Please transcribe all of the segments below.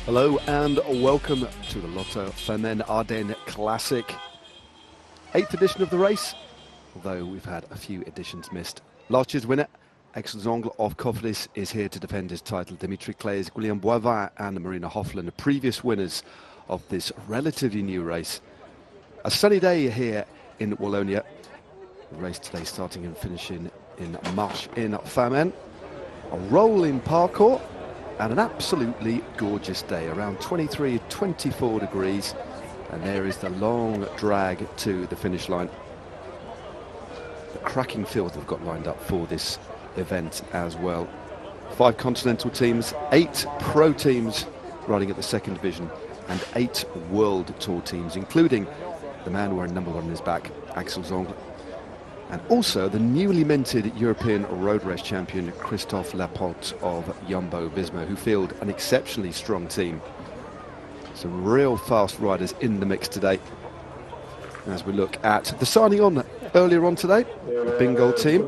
Hello and welcome to the Lotto Femenne Ardenne Classic. 8th edition of the race, although we've had a few editions missed. Last year's winner, Ex-Angle of Cofidis, is here to defend his title. Dimitri Claes, Guillaume Boivin and Marina Hofland, the previous winners of this relatively new race. A sunny day here in Wallonia. The race today starting and finishing in Marche in Femenne. A rolling parcours. And an absolutely gorgeous day, around 23, 24 degrees. And there is the long drag to the finish line. The cracking field we've got lined up for this event as well. 5 continental teams, 8 pro teams riding at the second division, and 8 world tour teams, including the man wearing number 1 on his back, Axel Zongl. And also the newly minted European road race champion Christophe Laporte of Jumbo-Visma, who field an exceptionally strong team. Some real fast riders in the mix today. As we look at the signing on earlier on today, the Bingo team.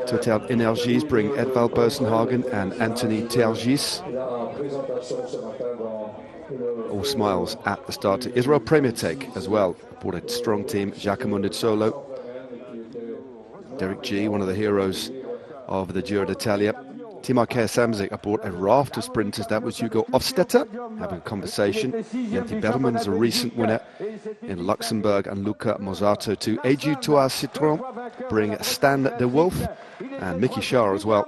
Total Energies bring Edvald Bosenhagen and Anthony Tergis. All smiles at the start. Israel Premier Take as well. Brought a strong team. Giacomo Nizzolo. Derek G, one of the heroes of the Giro d'Italia. Team Arkea Samsic aboard a raft of sprinters. That was Hugo Hofstetter having a conversation. Jenti Berman is a recent winner in Luxembourg, and Luca Mozzato to Edu Toa Citron bring Stan de Wolf and Mickey Shah as well,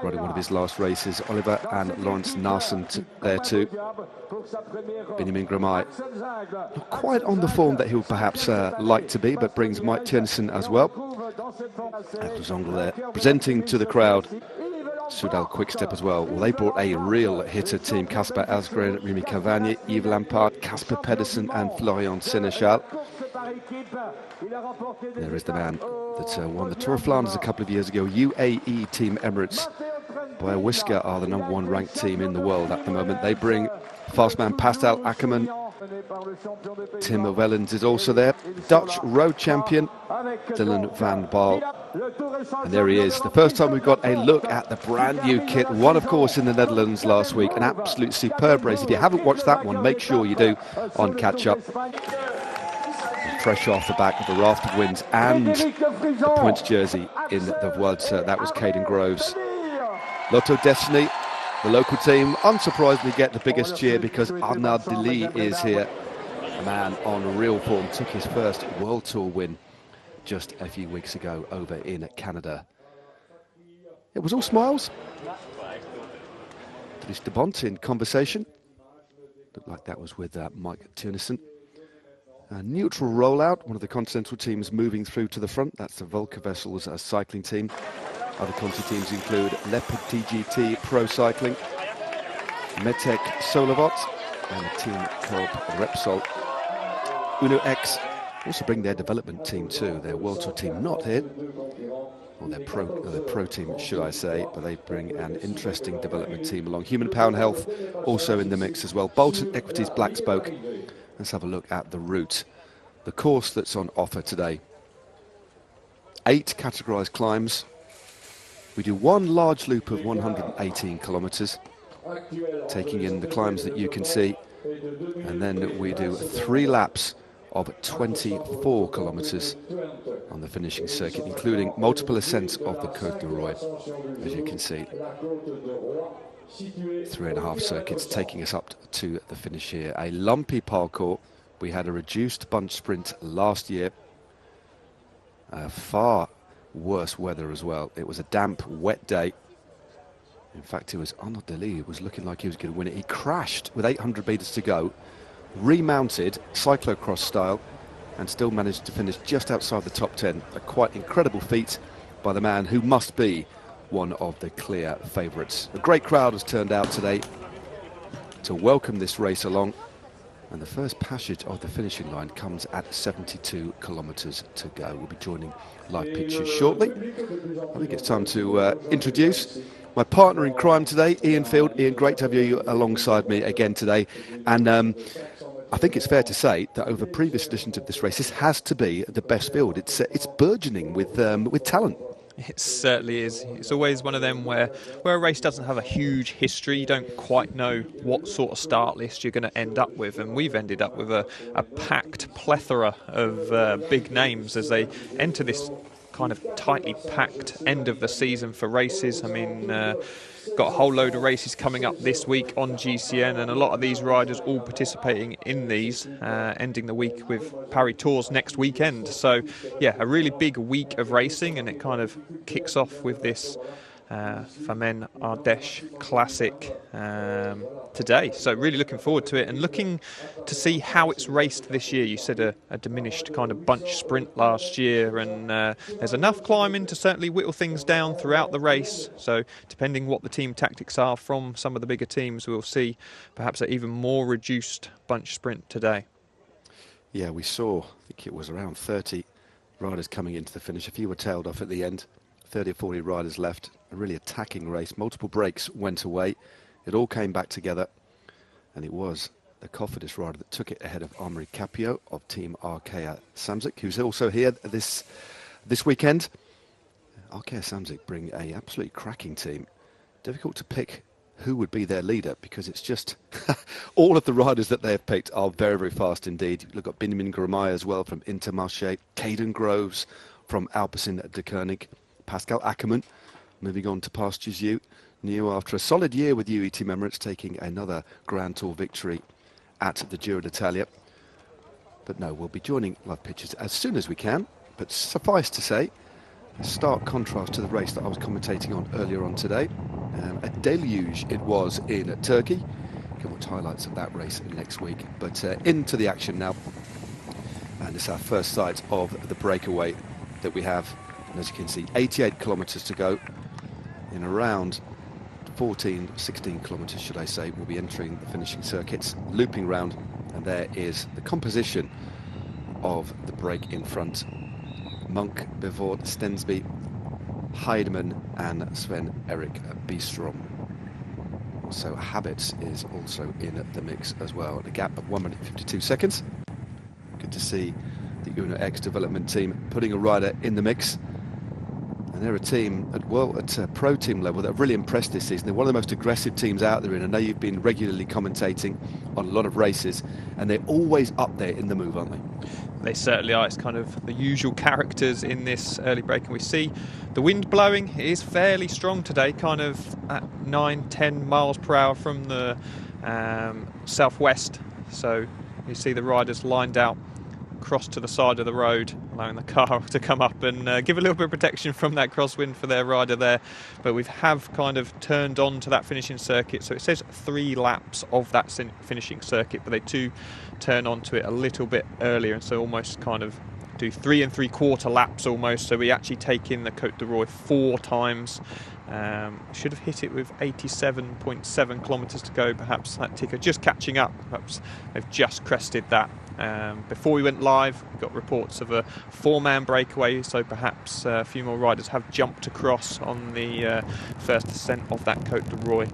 riding one of his last races. Oliver and Lawrence Narsent there too. Benjamin Gramay, not quite on the form that he would perhaps like to be, but brings Mike Tiernissen as well. Axel Zongl there, presenting to the crowd. Soudal Quickstep as well. Well, they brought a real hitter team. Casper Asgren, Remy Cavagni, Yves Lampard, Casper Pedersen and Florian Sénéchal. There is the man that won the Tour of Flanders a couple of years ago. UAE Team Emirates by a whisker are the number 1 ranked team in the world at the moment. They bring fast man Pascal Ackermann. Tim Wellens is also there. Dutch road champion Dylan van Baal. And there he is. The first time we've got a look at the brand new kit. One, of course, in the Netherlands last week. An absolute superb race. If you haven't watched that one, make sure you do on catch up. Fresh off the back of a raft of wins and the points jersey in the Vuelta. That was Caden Groves. Lotto Destiny, the local team, unsurprisingly get the biggest cheer because Arnaud Delis is here. A man on real form, took his first World Tour win just a few weeks ago over in Canada. It was all smiles. Dries de Bont in conversation. Looked like that was with Mike Tiernissen. A neutral rollout, one of the continental teams moving through to the front. That's the Volker Vessels cycling team. Other Conti teams include Leopard TGT Pro Cycling, Metec Solavot, and Team Coop Repsol. Uno X also bring their development team too, their World Tour team not here, or their pro team should I say, but they bring an interesting development team along. Human Power and Health also in the mix as well. Bolton Equities Black Spoke. Let's have a look at the route, the course that's on offer today. 8 categorised climbs. We do 1 large loop of 118 kilometres, taking in the climbs that you can see, and then we do 3 laps of 24 kilometres on the finishing circuit, including multiple ascents of the Côte du Roi, as you can see. 3.5 circuits taking us up to the finish here. A lumpy parcours. We had a reduced bunch sprint last year. Far worse weather as well. It was a damp, wet day. In fact, it was Arnaud Delis. It was looking like he was going to win it. He crashed with 800 metres to go, remounted cyclocross style, and still managed to finish just outside the top 10. A quite incredible feat by the man who must be one of the clear favourites. A great crowd has turned out today to welcome this race along, and the first passage of the finishing line comes at 72 kilometres to go. We'll be joining live pictures shortly. I think it's time to introduce my partner in crime today, Ian Field. Ian, great to have you alongside me again today. And I think it's fair to say that over previous editions of this race, this has to be the best field. It's burgeoning with talent. It certainly is. It's always one of them where a race doesn't have a huge history, you don't quite know what sort of start list you're going to end up with, and we've ended up with a packed plethora of big names as they enter this kind of tightly packed end of the season for races. I mean, got a whole load of races coming up this week on GCN, and a lot of these riders all participating in these, ending the week with Paris Tours next weekend. So yeah, a really big week of racing, and it kind of kicks off with this Femenne Ardèche Classic today. So really looking forward to it and looking to see how it's raced this year. You said a diminished kind of bunch sprint last year, and there's enough climbing to certainly whittle things down throughout the race. So depending what the team tactics are from some of the bigger teams, we'll see perhaps an even more reduced bunch sprint today. Yeah, we saw, I think it was around 30 riders coming into the finish. A few were tailed off at the end. 30 or 40 riders left. A really attacking race. Multiple breaks went away. It all came back together, and it was the Cofidis rider that took it ahead of Amaury Capio of Team Arkea Samsic, who's also here this weekend. Arkea Samsic bring a absolutely cracking team. Difficult to pick who would be their leader, because it's just all of the riders that they have picked are very, very fast indeed. You've got Benjamin Gramay as well from Intermarché, Caden Groves from Alpecin de Koenig, Pascal Ackermann moving on to Pastures New after a solid year with UET Emirates, taking another Grand Tour victory at the Giro d'Italia. But no, we'll be joining live pictures as soon as we can. But suffice to say, a stark contrast to the race that I was commentating on earlier on today. A deluge it was in Turkey. You can watch highlights of that race next week. But into the action now. And it's our first sight of the breakaway that we have. And as you can see, 88 kilometres to go. In around 14, 16 kilometres, should I say, we'll be entering the finishing circuits, looping round. And there is the composition of the break in front. Monk, Bevord, Stensby, Heidemann and Sven-Erik Bistrom. Also Habits is also in the mix as well. A gap of 1 minute 52 seconds. Good to see the Uno X development team putting a rider in the mix. And they're a team at pro team level that have really impressed this season. They're one of the most aggressive teams out there, and I know you've been regularly commentating on a lot of races, and they're always up there in the move, aren't they? They certainly are. It's kind of the usual characters in this early break, and we see the wind blowing. It is fairly strong today, kind of at 9-10 miles per hour from the southwest. So you see the riders lined out across to the side of the road, allowing the car to come up and give a little bit of protection from that crosswind for their rider there. But we have kind of turned on to that finishing circuit, so it says 3 laps of that finishing circuit, but they do turn on to it a little bit earlier, and so almost kind of do 3 3/4 laps almost. So we actually take in the Côte d'Roy 4 times. Should have hit it with 87.7 kilometres to go. Perhaps that ticker just catching up. Perhaps they've just crested that. Before we went live, we got reports of a 4-man breakaway, so perhaps a few more riders have jumped across on the first descent of that Côte d'Roy.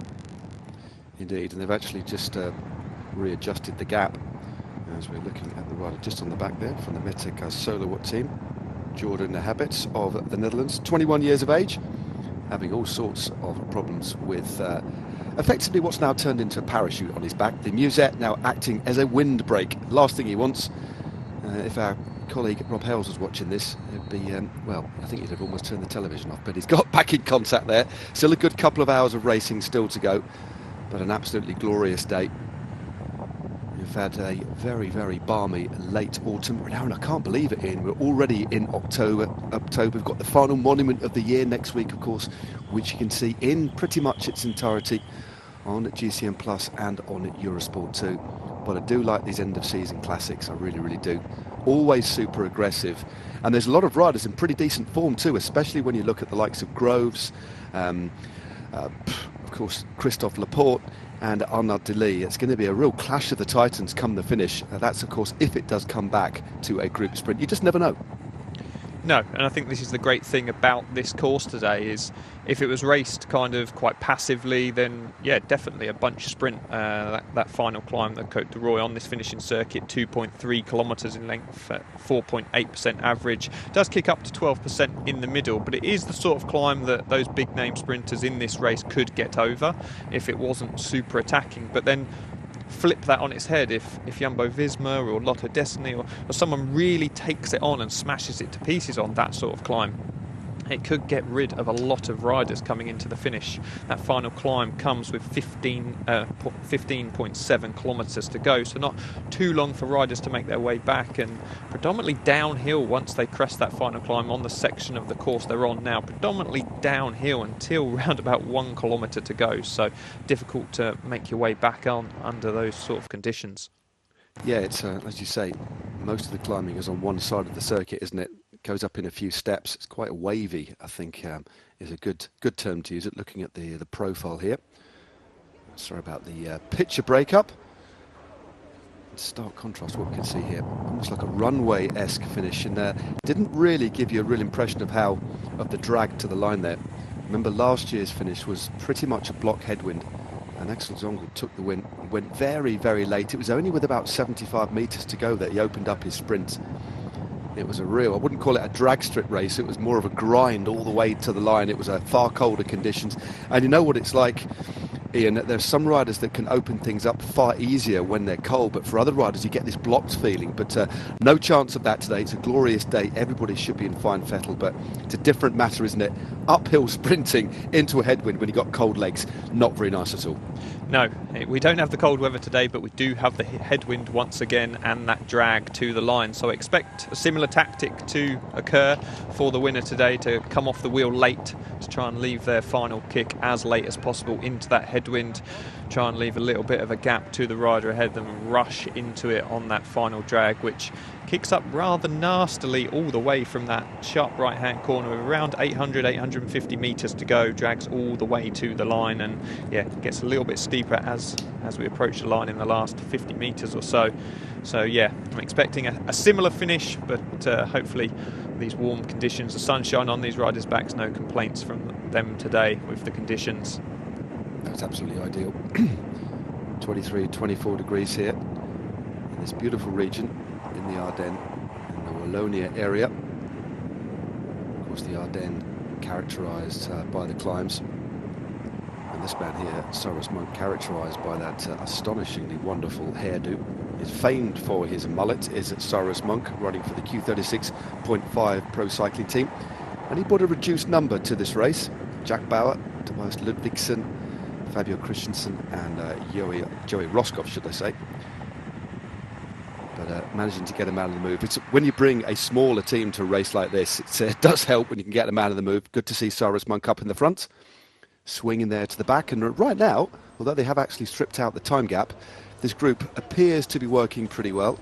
Indeed, and they've actually just readjusted the gap. As we're looking at the rider just on the back there from the Metica Solowat team, Jordan Habits of the Netherlands, 21 years of age, having all sorts of problems with effectively what's now turned into a parachute on his back. The Musette now acting as a windbreak. Last thing he wants, if our colleague Rob Hales was watching this, it'd be, well, I think he'd have almost turned the television off, but he's got back in contact there. Still a good couple of hours of racing still to go, but an absolutely glorious day. We've had a very, very balmy late autumn. Now, and I can't believe it, Ian, we're already in October. We've got the final monument of the year next week, of course, which you can see in pretty much its entirety on GCN Plus and on Eurosport 2. But I do like these end of season classics, I really, really do. Always super aggressive, and there's a lot of riders in pretty decent form too, especially when you look at the likes of Groves, of course Christophe Laporte and Arnaud Delis. It's going to be a real clash of the titans come the finish. That's of course if it does come back to a group sprint. You just never know. No, and I think this is the great thing about this course today is if it was raced kind of quite passively, then yeah, definitely a bunch sprint. That final climb, the Côte de Roy on this finishing circuit, 2.3 kilometres in length, 4.8% average, does kick up to 12% in the middle, but it is the sort of climb that those big name sprinters in this race could get over if it wasn't super attacking. But then flip that on its head, if Jumbo-Visma or Lotto Destiny or someone really takes it on and smashes it to pieces on that sort of climb, it could get rid of a lot of riders coming into the finish. That final climb comes with 15.7 kilometres to go, so not too long for riders to make their way back, and predominantly downhill once they crest that final climb on the section of the course they're on now, predominantly downhill until round about 1 kilometre to go, so difficult to make your way back on under those sort of conditions. Yeah, it's as you say, most of the climbing is on one side of the circuit, isn't it? Goes up in a few steps. It's quite wavy, I think, is a good term to use it, looking at the profile here. Sorry about the picture breakup. In stark contrast what we can see here, almost like a runway-esque finish, and didn't really give you a real impression of the drag to the line there. Remember, last year's finish was pretty much a block headwind, and Axel Zongl took the win and went very, very late. It was only with about 75 metres to go that he opened up his sprint. It was I wouldn't call it a drag strip race, it was more of a grind all the way to the line. It was a far colder conditions, and you know what it's like, Ian, there's some riders that can open things up far easier when they're cold, but for other riders you get this blocked feeling, but no chance of that today. It's a glorious day, everybody should be in fine fettle, but it's a different matter, isn't it? Uphill sprinting into a headwind when you've got cold legs, not very nice at all. No, we don't have the cold weather today, but we do have the headwind once again and that drag to the line. So I expect a similar tactic to occur for the winner today, to come off the wheel late, to try and leave their final kick as late as possible into that headwind, try and leave a little bit of a gap to the rider ahead and rush into it on that final drag, which kicks up rather nastily all the way from that sharp right hand corner with around 850 metres to go, drags all the way to the line, and yeah, gets a little bit steeper as we approach the line in the last 50 metres or so. So yeah, I'm expecting a similar finish, but hopefully these warm conditions, the sunshine on these riders' backs, no complaints from them today with the conditions. That's absolutely ideal. 23, 24 degrees here in this beautiful region in the Ardennes, in the Wallonia area. Of course, the Ardennes characterised by the climbs, and this man here, Cyrus Monk, characterised by that astonishingly wonderful hairdo. Is famed for his mullet, is Cyrus Monk, running for the Q36.5 Pro Cycling Team, and he brought a reduced number to this race. Jack Bauer, Tobias Ludvigsen, Fabio Christensen and Joey Roscoff, should I say. But managing to get him out of the move. It's when you bring a smaller team to a race like this, it does help when you can get them out of the move. Good to see Cyrus Monk up in the front, swinging there to the back. And right now, although they have actually stripped out the time gap, this group appears to be working pretty well.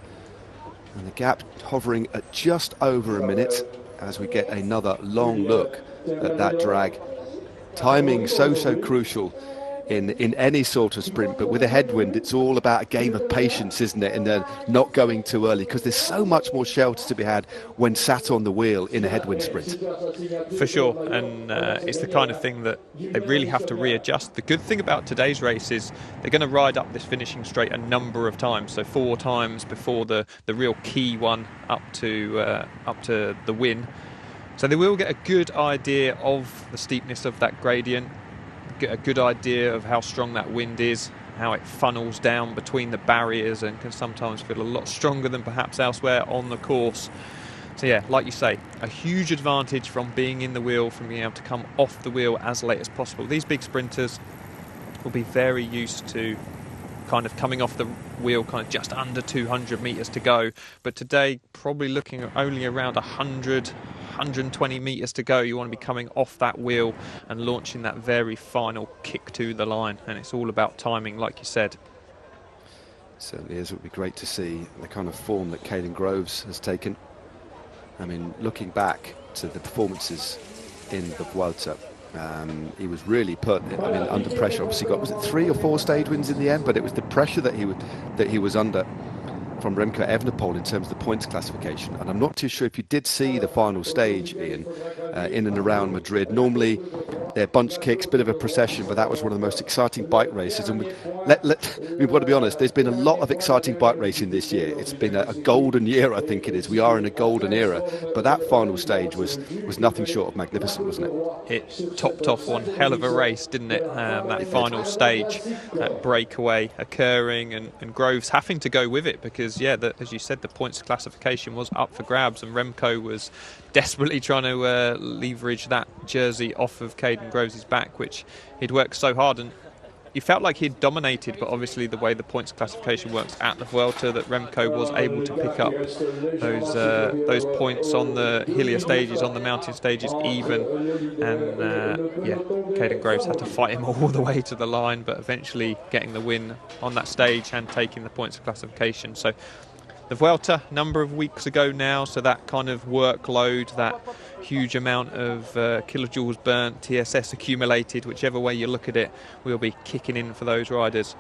And the gap hovering at just over a minute as we get another long look at that drag. Timing so crucial in any sort of sprint, but with a headwind it's all about a game of patience, isn't it, and not going too early, because there's so much more shelter to be had when sat on the wheel in a headwind sprint. For sure, and it's the kind of thing that they really have to readjust. The good thing about today's race is they're going to ride up this finishing straight a number of times, so 4 times before the real key one up to the win. So they will get a good idea of the steepness of that gradient, get a good idea of how strong that wind is, how it funnels down between the barriers and can sometimes feel a lot stronger than perhaps elsewhere on the course. So yeah, like you say, a huge advantage from being in the wheel, from being able to come off the wheel as late as possible. These big sprinters will be very used to kind of coming off the wheel kind of just under 200 metres to go, but today probably looking at only around 120 metres to go. You want to be coming off that wheel and launching that very final kick to the line, and it's all about timing, like you said. Certainly is. It would be great to see the kind of form that Caden Groves has taken. I mean, looking back to the performances in the Vuelta, he was really put, under pressure. Obviously got, was it 3 or 4 stage wins in the end, but it was the pressure that he was under from Remco Evenepoel in terms of the points classification. And I'm not too sure if you did see the final stage, Ian, in and around Madrid. Normally, they're bunch kicks, bit of a procession, but that was one of the most exciting bike races. And we've got to be honest, there's been a lot of exciting bike racing this year. It's been a golden year, I think it is. We are in a golden era. But that final stage was nothing short of magnificent, wasn't it? It topped off one hell of a race, didn't it? That final stage, that breakaway occurring, and Groves having to go with it because, as you said, the points classification was up for grabs, and Remco was desperately trying to leverage that jersey off of Caden Groves' back, which he'd worked so hard, and he felt like he'd dominated, but obviously the way the points classification works at the Vuelta, that Remco was able to pick up those points on the hillier stages, on the mountain stages even, and Caden Groves had to fight him all the way to the line, but eventually getting the win on that stage and taking the points classification. So the Vuelta, number of weeks ago now, so that kind of workload, that huge amount of kilojoules burnt, TSS accumulated, whichever way you look at it, will be kicking in for those riders.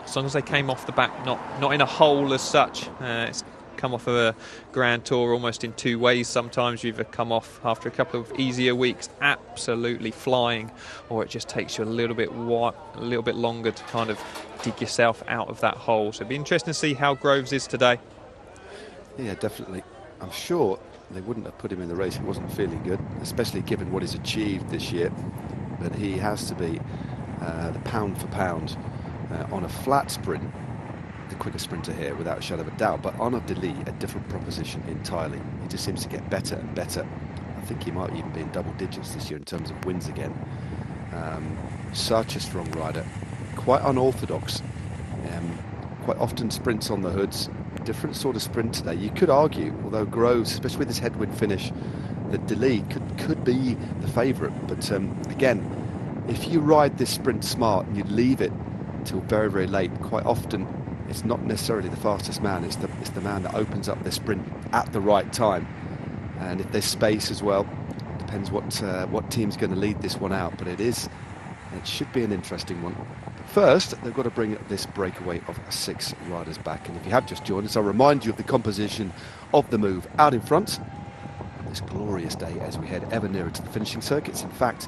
As long as they came off the back, not in a hole as such. It's come off of a Grand Tour almost in two ways. Sometimes you've come off after a couple of easier weeks absolutely flying, or it just takes you a little bit longer to kind of dig yourself out of that hole. So it'd be interesting to see how Groves is today. Yeah, definitely. I'm sure they wouldn't have put him in the race if he wasn't feeling good, especially given what he's achieved this year. But he has to be the pound for pound on a flat sprint, the quicker sprinter here without a shadow of a doubt. But on a Ardenne, a different proposition entirely. He just seems to get better and better. I think he might even be in double digits this year in terms of wins again. Such a strong rider, quite unorthodox, quite often sprints on the hoods. Different sort of sprint today. You could argue, although Groves, especially with his headwind finish, that Dele could be the favourite. But again, if you ride this sprint smart and you leave it till very, very late, quite often it's not necessarily the fastest man. It's the man that opens up the sprint at the right time. And if there's space as well, depends what team's going to lead this one out. But it should be an interesting one. First, they've got to bring this breakaway of 6 riders back. And if you have just joined us, I'll remind you of the composition of the move out in front. This glorious day as we head ever nearer to the finishing circuits. In fact,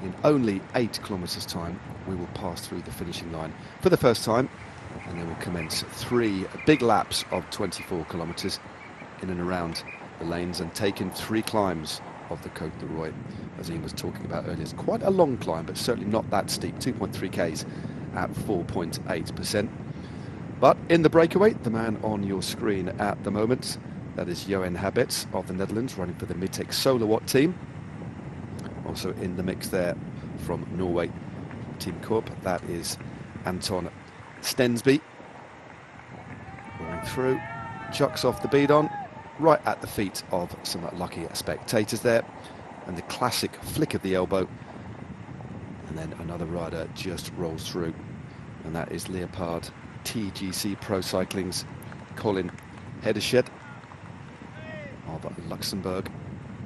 in only 8 kilometres time, we will pass through the finishing line for the first time. And then we'll commence 3 big laps of 24 kilometres in and around the lanes and taking 3 climbs of the Côte de Roy, as Ian was talking about earlier. It's quite a long climb, but certainly not that steep, 2.3 k's at 4.8%. But in the breakaway, the man on your screen at the moment, that is Johan Habets of the Netherlands, running for the Midtech Solarwatt team. Also in the mix there from Norway, Team Corp, that is Anton Stensby. Going through, chucks off the bead-on, right at the feet of some lucky spectators there, and the classic flick of the elbow, and then another rider just rolls through, and that is Leopard TGC Pro Cycling's Colin Hedershed of Luxembourg.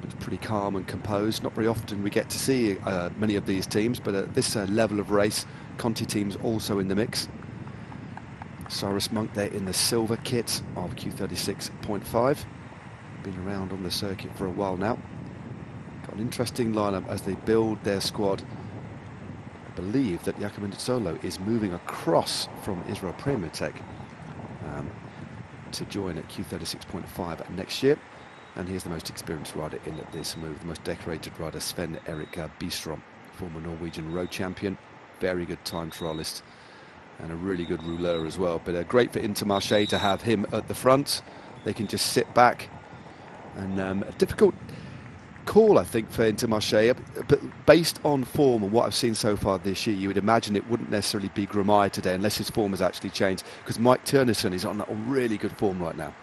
It's pretty calm and composed. Not very often we get to see many of these teams, but at this level of race, Conti team's also in the mix. Cyrus Monk there in the silver kit of Q36.5. Been around on the circuit for a while now. Got an interesting lineup as they build their squad. I believe that Jakob Solo is moving across from Israel Premier Tech to join at Q36.5 next year. And here's the most experienced rider in this move, the most decorated rider, Sven Erik Bistrom, former Norwegian road champion, very good time trialist, and a really good rouleur as well. But great for Intermarché to have him at the front. They can just sit back. And a difficult call, I think, for Intermarché, but based on form and what I've seen so far this year, you would imagine it wouldn't necessarily be Gromai today unless his form has actually changed, because Mike Turnison is on really good form right now.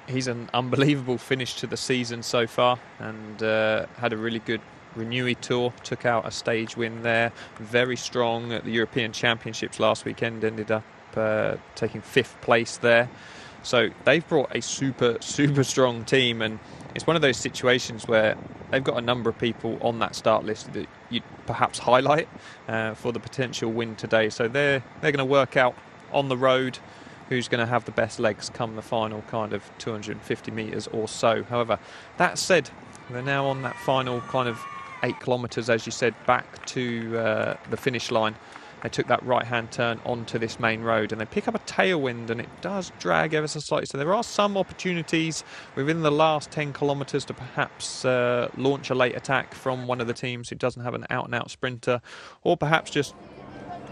He's an unbelievable finish to the season so far, and had a really good Renewy Tour, took out a stage win there, very strong at the European Championships last weekend, ended up taking 5th place there. So they've brought a super strong team, and it's one of those situations where they've got a number of people on that start list that you'd perhaps highlight for the potential win today. So they're going to work out on the road who's going to have the best legs come the final kind of 250 metres or so. However, that said, they're now on that final kind of 8 kilometres, as you said, back to the finish line. They took that right-hand turn onto this main road, and they pick up a tailwind, and it does drag ever so slightly. So there are some opportunities within the last 10 kilometres to perhaps launch a late attack from one of the teams who doesn't have an out-and-out sprinter, or perhaps just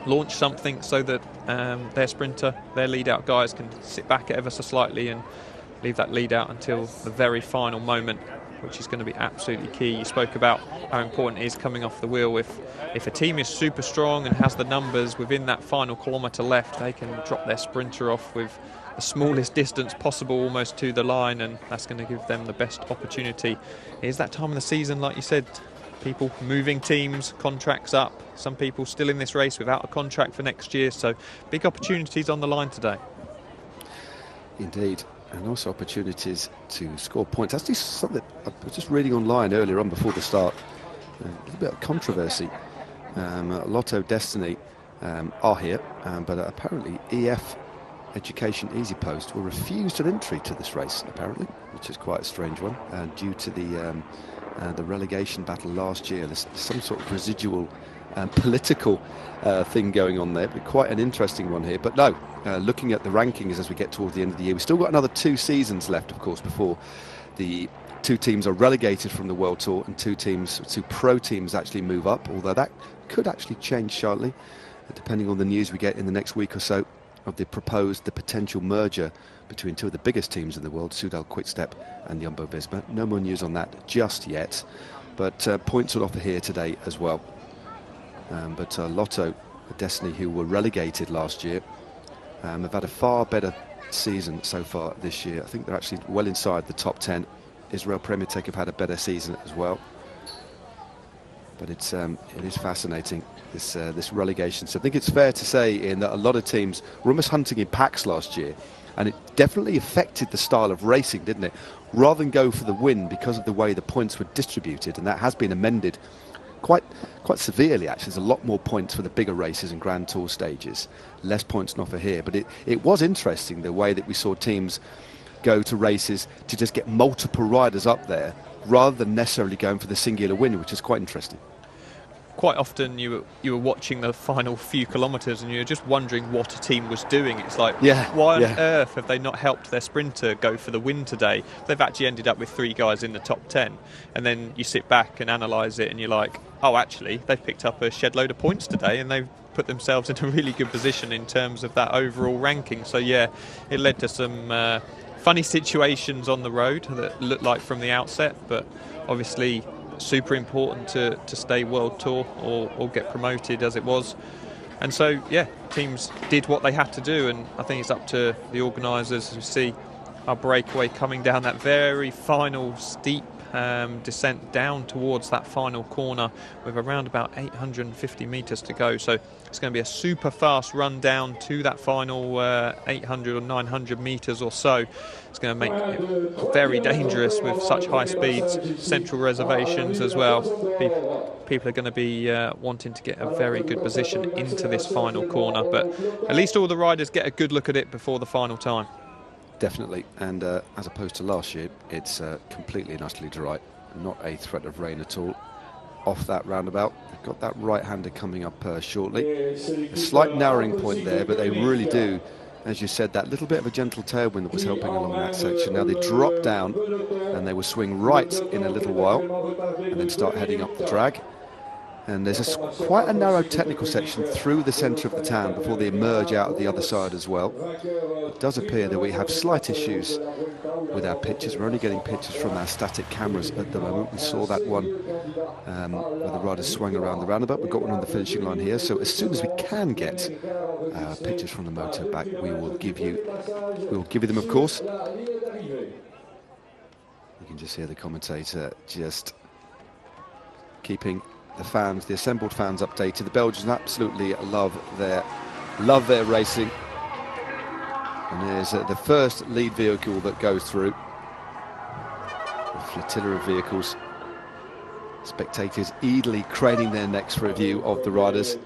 launch something so that their sprinter, their lead-out guys, can sit back ever so slightly and leave that lead out until the very final moment, which is going to be absolutely key. You spoke about how important it is coming off the wheel. If a team is super strong and has the numbers within that final kilometre left, they can drop their sprinter off with the smallest distance possible almost to the line, and that's going to give them the best opportunity. It is that time of the season, like you said, people moving teams, contracts up, some people still in this race without a contract for next year, so big opportunities on the line today. Indeed. And also opportunities to score points. That's just something I was just reading online earlier on before the start. A little bit of controversy. Lotto Destiny are here, but apparently EF Education Easy Post were refused an entry to this race, apparently, which is quite a strange one, due to the relegation battle last year. There's some sort of residual political thing going on there, but quite an interesting one here. But no, looking at the rankings as we get towards the end of the year, we've still got another 2 seasons left, of course, before the 2 teams are relegated from the World Tour and 2 pro teams actually move up, although that could actually change shortly, depending on the news we get in the next week or so of the potential merger between 2 of the biggest teams in the world, Soudal Quickstep and Jumbo-Visma. No more news on that just yet, but points on offer here today as well. But Lotto Destiny, who were relegated last year, have had a far better season so far this year. I think they're actually well inside the top 10. Israel Premier Tech have had a better season as well. But it is fascinating, this relegation. So I think it's fair to say, Ian, that a lot of teams were almost hunting in packs last year, and it definitely affected the style of racing, didn't it? Rather than go for the win because of the way the points were distributed, and that has been amended quite severely, actually. There's a lot more points for the bigger races and Grand Tour stages, less points on offer here. But it was interesting the way that we saw teams go to races to just get multiple riders up there rather than necessarily going for the singular win, which is quite interesting. Quite often you were watching the final few kilometres and you were just wondering what a team was doing. It's like, why on earth have they not helped their sprinter go for the win today? They've actually ended up with 3 guys in the top 10. And then you sit back and analyse it and you're like, oh, actually, they've picked up a shed load of points today and they've put themselves in a really good position in terms of that overall ranking. So, yeah, it led to some funny situations on the road that looked like from the outset, but obviously super important to stay World Tour or get promoted as it was. And so, yeah, teams did what they had to do, and I think it's up to the organisers to see our breakaway coming down that very final steep descent down towards that final corner with around about 850 metres to go. So it's going to be a super fast run down to that final 800 or 900 metres or so. It's going to make it very dangerous with such high speeds, central reservations as well. People are going to be wanting to get a very good position into this final corner, but at least all the riders get a good look at it before the final time. Definitely, and as opposed to last year, it's completely and utterly dry, not a threat of rain at all. Off that roundabout, they've got that right-hander coming up shortly. A slight narrowing point there, but they really do, as you said, that little bit of a gentle tailwind that was helping along that section. Now they drop down, and they will swing right in a little while, and then start heading up the drag. And there's quite a narrow technical section through the centre of the town before they emerge out of the other side as well. It does appear that we have slight issues with our pictures. We're only getting pictures from our static cameras at the moment. We saw that one where the riders swung around the roundabout. We've got one on the finishing line here. So as soon as we can get pictures from the moto back, we will give you them, of course. You can just hear the commentator just keeping the fans, the assembled fans, updated. The Belgians absolutely love their racing. And there's the first lead vehicle that goes through. A flotilla of vehicles. Spectators eagerly craning their necks for a view of the riders.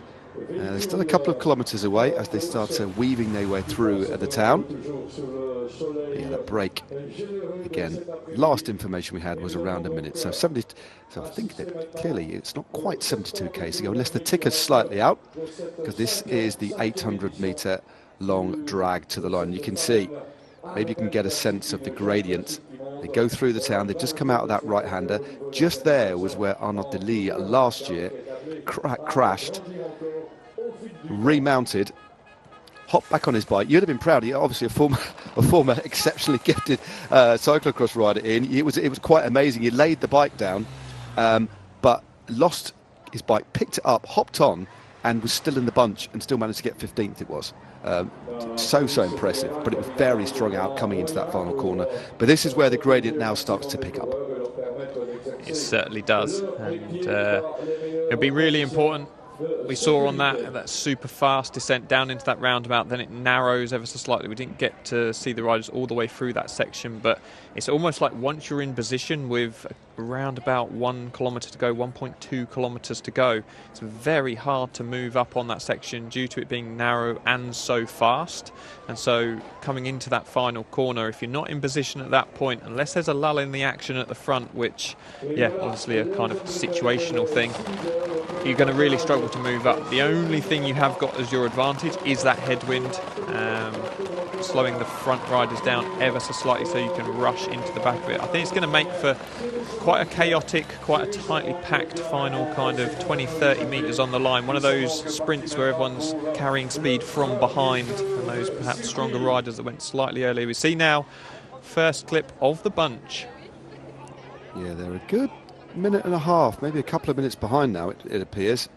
They're still a couple of kilometres away as they start weaving their way through the town. Yeah, that break, again, last information we had was around a minute. So 70. So I think that clearly it's not quite 72 k's to go, unless the ticker's slightly out, because this is the 800-metre long drag to the line. You can see, maybe you can get a sense of the gradient. They go through the town. They've just come out of that right-hander. Just there was where Arnaud Delis last year crashed, remounted, hopped back on his bike. You'd have been proud. He obviously a former exceptionally gifted cyclocross rider. It was quite amazing. He laid the bike down, but lost his bike, picked it up, hopped on, and was still in the bunch and still managed to get 15th. It was so impressive, but it was very strong out coming into that final corner. But this is where the gradient now starts to pick up. It certainly does, and it'll be really important. We saw on that super fast descent down into that roundabout, then it narrows ever so slightly. We didn't get to see the riders all the way through that section, but it's almost like once you're in position with around about 1 kilometre to go, 1.2 kilometres to go, it's very hard to move up on that section due to it being narrow and so fast. And so coming into that final corner, if you're not in position at that point, unless there's a lull in the action at the front, which, yeah, obviously a kind of situational thing, you're going to really struggle to move up. The only thing you have got as your advantage is that headwind, slowing the front riders down ever so slightly so you can rush into the back of it. I think it's going to make for quite a chaotic, quite a tightly packed final kind of 20-30 metres on the line. One of those sprints where everyone's carrying speed from behind, and those perhaps stronger riders that went slightly earlier. We see now first clip of the bunch. Yeah, they're a good minute and a half, maybe a couple of minutes behind now, it appears.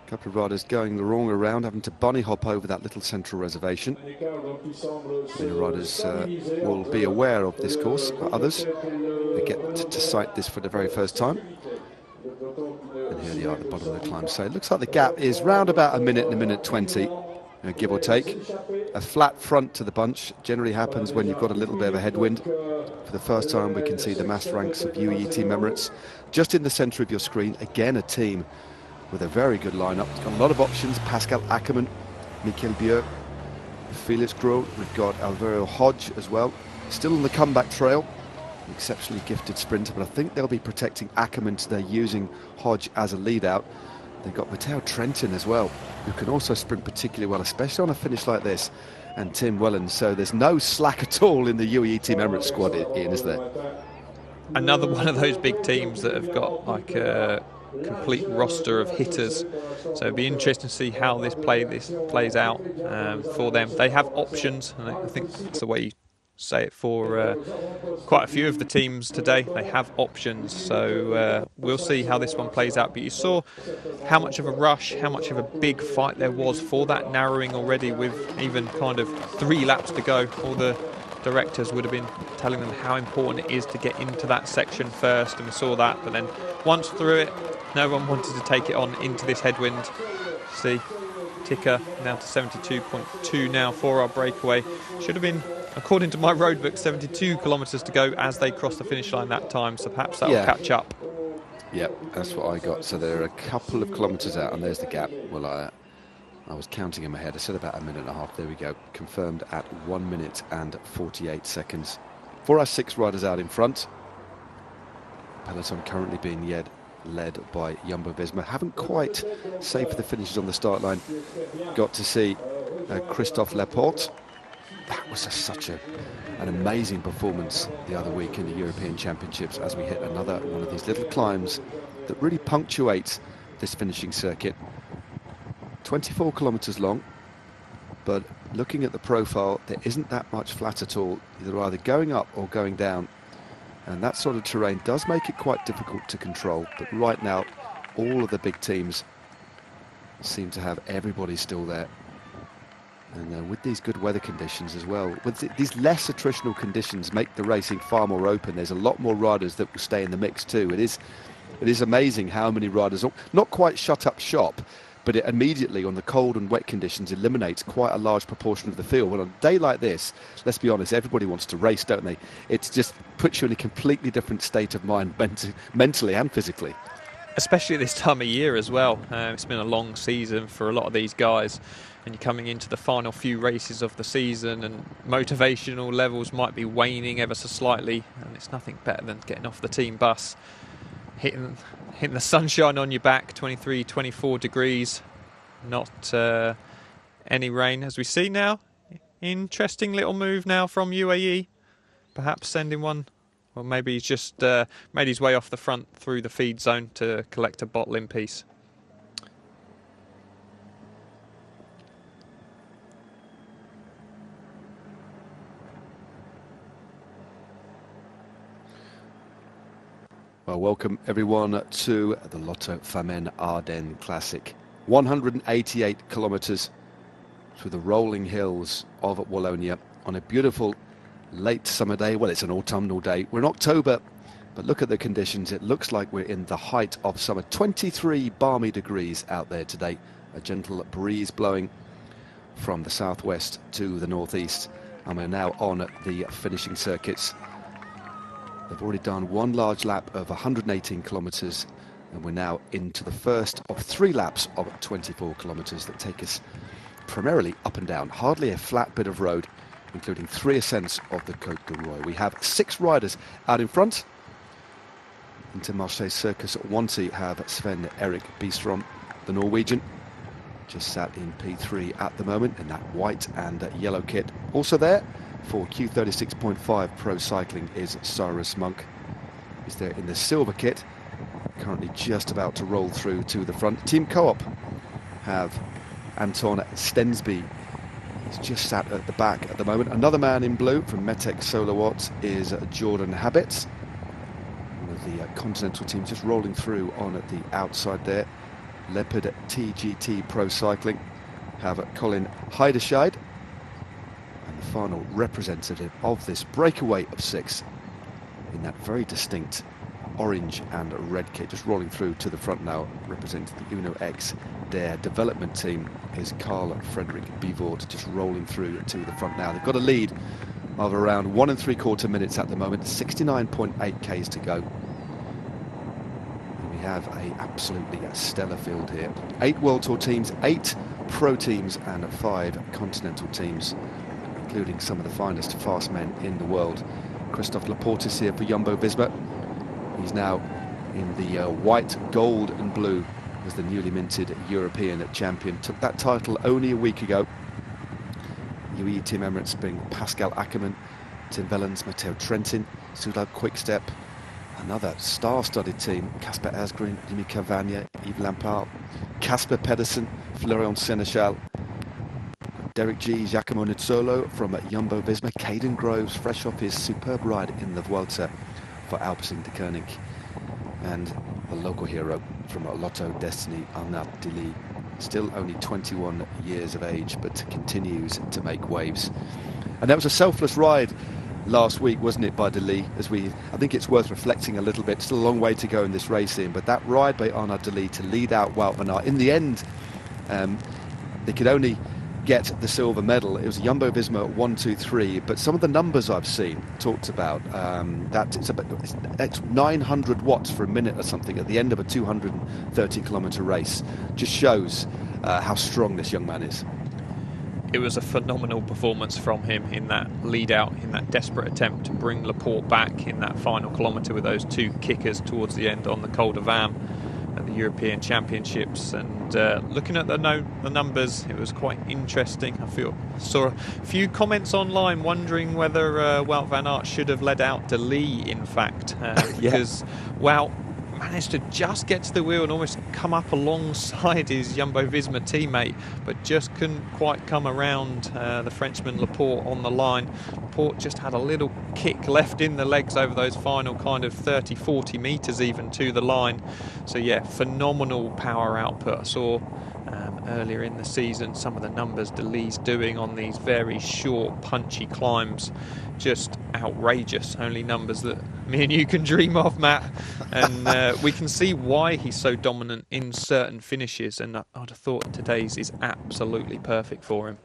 A couple of riders going the wrong around, having to bunny hop over that little central reservation. Many riders will be aware of this course, but others, they get to sight this for the very first time. And here they are at the bottom of the climb. So it looks like the gap is round about a minute and a minute 20, give or take. A flat front to the bunch generally happens when you've got a little bit of a headwind. For the first time, we can see the massed ranks of UAE team Emirates just in the centre of your screen. Again, a team with a very good lineup. It's got a lot of options. Pascal Ackermann, Michael Bieu, Felix Gros. We've got Alvaro Hodge as well. Still on the comeback trail. An exceptionally gifted sprinter, but I think they'll be protecting Ackermann, so they're using Hodge as a lead out. They've got Matteo Trentin as well, who can also sprint particularly well, especially on a finish like this, and Tim Wellens. So there's no slack at all in the UAE Team Emirates squad, Ian, is there? Another one of those big teams that have got like a complete roster of hitters. So it'd be interesting to see how this plays out for them. They have options, and I think that's the way you say it for quite a few of the teams today. They have options, so we'll see how this one plays out. But you saw how much of a rush, how much of a big fight there was for that narrowing already, with even kind of 3 laps to go. All the directors would have been telling them how important it is to get into that section first, and we saw that. But then once through it, no one wanted to take it on into this headwind. See, ticker now to 72.2 now for our breakaway. Should have been, according to my road book, 72 kilometres to go as they cross the finish line that time, so perhaps that'll catch up. Yep, that's what I got. So they're a couple of kilometres out, and there's the gap. Well, I was counting them ahead. I said about a minute and a half. There we go. Confirmed at 1 minute and 48 seconds. For our 6 riders out in front. Peloton currently being led by Jumbo-Visma. Haven't quite saved for the finishes on the start line. Got to see Christophe Laporte. That was such an amazing performance the other week in the European Championships, as we hit another one of these little climbs that really punctuates this finishing circuit. 24 kilometres long, but looking at the profile, there isn't that much flat at all. They're either going up or going down, and that sort of terrain does make it quite difficult to control. But right now, all of the big teams seem to have everybody still there. And with these good weather conditions as well, with these less attritional conditions, make the racing far more open. There's a lot more riders that will stay in the mix too. It is amazing how many riders, not quite shut up shop, but it immediately, on the cold and wet conditions, eliminates quite a large proportion of the field. Well, on a day like this, let's be honest, everybody wants to race, don't they? It just puts you in a completely different state of mind, mentally and physically. especially this time of year as well. It's been a long season for a lot of these guys, and you're coming into the final few races of the season, and motivational levels might be waning ever so slightly, and it's nothing better than getting off the team bus, hitting the sunshine on your back, 23, 24 degrees, not any rain as we see now. Interesting little move now from UAE, perhaps sending one. Well, maybe he's just made his way off the front through the feed zone to collect a bottle in piece. Well, welcome everyone to the Lotto Femenne Ardenne Classic. 188 kilometres through the rolling hills of Wallonia on a beautiful late summer day. Well, it's an autumnal day. We're in October, but look at the conditions. It looks like we're in the height of summer. 23 balmy degrees out there today. A gentle breeze blowing from the southwest to the northeast. And we're now on the finishing circuits. They've already done one large lap of 118 kilometres, and we're now into the first of 3 laps of 24 kilometres that take us primarily up and down. Hardly a flat bit of road, including 3 ascents of the Côte du Roi. We have 6 riders out in front. Intermarché Circus at Wanty have Sven Erik Bistrom, the Norwegian, just sat in P3 at the moment in that white and yellow kit. Also there for Q36.5 Pro Cycling is Cyrus Monk. He's there in the silver kit, currently just about to roll through to the front. Team Co-op have Anton Stensby. He's just sat at the back at the moment. Another man in blue from Metec Solowatt is Jordan Habits, one of the Continental team, just rolling through on at the outside there. Leopard TGT Pro Cycling have Colin Heiderscheid, and the final representative of this breakaway of 6 in that very distinct orange and red kit, just rolling through to the front now, representing the Uno X. Their development team is Carl Frederick Bivort, just rolling through to the front now. They've got a lead of around 1 3/4 minutes at the moment, 69.8 Ks to go. And we have a absolutely stellar field here. 8 World Tour teams, 8 pro teams and 5 continental teams, including some of the finest fast men in the world. Christophe Laporte is here for Jumbo-Visma. He's now in the white, gold and blue as the newly minted European champion. Took that title only a week ago. UAE Team Emirates bring Pascal Ackermann, Tim Wellens, Matteo Trentin, Soudal Quickstep. Another star-studded team, Casper Asgreen, Jimmy Cavagna, Yves Lampard, Casper Pedersen, Florian Seneschal, Derek G, Giacomo Nizzolo from Jumbo-Visma, Caden Groves, fresh off his superb ride in the Vuelta for Alpecin de Koning, and a local hero from Lotto Destiny, Arnaud Dili, still only 21 years of age, but continues to make waves. And that was a selfless ride last week, wasn't it, by Dili? I think it's worth reflecting a little bit. Still a long way to go in this racing, but that ride by Arnaud Dili to lead out Wout van Aert, in the end, they could only get the silver medal. It was Jumbo-Visma 1, 2, 3, but some of the numbers I've seen talked about that it's 900 watts for a minute or something at the end of a 230 kilometre race. Just shows how strong this young man is. It was a phenomenal performance from him in that lead out, in that desperate attempt to bring Laporte back in that final kilometre with those 2 kickers towards the end on the Col de Vam at the European Championships. And looking at the numbers, it was quite interesting. I saw a few comments online wondering whether Wout van Aert should have led out De Lee, in fact, because Wout managed to just get to the wheel and almost come up alongside his Jumbo-Visma teammate, but just couldn't quite come around the Frenchman Laporte on the line. Laporte just had a little kick left in the legs over those final kind of 30-40 metres even to the line. So yeah, phenomenal power output. I saw earlier in the season some of the numbers De Lee's doing on these very short punchy climbs, just outrageous. Only numbers that me and you can dream of, Matt. And we can see why he's so dominant in certain finishes, and I'd have thought today's is absolutely perfect for him.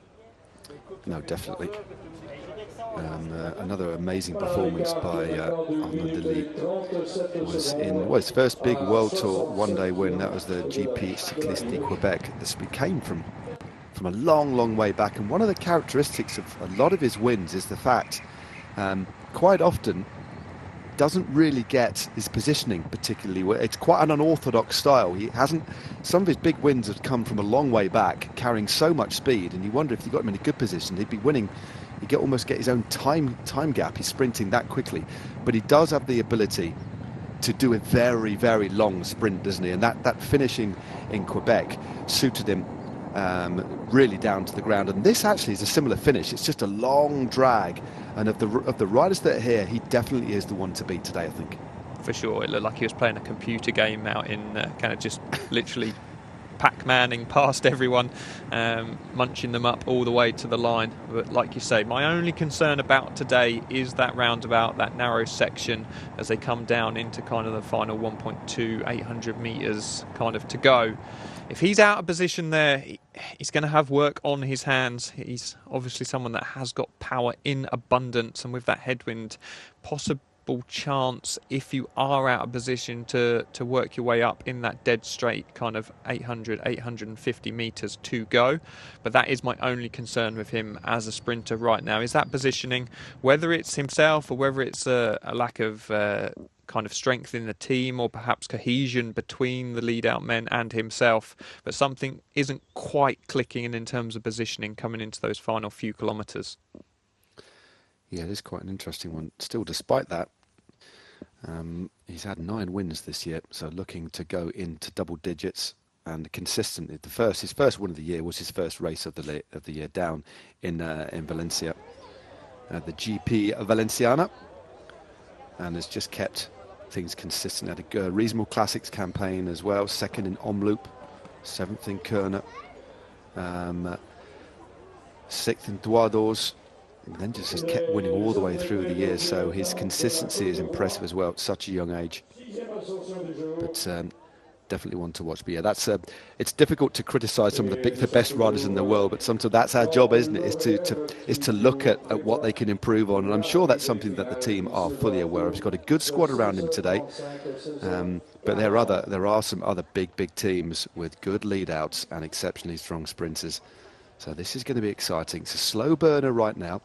No, definitely. Another amazing performance by Arnaud Delis was in his first big World Tour one-day win. That was the GP Cycliste de Quebec. This came from a long way back, and one of the characteristics of a lot of his wins is the fact quite often doesn't really get his positioning particularly well. It's quite an unorthodox style. Some of his big wins have come from a long way back, carrying so much speed, and you wonder if you got him in a good position, he'd be winning. He'd almost get his own time gap. He's sprinting that quickly, but he does have the ability to do a very long sprint, doesn't he? And that finishing in Quebec suited him really down to the ground. And this actually is a similar finish. It's just a long drag, and of the riders that are here, he definitely is the one to beat today, I think. For sure, it looked like he was playing a computer game out in kind of just literally Pac-Manning past everyone, munching them up all the way to the line. But like you say, my only concern about today is that roundabout, that narrow section, as they come down into kind of the final 1.2, 800 metres kind of to go. If he's out of position there, he's going to have work on his hands. He's obviously someone that has got power in abundance, and with that headwind, possible chance, if you are out of position, to work your way up in that dead straight kind of 850 metres to go. But that is my only concern with him as a sprinter right now, is that positioning, whether it's himself or whether it's a lack of kind of strength in the team, or perhaps cohesion between the lead out men and himself, but something isn't quite clicking in terms of positioning coming into those final few kilometres. Yeah, it is quite an interesting one. Still, despite that, he's had 9 wins this year, so looking to go into double digits and consistently. His first win of the year was his first race of the year down in Valencia, the GP Valenciana, and has just kept things consistent. Had a reasonable classics campaign as well. 2nd in Omloop, 7th in Kuurne, 6th in Droit d'Ors, and then just has kept winning all the way through the years. So his consistency is impressive as well at such a young age. But definitely one to watch. But yeah, it's difficult to criticise some of the best riders in the world, but sometimes that's our job, isn't it? Is to look at what they can improve on, and I'm sure that's something that the team are fully aware of. He's got a good squad around him today, but there are some other big teams with good lead outs and exceptionally strong sprinters. So this is going to be exciting. It's a slow burner right now.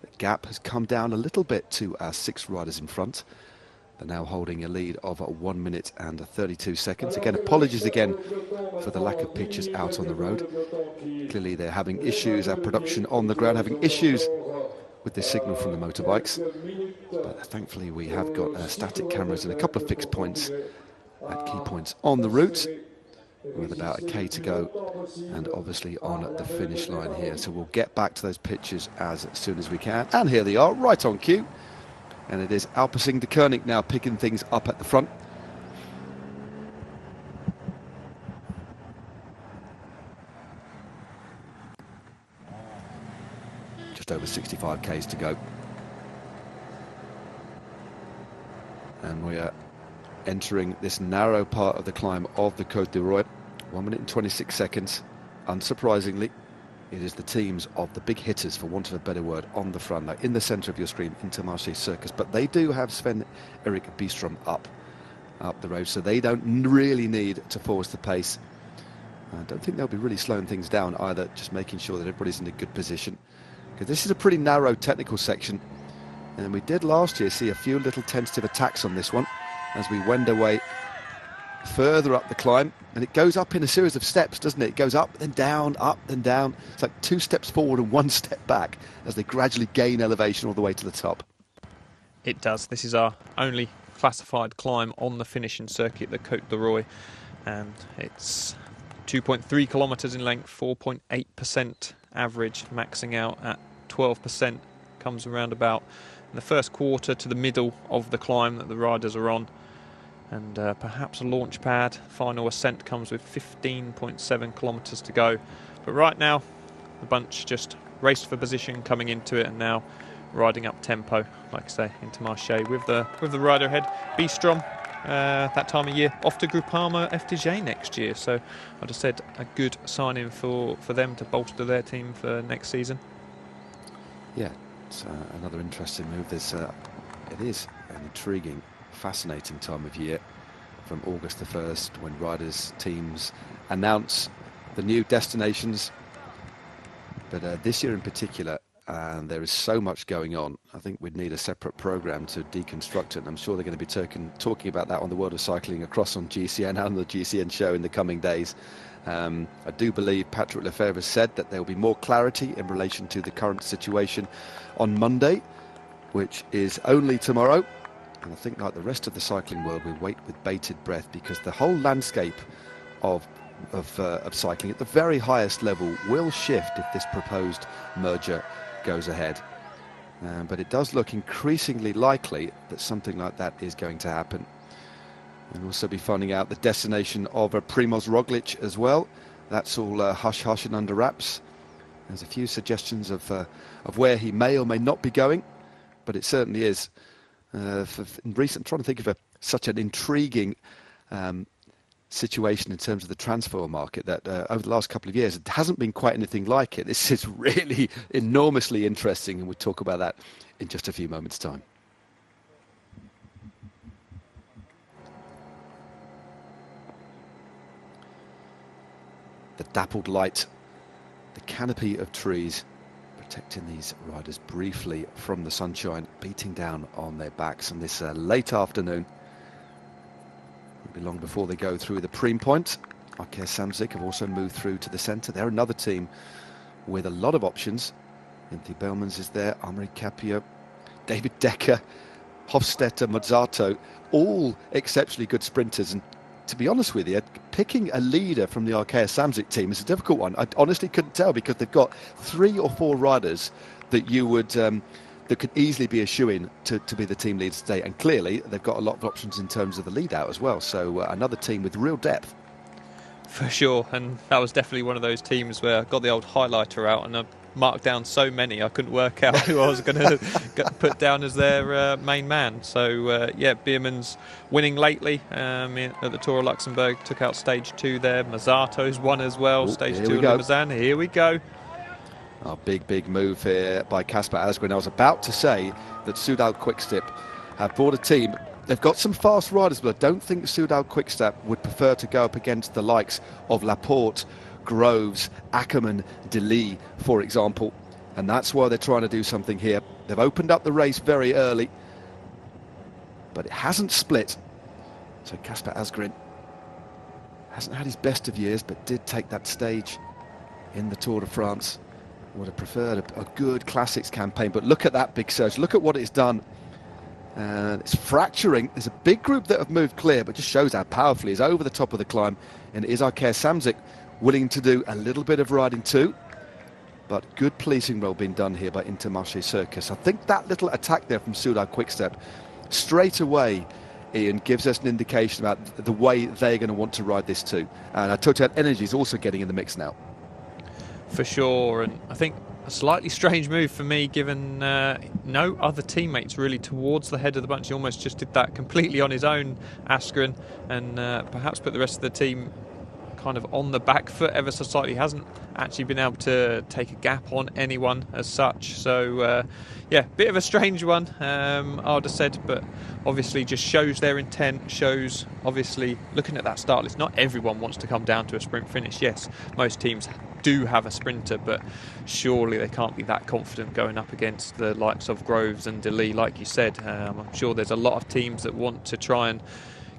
The gap has come down a little bit to our 6 riders in front. They're now holding a lead of 1 minute and 32 seconds. Again, apologies again for the lack of pictures out on the road. Clearly they're having issues, our production on the ground having issues with the signal from the motorbikes. But thankfully we have got static cameras and a couple of fixed points at key points on the route, with about a K to go, and obviously on the finish line here. So we'll get back to those pictures as soon as we can. And here they are, right on cue. And it is Alpecin de Koning now picking things up at the front. Just over 65 Ks to go. And we are entering this narrow part of the climb of the Côte du Roi. 1 minute and 26 seconds. Unsurprisingly, it is the teams of the big hitters, for want of a better word, on the front, like in the centre of your screen, Intermarché Circus. But they do have Sven-Erik Bistrom up the road, so they don't really need to force the pace. I don't think they'll be really slowing things down either, just making sure that everybody's in a good position, because this is a pretty narrow technical section, and we did last year see a few little tentative attacks on this one as we wend away further up the climb, and it goes up in a series of steps, doesn't it? It goes up then down, up then down. It's like 2 steps forward and 1 step back as they gradually gain elevation all the way to the top. It does. This is our only classified climb on the finishing circuit, the Côte du Roi, and it's 2.3 kilometres in length, 4.8% average, maxing out at 12%. Comes around about in the first quarter to the middle of the climb that the riders are on. And perhaps a launch pad. Final ascent comes with 15.7 kilometres to go. But right now, the bunch just raced for position coming into it, and now riding up tempo, like I say, into Marché with the rider ahead. Bistrom, that time of year, off to Groupama FDJ next year. So I just said a good signing for them to bolster their team for next season. Yeah, It's another interesting move. It is an intriguing, fascinating time of year from August the 1st when riders, teams announce the new destinations. But this year in particular, there is so much going on. I think we'd need a separate program to deconstruct it. And I'm sure they're going to be talking about that on the World of Cycling across on GCN and the GCN show in the coming days. I do believe Patrick Lefevre has said that there will be more clarity in relation to the current situation on Monday, which is only tomorrow. And I think, like the rest of the cycling world, we wait with bated breath, because the whole landscape of cycling at the very highest level will shift if this proposed merger goes ahead. But it does look increasingly likely that something like that is going to happen. We'll also be finding out the destination of Primož Roglič as well. That's all hush-hush and under wraps. There's a few suggestions of where he may or may not be going, but it certainly is. Trying to think of such an intriguing situation in terms of the transfer market that over the last couple of years, it hasn't been quite anything like it. This is really enormously interesting, and we'll talk about that in just a few moments' time. The dappled light, the canopy of trees protecting these riders briefly from the sunshine beating down on their backs on this late afternoon. It'll be long before they go through the Prem point. Arkea Samsic have also moved through to the centre. They're another team with a lot of options. Anthony Bellmans is there, Amaury Capio, David Decker, Hofstetter, Mazzato, all exceptionally good sprinters. And to be honest with you, picking a leader from the Arkea Samsic team is a difficult one. I honestly couldn't tell, because they've got 3 or 4 riders that you would that could easily be a shoo-in to be the team leaders today. And clearly they've got a lot of options in terms of the lead out as well. So another team with real depth. For sure, and that was definitely one of those teams where I got the old highlighter out and I marked down so many I couldn't work out who I was going to put down as their main man. So yeah, Biermann's winning lately at the Tour of Luxembourg, took out stage 2 there. Mazzato's won as well, stage 2 in Limousin. Here we go. Oh, big move here by Kasper Asgreen. I was about to say that Soudal Quickstep have brought a team. They've got some fast riders, but I don't think Soudal Quickstep would prefer to go up against the likes of Laporte, Groves, Ackermann, Delis, for example. And that's why they're trying to do something here. They've opened up the race very early, but it hasn't split. So Kasper Asgreen hasn't had his best of years, but did take that stage in the Tour de France. Would have preferred a good classics campaign, but look at that big surge. Look at what it's done. It's fracturing. There's a big group that have moved clear, but just shows how powerfully he's over the top of the climb. And it is Arkea Samsic willing to do a little bit of riding too. But good policing role being done here by Intermarché Circus. I think that little attack there from Soudal Quickstep straight away, Ian, gives us an indication about the way they're going to want to ride this too. And Total Energy is also getting in the mix now. For sure, and I think a slightly strange move for me, given no other teammates really towards the head of the bunch. He almost just did that completely on his own, Asgreen, and perhaps put the rest of the team kind of on the back foot ever so slightly. He hasn't actually been able to take a gap on anyone as such. So yeah, bit of a strange one, I would have said, but obviously just shows their intent, shows obviously looking at that start list, not everyone wants to come down to a sprint finish. Yes, most teams do have a sprinter, but surely they can't be that confident going up against the likes of Groves and Delis, like you said. I'm sure there's a lot of teams that want to try and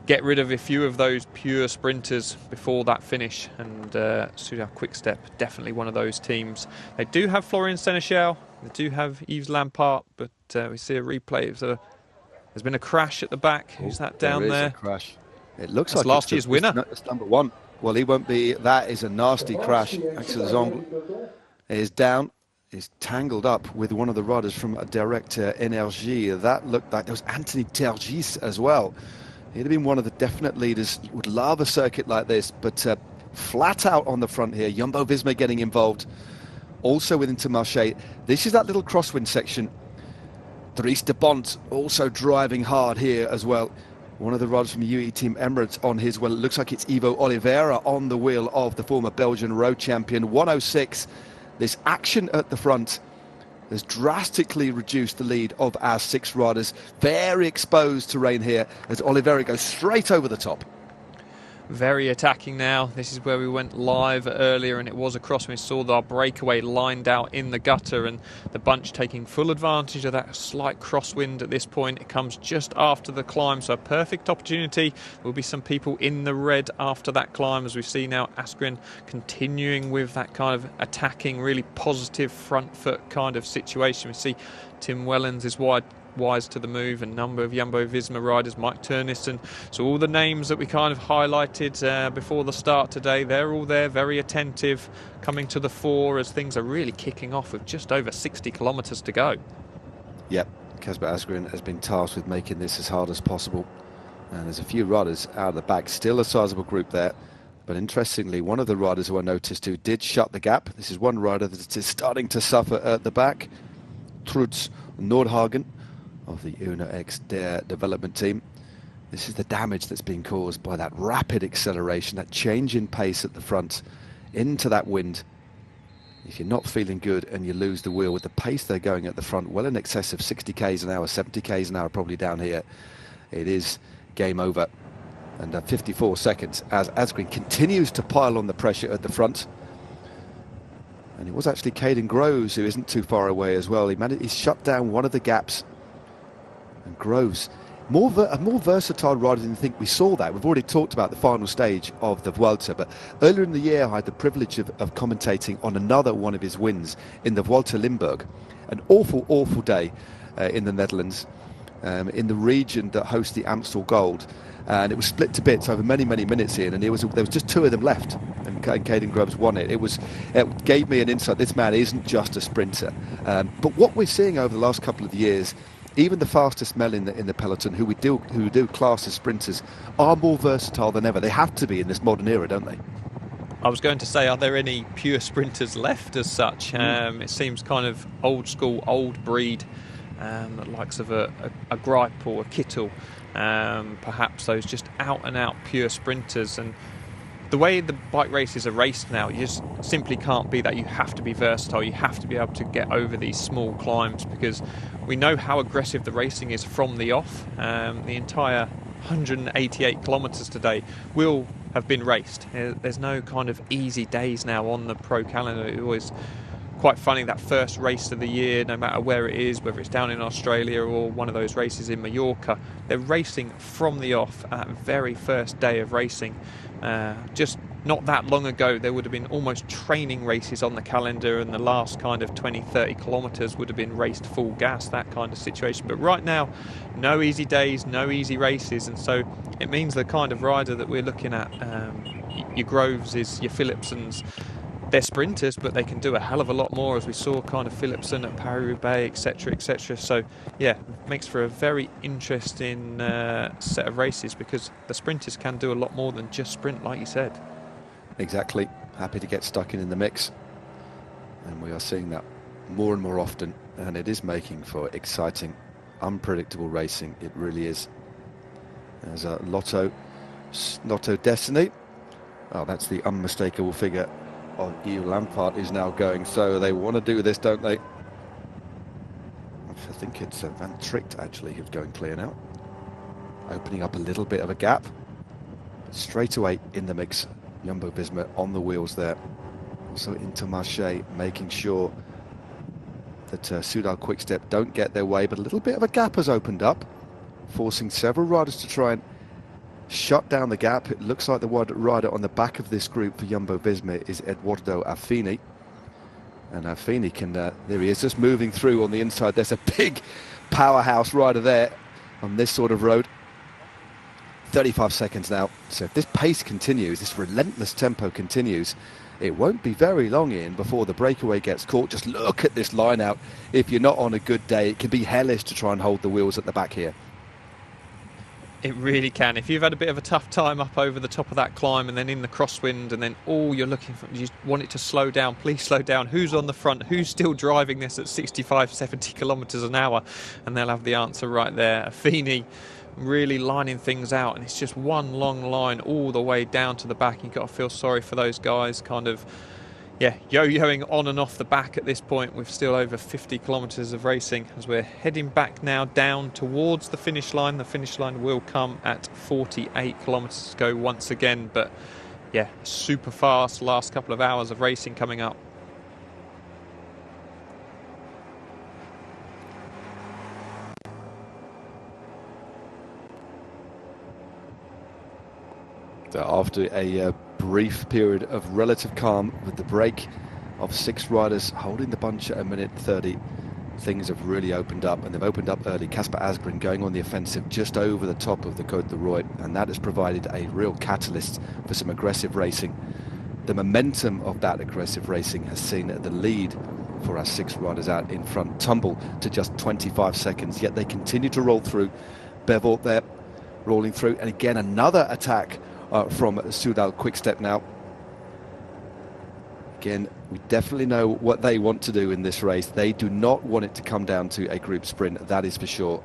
get rid of a few of those pure sprinters before that finish, and Soudal Quickstep definitely one of those teams. They do have Florian Sénéchal, they do have Yves Lampart, but we see a replay of there's been a crash at the back. Who's that down there? A crash. It looks That's like last year's winner. It's number 1. Well, he won't be. That is a nasty crash. Axel Zongl is down. Is tangled up with one of the riders from Direct Energie. That looked like there was Anthony Tergis as well. He'd have been one of the definite leaders. Would love a circuit like this, but flat out on the front here. Jumbo Visma getting involved. Also with Intermarché. This is that little crosswind section. Dries de Bont also driving hard here as well. One of the riders from UE Team Emirates on his, well, it looks like it's Ivo Oliveira on the wheel of the former Belgian road champion. 106. This action at the front. has drastically reduced the lead of our 6 riders. Very exposed terrain here as Oliveira goes straight over the top. Very attacking now. This is where we went live earlier, and it was across. We saw our breakaway lined out in the gutter, and the bunch taking full advantage of that slight crosswind at this point. It comes just after the climb, so a perfect opportunity. There will be some people in the red after that climb, as we see now Askren continuing with that kind of attacking, really positive front foot kind of situation. We see Tim Wellens is wise to the move, a number of Jumbo-Visma riders, Mike Turniston. So all the names that we kind of highlighted before the start today, they're all there, very attentive, coming to the fore as things are really kicking off with just over 60 kilometres to go. Yep, Kasper Asgreen has been tasked with making this as hard as possible. And there's a few riders out of the back, still a sizable group there. But interestingly, one of the riders who I noticed who did shut the gap, this is one rider that is starting to suffer at the back, Truls Nordhagen of the Uno X Dare development team. This is the damage that's been caused by that rapid acceleration, that change in pace at the front into that wind. If you're not feeling good and you lose the wheel with the pace they're going at the front, well in excess of 60 k's an hour, 70 k's an hour probably down here, it is game over. And 54 seconds as Asgreen continues to pile on the pressure at the front. And it was actually Caden Groves who isn't too far away as well. He shut down one of the gaps. And Groves, a more versatile rider than you think. We saw that. We've already talked about the final stage of the Vuelta, but earlier in the year I had the privilege of commentating on another one of his wins in the Vuelta Limburg. An awful day in the Netherlands, in the region that hosts the Amstel Gold. And it was split to bits over many minutes here, and there was just 2 of them left, and Caden Groves won it. It gave me an insight. This man isn't just a sprinter, but what we're seeing over the last couple of years, even the fastest men in the peloton, who we do class as sprinters, are more versatile than ever. They have to be in this modern era, don't they? I was going to say, are there any pure sprinters left as such? It seems kind of old school, old breed, the likes of a Gripe or a Kittel, perhaps those just out and out pure sprinters. And the way the bike races are raced now, you just simply can't be that. You have to be versatile. You have to be able to get over these small climbs, because we know how aggressive the racing is from the off. The entire 188 kilometres today will have been raced. There's no kind of easy days now on the pro calendar. It always quite funny, that first race of the year, no matter where it is, whether it's down in Australia or one of those races in Mallorca, they're racing from the off at very first day of racing. Just not that long ago there would have been almost training races on the calendar, and the last kind of 20-30 kilometres would have been raced full gas, that kind of situation. But right now, no easy days, no easy races, and so it means the kind of rider that we're looking at, your Groveses, your Philipsons, they're sprinters, but they can do a hell of a lot more, as we saw kind of Philipsen at Paris-Roubaix, etc. So yeah, makes for a very interesting set of races, because the sprinters can do a lot more than just sprint, like you said. Exactly. Happy to get stuck in the mix, and we are seeing that more and more often, and it is making for exciting, unpredictable racing. It really is. There's a Lotto Destiny. Oh, that's the unmistakable figure of Yves Lampaert is now going. So they want to do this, don't they? I think it's Van Tricht actually who's going clear now, opening up a little bit of a gap, but straight away in the mix. Jumbo-Visma on the wheels there. Also Intermarché making sure that Soudal Quickstep don't get their way, but a little bit of a gap has opened up, forcing several riders to try and shut down the gap. It looks like the rider on the back of this group for Jumbo-Visma is Eduardo Affini. And Affini can, there he is, just moving through on the inside. There's a big powerhouse rider there on this sort of road. 35 seconds now. So if this pace continues, this relentless tempo continues, it won't be very long in before the breakaway gets caught. Just look at this line out. If you're not on a good day, it can be hellish to try and hold the wheels at the back here. It really can. If you've had a bit of a tough time up over the top of that climb, and then in the crosswind, and then all you're looking for, you want it to slow down, please slow down. Who's on the front? Who's still driving this at 65, 70 kilometres an hour? And they'll have the answer right there. Affini really lining things out, and it's just one long line all the way down to the back. You've got to feel sorry for those guys kind of Yeah, yo-yoing on and off the back at this point with still over 50 kilometres of racing as we're heading back now down towards the finish line. The finish line will come at 48 kilometres to go once again, but yeah, super fast last couple of hours of racing coming up. So after a brief period of relative calm with the break of 6 riders holding the bunch at 1:30, things have really opened up, and they've opened up early. Kasper Asgreen going on the offensive just over the top of the Côte de Roy, and that has provided a real catalyst for some aggressive racing. The momentum of that aggressive racing has seen the lead for our 6 riders out in front tumble to just 25 seconds, yet they continue to roll through. Bevel there rolling through, and again another attack from Soudal Quickstep now. Again, we definitely know what they want to do in this race. They do not want it to come down to a group sprint, that is for sure.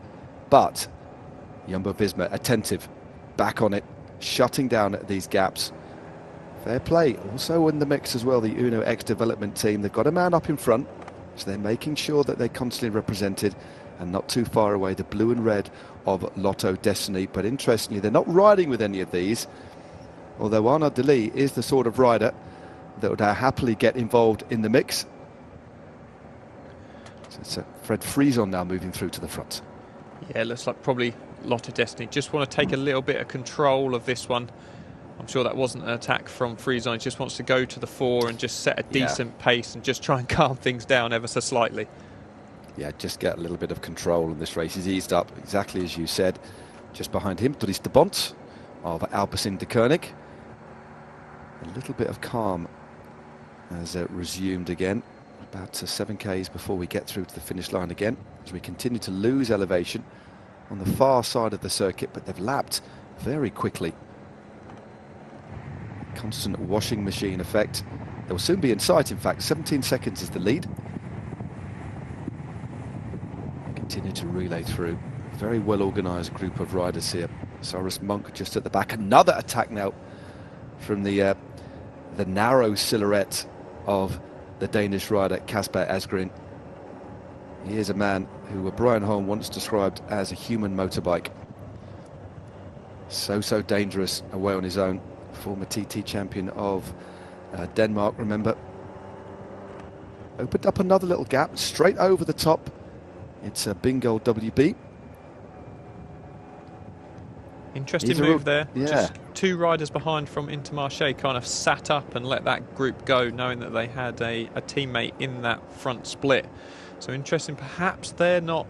But Jumbo-Visma attentive, back on it, shutting down these gaps. Fair play. Also in the mix as well, the Uno X development team. They've got a man up in front, so they're making sure that they're constantly represented, and not too far away, the blue and red of Lotto Destiny. But interestingly, they're not riding with any of these, although Arnaud Delis is the sort of rider that would happily get involved in the mix. So it's Fred Frieson now moving through to the front. Yeah, it looks like probably Lotto Destiny just want to take a little bit of control of this one. I'm sure that wasn't an attack from Frieson. He just wants to go to the fore and just set a decent pace and just try and calm things down ever so slightly. Yeah, just get a little bit of control in this race. He's eased up, exactly as you said. Just behind him, Dries de Bont of Alpecin de Koenig. A little bit of calm has resumed again. About 7 Ks before we get through to the finish line again, as we continue to lose elevation on the far side of the circuit, but they've lapped very quickly. Constant washing machine effect. They will soon be in sight, in fact. 17 seconds is the lead. Continue to relay through. Very well organised group of riders here. Cyrus Monk just at the back. Another attack now from the narrow silhouette of the Danish rider Kasper Asgreen. He is a man who Brian Holm once described as a human motorbike. So dangerous away on his own. Former TT champion of Denmark, remember. Opened up another little gap straight over the top. It's a Bingo WB. Interesting move there. Yeah. Just 2 riders behind from Intermarché kind of sat up and let that group go, knowing that they had a teammate in that front split. So interesting. Perhaps they're not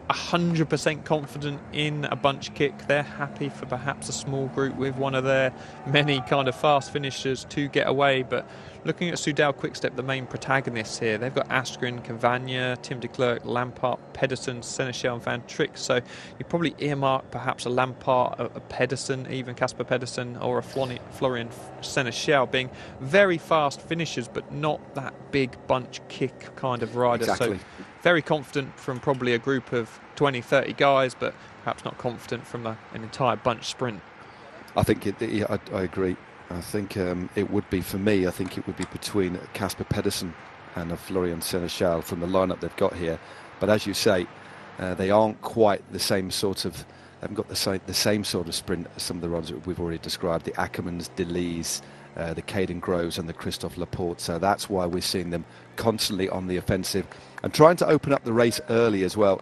100% confident in a bunch kick. They're happy for perhaps a small group with one of their many kind of fast finishers to get away. But looking at Soudal Quickstep, the main protagonists here, they've got Asgreen, Cavagna, Tim de Klerk, Lampart, Pedersen, Seneschal and Van Trick. So you probably earmark perhaps a Lampart, a Pedersen, even Casper Pedersen, or a Florian Seneschal being very fast finishers, but not that big bunch kick kind of rider. Exactly. So very confident from probably a group of 20, 30 guys, but perhaps not confident from an entire bunch sprint. I think I agree. I think it would be, for me, I think it would be between Casper Pedersen and Florian Seneschal from the lineup they've got here. But as you say, they aren't quite the same sort of, haven't got the same sort of sprint as some of the runs that we've already described, the Ackermans, Delis, the Caden Groves and the Christophe Laporte. So that's why we're seeing them constantly on the offensive and trying to open up the race early as well.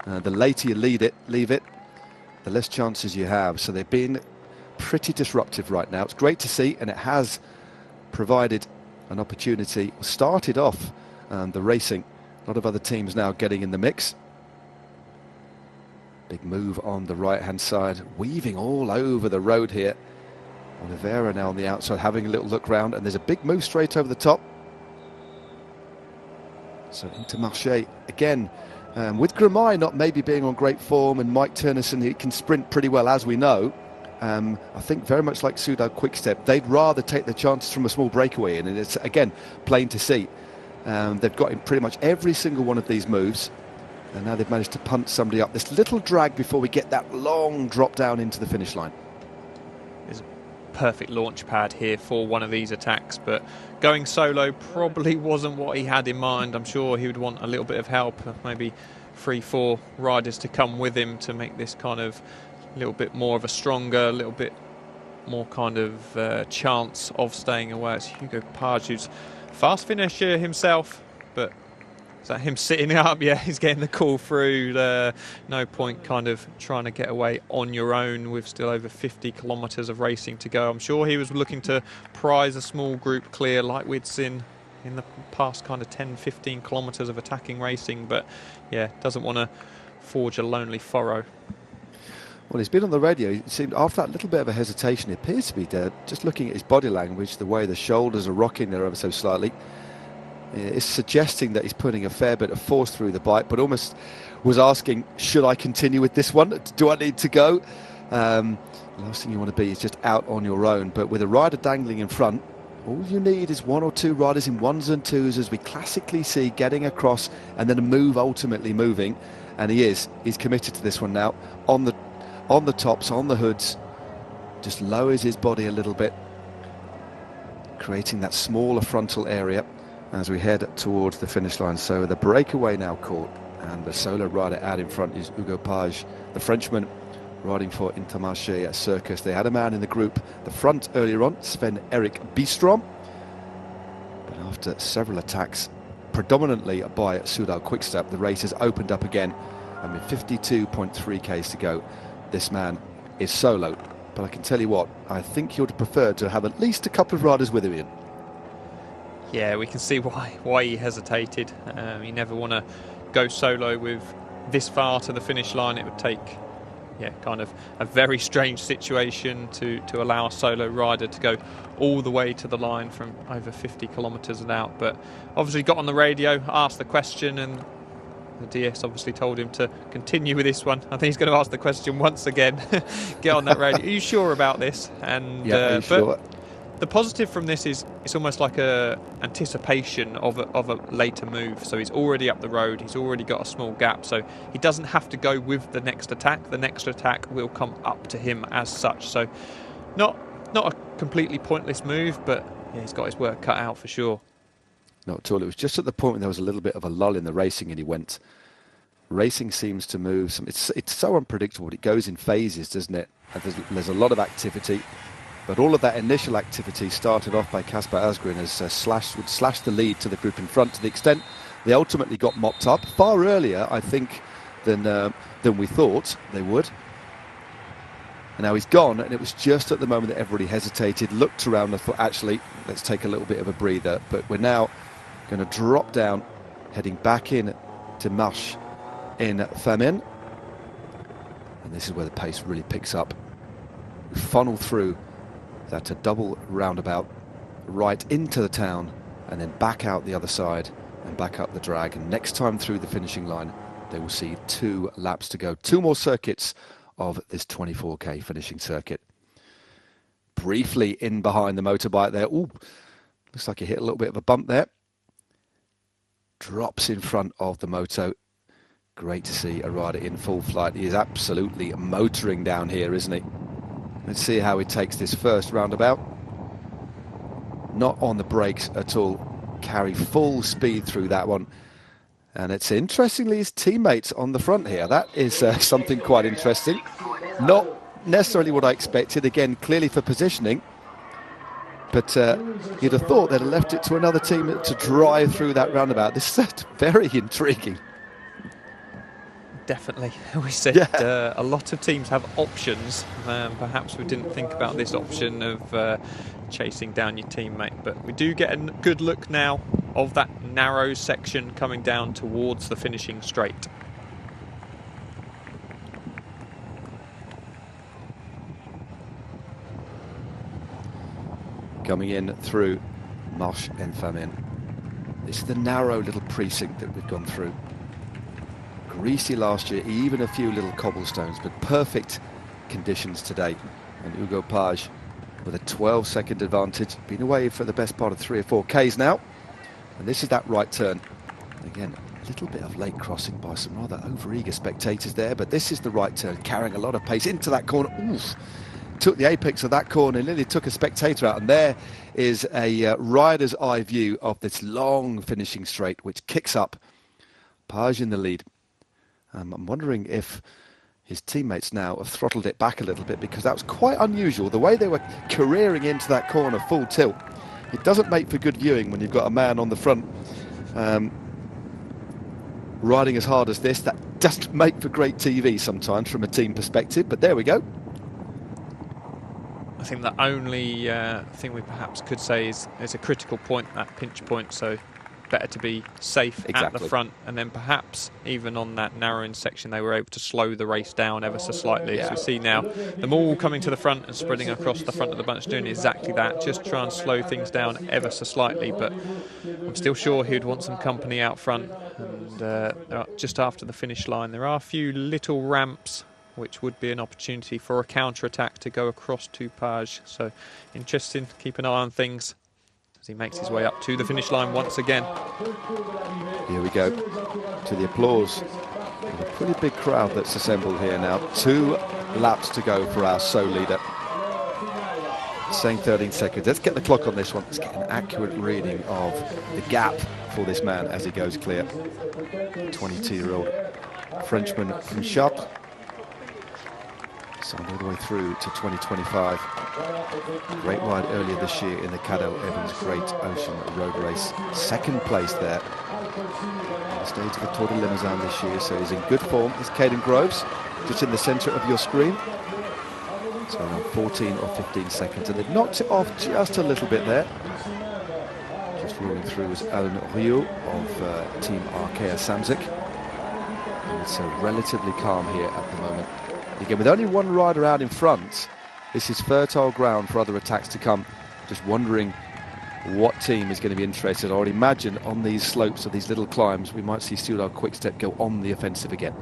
The later you leave it, the less chances you have. So they've been pretty disruptive right now. It's great to see, and it has provided an opportunity. Started off the racing. A lot of other teams now getting in the mix. Big move on the right-hand side, weaving all over the road here. Oliveira now on the outside, having a little look round, and there's a big move straight over the top. So Intermarché again, with Grimay not maybe being on great form, and Mike Turnison, he can sprint pretty well, as we know. I think very much like Soudal Quickstep, they'd rather take the chances from a small breakaway in, and it's again plain to see. They've got in pretty much every single one of these moves, and now they've managed to punt somebody up. This little drag before we get that long drop down into the finish line. perfect launch pad here for one of these attacks, but going solo probably wasn't what he had in mind. I'm sure he would want a little bit of help, maybe 3-4 riders to come with him to make this kind of a little bit more of a stronger, a little bit more kind of chance of staying away. It's Hugo Page, who's fast finisher himself, but is that him sitting up? Yeah, he's getting the call through. No point kind of trying to get away on your own with still over 50 kilometres of racing to go. I'm sure he was looking to prize a small group clear like we'd seen in the past kind of 10-15 kilometres of attacking racing, but yeah, doesn't want to forge a lonely furrow. Well, he's been on the radio. It seemed after that little bit of a hesitation, it appears to be just looking at his body language, the way the shoulders are rocking there ever so slightly. It's suggesting that he's putting a fair bit of force through the bike, but almost was asking, should I continue with this one? Do I need to go? The last thing you want to be is just out on your own. But with a rider dangling in front, all you need is one or two riders in ones and twos, as we classically see, getting across and then a move ultimately moving. And he's committed to this one now. On the tops, on the hoods, just lowers his body a little bit, creating that smaller frontal area as we head towards the finish line. So the breakaway now caught, and the solo rider out in front is Hugo Page, the Frenchman riding for Intermarché Circus. They had a man in the group, the front earlier on, Sven-Erik Bistrom, but after several attacks, predominantly by Soudal Quickstep, the race has opened up again, and with 52.3 k's to go, this man is solo. But I can tell you what, I think he would have preferred to have at least a couple of riders with him in. Yeah, we can see why he hesitated. You never want to go solo with this far to the finish line. It would take, kind of a very strange situation to allow a solo rider to go all the way to the line from over 50 kilometres and out. But obviously got on the radio, asked the question, and the DS obviously told him to continue with this one. I think he's going to ask the question once again. Get on that radio. Are you sure about this? And yeah, sure? The positive from this is it's almost like a anticipation of a later move. So he's already up the road. He's already got a small gap. So he doesn't have to go with the next attack. The next attack will come up to him as such. So not a completely pointless move, but yeah, he's got his work cut out for sure. Not at all. It was just at the point when there was a little bit of a lull in the racing, and he went. Racing seems to move. It's so unpredictable. It goes in phases, doesn't it? And there's a lot of activity. But all of that initial activity started off by Kasper Asgreen as would slash the lead to the group in front, to the extent they ultimately got mopped up far earlier, I think, than we thought they would. And now he's gone, and it was just at the moment that everybody hesitated, looked around and thought, actually, let's take a little bit of a breather. But we're now going to drop down, heading back in to Marche in Femenne. And this is where the pace really picks up. We funnel through that a double roundabout right into the town, and then back out the other side and back up the drag. And next time through the finishing line, they will see 2 laps to go. 2 more circuits of this 24k finishing circuit. Briefly in behind the motorbike there. Ooh, looks like he hit a little bit of a bump there. Drops in front of the moto. Great to see a rider in full flight. He is absolutely motoring down here, isn't he? Let's see how he takes this first roundabout. Not on the brakes at all. Carry full speed through that one. And it's interestingly his teammates on the front here. That is something quite interesting. Not necessarily what I expected. Again, clearly for positioning. But you'd have thought they'd have left it to another team to drive through that roundabout. This is very intriguing. Definitely. We said a lot of teams have options. Perhaps we didn't think about this option of chasing down your teammate, but we do get a good look now of that narrow section coming down towards the finishing straight. Coming in through Marche en Famenne. This is the narrow little precinct that we've gone through. Greasy last year, even a few little cobblestones, but perfect conditions today. And Hugo Page with a 12-second advantage, been away for the best part of 3 or 4 Ks now. And this is that right turn. Again, a little bit of late crossing by some rather over-eager spectators there, but this is the right turn, carrying a lot of pace into that corner. Oof. took the apex of that corner, nearly took a spectator out, and there is a rider's eye view of this long finishing straight, which kicks up. Page in the lead. I'm wondering if his teammates now have throttled it back a little bit, because that was quite unusual. The way they were careering into that corner full tilt, it doesn't make for good viewing when you've got a man on the front riding as hard as this. That doesn't make for great TV sometimes from a team perspective, but there we go. I think the only thing we perhaps could say is a critical point, that pinch point, so better to be safe at the front, and then perhaps even on that narrowing section they were able to slow the race down ever so slightly. As we see now, them all coming to the front and spreading across the front of the bunch, doing exactly that, just try and slow things down ever so slightly. But I'm still sure he'd want some company out front, and just after the finish line there are a few little ramps which would be an opportunity for a counter-attack to go across to Page. So interesting, keep an eye on things as he makes his way up to the finish line once again. Here we go to the applause of a pretty big crowd that's assembled here now. 2 laps to go for our sole leader. Saying 13 seconds. Let's get the clock on this one. Let's get an accurate reading of the gap for this man as he goes clear. 22-year-old Frenchman from Chartres. Signed all the way through to 2025. Great ride earlier this year in the Cadel Evans Great Ocean Road Race. 2nd place there. On the stage of the Tour de Limousin this year, so he's in good form. There's Caden Groves, just in the centre of your screen. So around 14 or 15 seconds, and they've knocked it off just a little bit there. Just rolling through is Alain Rio of Team Arkea Samsic. And it's relatively calm here at the moment. Again, with only one rider out in front, this is fertile ground for other attacks to come. Just wondering what team is going to be interested. I would imagine on these slopes of these little climbs, we might see Soudal Quickstep go on the offensive again.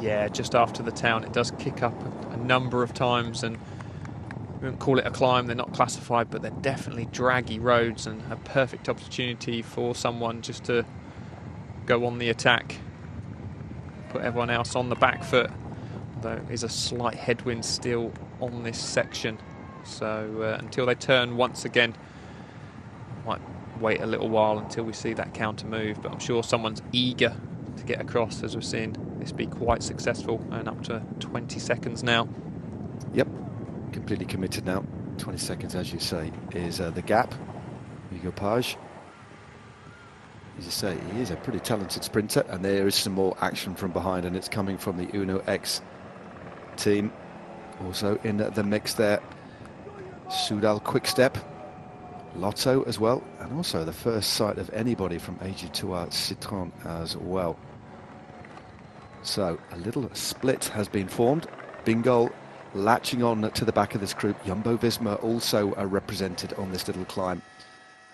Yeah, just after the town, it does kick up a number of times, and we wouldn't call it a climb, they're not classified, but they're definitely draggy roads and a perfect opportunity for someone just to go on the attack. Put everyone else on the back foot, though there is a slight headwind still on this section, so until they turn once again, might wait a little while until we see that counter move, but I'm sure someone's eager to get across, as we're seeing this be quite successful, and up to 20 seconds now. Yep, completely committed now. 20 seconds, as you say, is the gap. Hugo Page. As you say, he is a pretty talented sprinter, and there is some more action from behind, and it's coming from the Uno X team. Also in the mix there, Soudal Quickstep, Lotto as well, and also the first sight of anybody from AG2R Citroën as well. So a little split has been formed. Bingoal latching on to the back of this group. Jumbo-Visma also are represented on this little climb.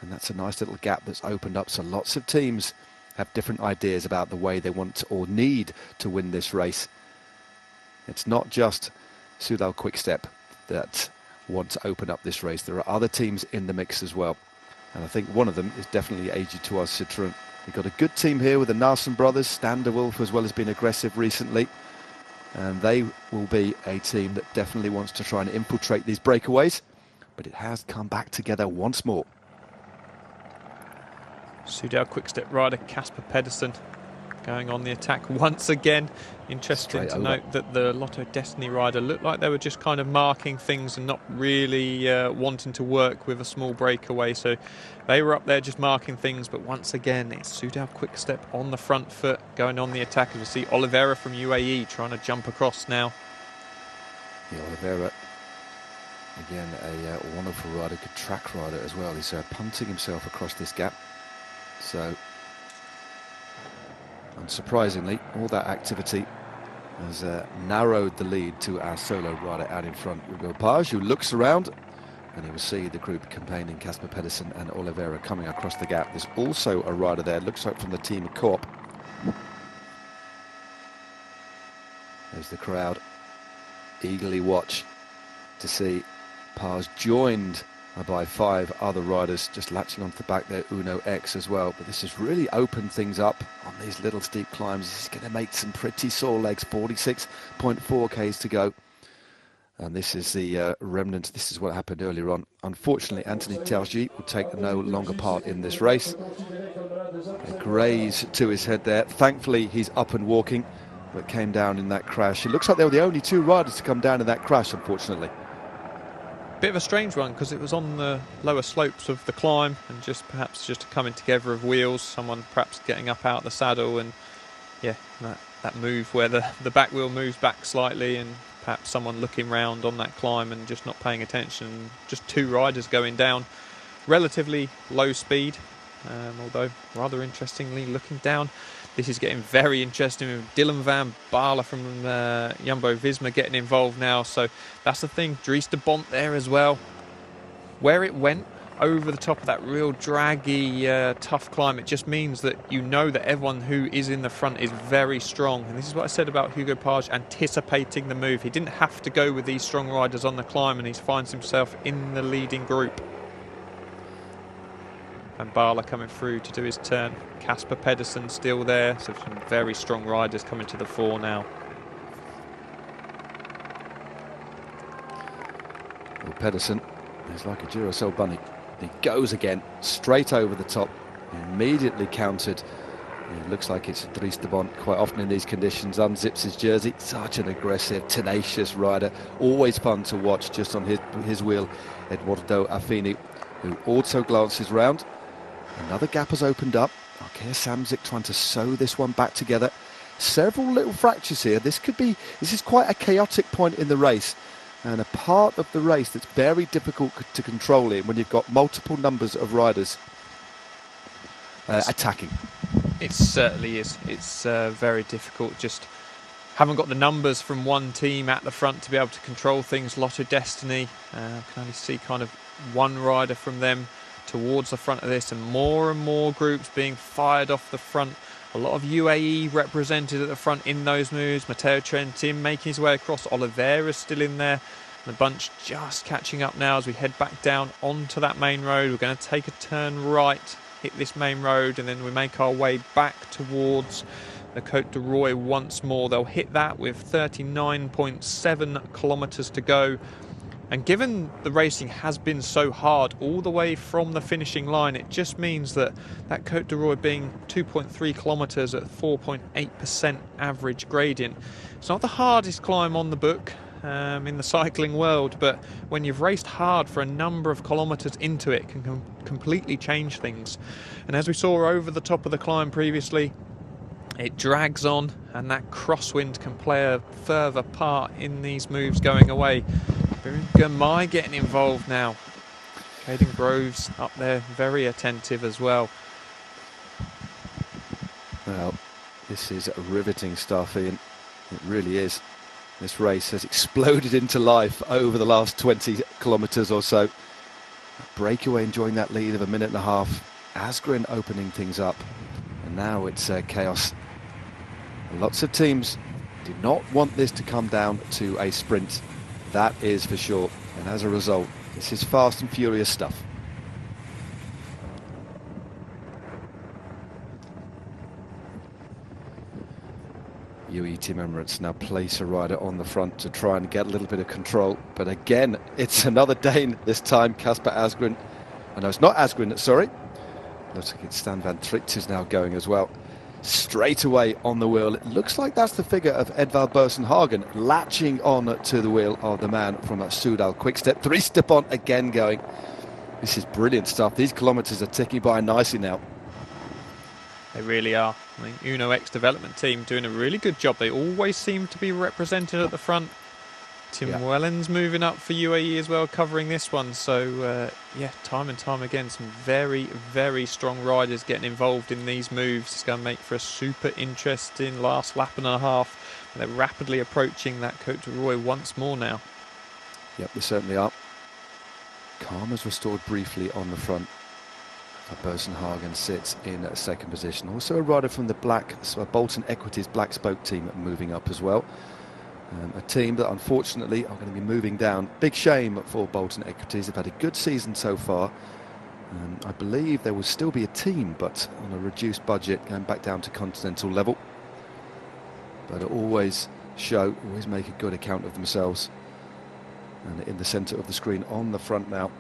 And that's a nice little gap that's opened up, so lots of teams have different ideas about the way they want or need to win this race. It's not just Soudal Quickstep that want to open up this race. There are other teams in the mix as well, and I think one of them is definitely AG2R Citroën. We've got a good team here with the Narsson brothers. Stan de Wolf as well has been aggressive recently, and they will be a team that definitely wants to try and infiltrate these breakaways, but it has come back together once more. Soudal Quickstep rider Casper Pedersen going on the attack once again. Interesting to note that the Lotto Destiny rider looked like they were just kind of marking things and not really wanting to work with a small breakaway, so they were up there just marking things, but once again it's Soudal Quickstep on the front foot going on the attack, as we see Oliveira from UAE trying to jump across now. Yeah, Oliveira, again, a wonderful rider, good track rider as well. He's punting himself across this gap. So, unsurprisingly, all that activity has narrowed the lead to our solo rider out in front, Hugo Page, who looks around, and he will see the group campaigning Casper Pedersen and Oliveira coming across the gap. There's also a rider there, looks like from the team Co-op. There's the crowd, eagerly watch to see Page joined by 5 other riders just latching onto the back there, Uno X as well. But this has really opened things up on these little steep climbs. This is going to make some pretty sore legs. 46.4 k's to go. And this is the remnant. This is what happened earlier on. Unfortunately, Anthony Tergi will take no longer part in this race. A graze to his head there. Thankfully, he's up and walking, but came down in that crash. It looks like they were the only two riders to come down in that crash, unfortunately. Bit of a strange one because it was on the lower slopes of the climb, and perhaps just a coming together of wheels, someone perhaps getting up out the saddle, and yeah, that move where the back wheel moves back slightly, and perhaps someone looking round on that climb and just not paying attention. Just two riders going down, relatively low speed, although rather interestingly looking down. This is getting very interesting with Dylan van Baarle from Jumbo-Visma getting involved now. So that's the thing. Dries de Bont there as well. Where it went over the top of that real draggy, tough climb, it just means that you know that everyone who is in the front is very strong. And this is what I said about Hugo Page anticipating the move. He didn't have to go with these strong riders on the climb, and he finds himself in the leading group. And Baarle coming through to do his turn. Casper Pedersen still there, so some very strong riders coming to the fore now. Well, Pedersen is like a Duracell bunny. He goes again, straight over the top, immediately countered. It looks like it's Dries de Bont quite often in these conditions. Unzips his jersey. Such an aggressive, tenacious rider. Always fun to watch just on his wheel. Eduardo Affini, who also glances round. Another gap has opened up. Okay, Samsic trying to sew this one back together. Several little fractures here. This is quite a chaotic point in the race, and a part of the race that's very difficult to control in when you've got multiple numbers of riders attacking. It certainly is. It's very difficult. Just haven't got the numbers from one team at the front to be able to control things. Lotto Destiny can only see kind of one rider from them towards the front of this, and more groups being fired off the front. A lot of UAE represented at the front in those moves. Matteo Trentin making his way across. Oliveira's still in there. And the bunch just catching up now as we head back down onto that main road. We're going to take a turn right, hit this main road, and then we make our way back towards the Côte d'Arroy once more. They'll hit that with 39.7 kilometres to go. And given the racing has been so hard all the way from the finishing line, it just means that Côte d'Arroy being 2.3 kilometres at 4.8% average gradient, it's not the hardest climb on the book in the cycling world, but when you've raced hard for a number of kilometres into it, it can completely change things. And as we saw over the top of the climb previously, it drags on, and that crosswind can play a further part in these moves going away. Gamay getting involved now. Caden Groves up there, very attentive as well. Well, this is riveting stuff, Ian. It really is. This race has exploded into life over the last 20 kilometres or so. Breakaway enjoying that lead of a minute and a half. Asgreen opening things up. And now it's chaos. Lots of teams do not want this to come down to a sprint. That is for sure. And as a result, this is fast and furious stuff. UAE Team Emirates now place a rider on the front to try and get a little bit of control. But again, it's another Dane this time, Casper Asgreen. Oh, no, it's not Asgreen, sorry. Looks like it's Stan van Tricht is now going as well. Straight away on the wheel. It looks like that's the figure of Edvald Boasson-Hagen latching on to the wheel of the man from Soudal Quickstep. Dries de Bont again going. This is brilliant stuff. These kilometres are ticking by nicely now. They really are. I mean, Uno X development team doing a really good job. They always seem to be represented at the front. Tim Wellens moving up for UAE as well, covering this one. So, yeah, time and time again, some very, very strong riders getting involved in these moves. It's going to make for a super interesting last lap and a half. They're rapidly approaching that Côte d'Arroy once more now. Yep, they certainly are. Calm is restored briefly on the front. Boasson-Hagen sits in second position. Also a rider from the Bolton Equities Black Spoke team moving up as well. A team that unfortunately are going to be moving down. Big shame for Bolton Equities. They've had a good season so far. I believe there will still be a team, but on a reduced budget, going back down to continental level. But always make a good account of themselves. And in the centre of the screen on the front now,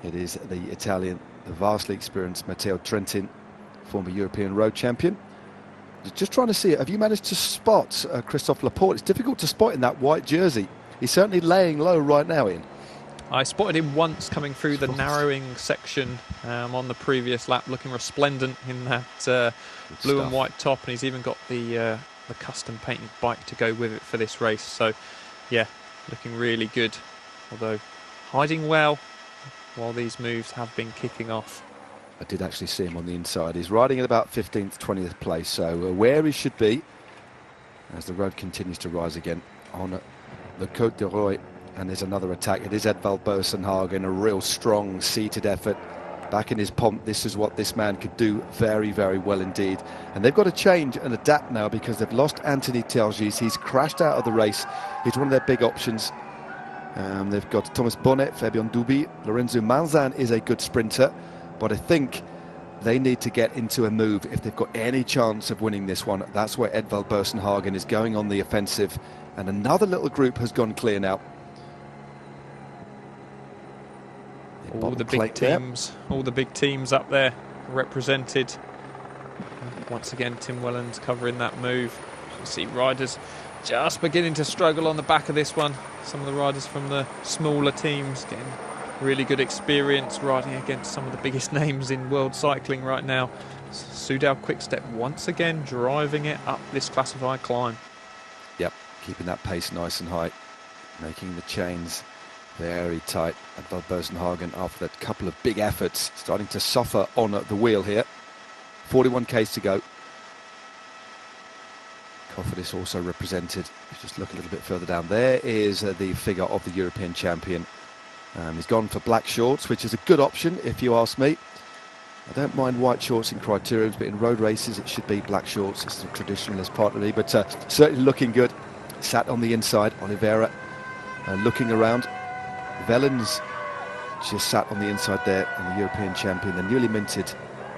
it is the Italian, the vastly experienced Matteo Trentin, former European road champion. Just trying to see it. Have you managed to spot Christophe Laporte? It's difficult to spot in that white jersey. He's certainly laying low right now, Ian. I spotted him once coming through the narrowing section on the previous lap, looking resplendent in that blue and white top, and he's even got the custom painted bike to go with it for this race. So, yeah, looking really good, although hiding well while these moves have been kicking off. I did actually see him on the inside. He's riding at about 15th, 20th place, so where he should be as the road continues to rise again on the Côte de Roy. And there's another attack. It is Edvald Boasson-Hagen, a real strong seated effort. Back in his pomp, this is what this man could do very, very well indeed. And they've got to change and adapt now because they've lost Anthony Tergis. He's crashed out of the race. He's one of their big options. They've got Thomas Bonnet, Fabian Duby. Lorenzo Manzan is a good sprinter, but I think they need to get into a move if they've got any chance of winning this one. That's where Edvald Boasson-Hagen is going on the offensive. And another little group has gone clear now. All the big teams up there represented. Once again, Tim Wellens covering that move. You see riders just beginning to struggle on the back of this one. Some of the riders from the smaller teams getting really good experience riding against some of the biggest names in world cycling right now. Soudal Quickstep once again driving it up this classified climb. Yep, keeping that pace nice and high, making the chains very tight. Edvald Boasson-Hagen, after that couple of big efforts, starting to suffer on the wheel here. 41 k's to go. Cofidis also represented. Just look a little bit further down. There is the figure of the European champion. He's gone for black shorts, which is a good option if you ask me. I don't mind white shorts in criteriums, but in road races it should be black shorts. It's the traditionalist part of me, but certainly looking good. Sat on the inside, Oliveira looking around. Wellens just sat on the inside there, and the European champion, the newly minted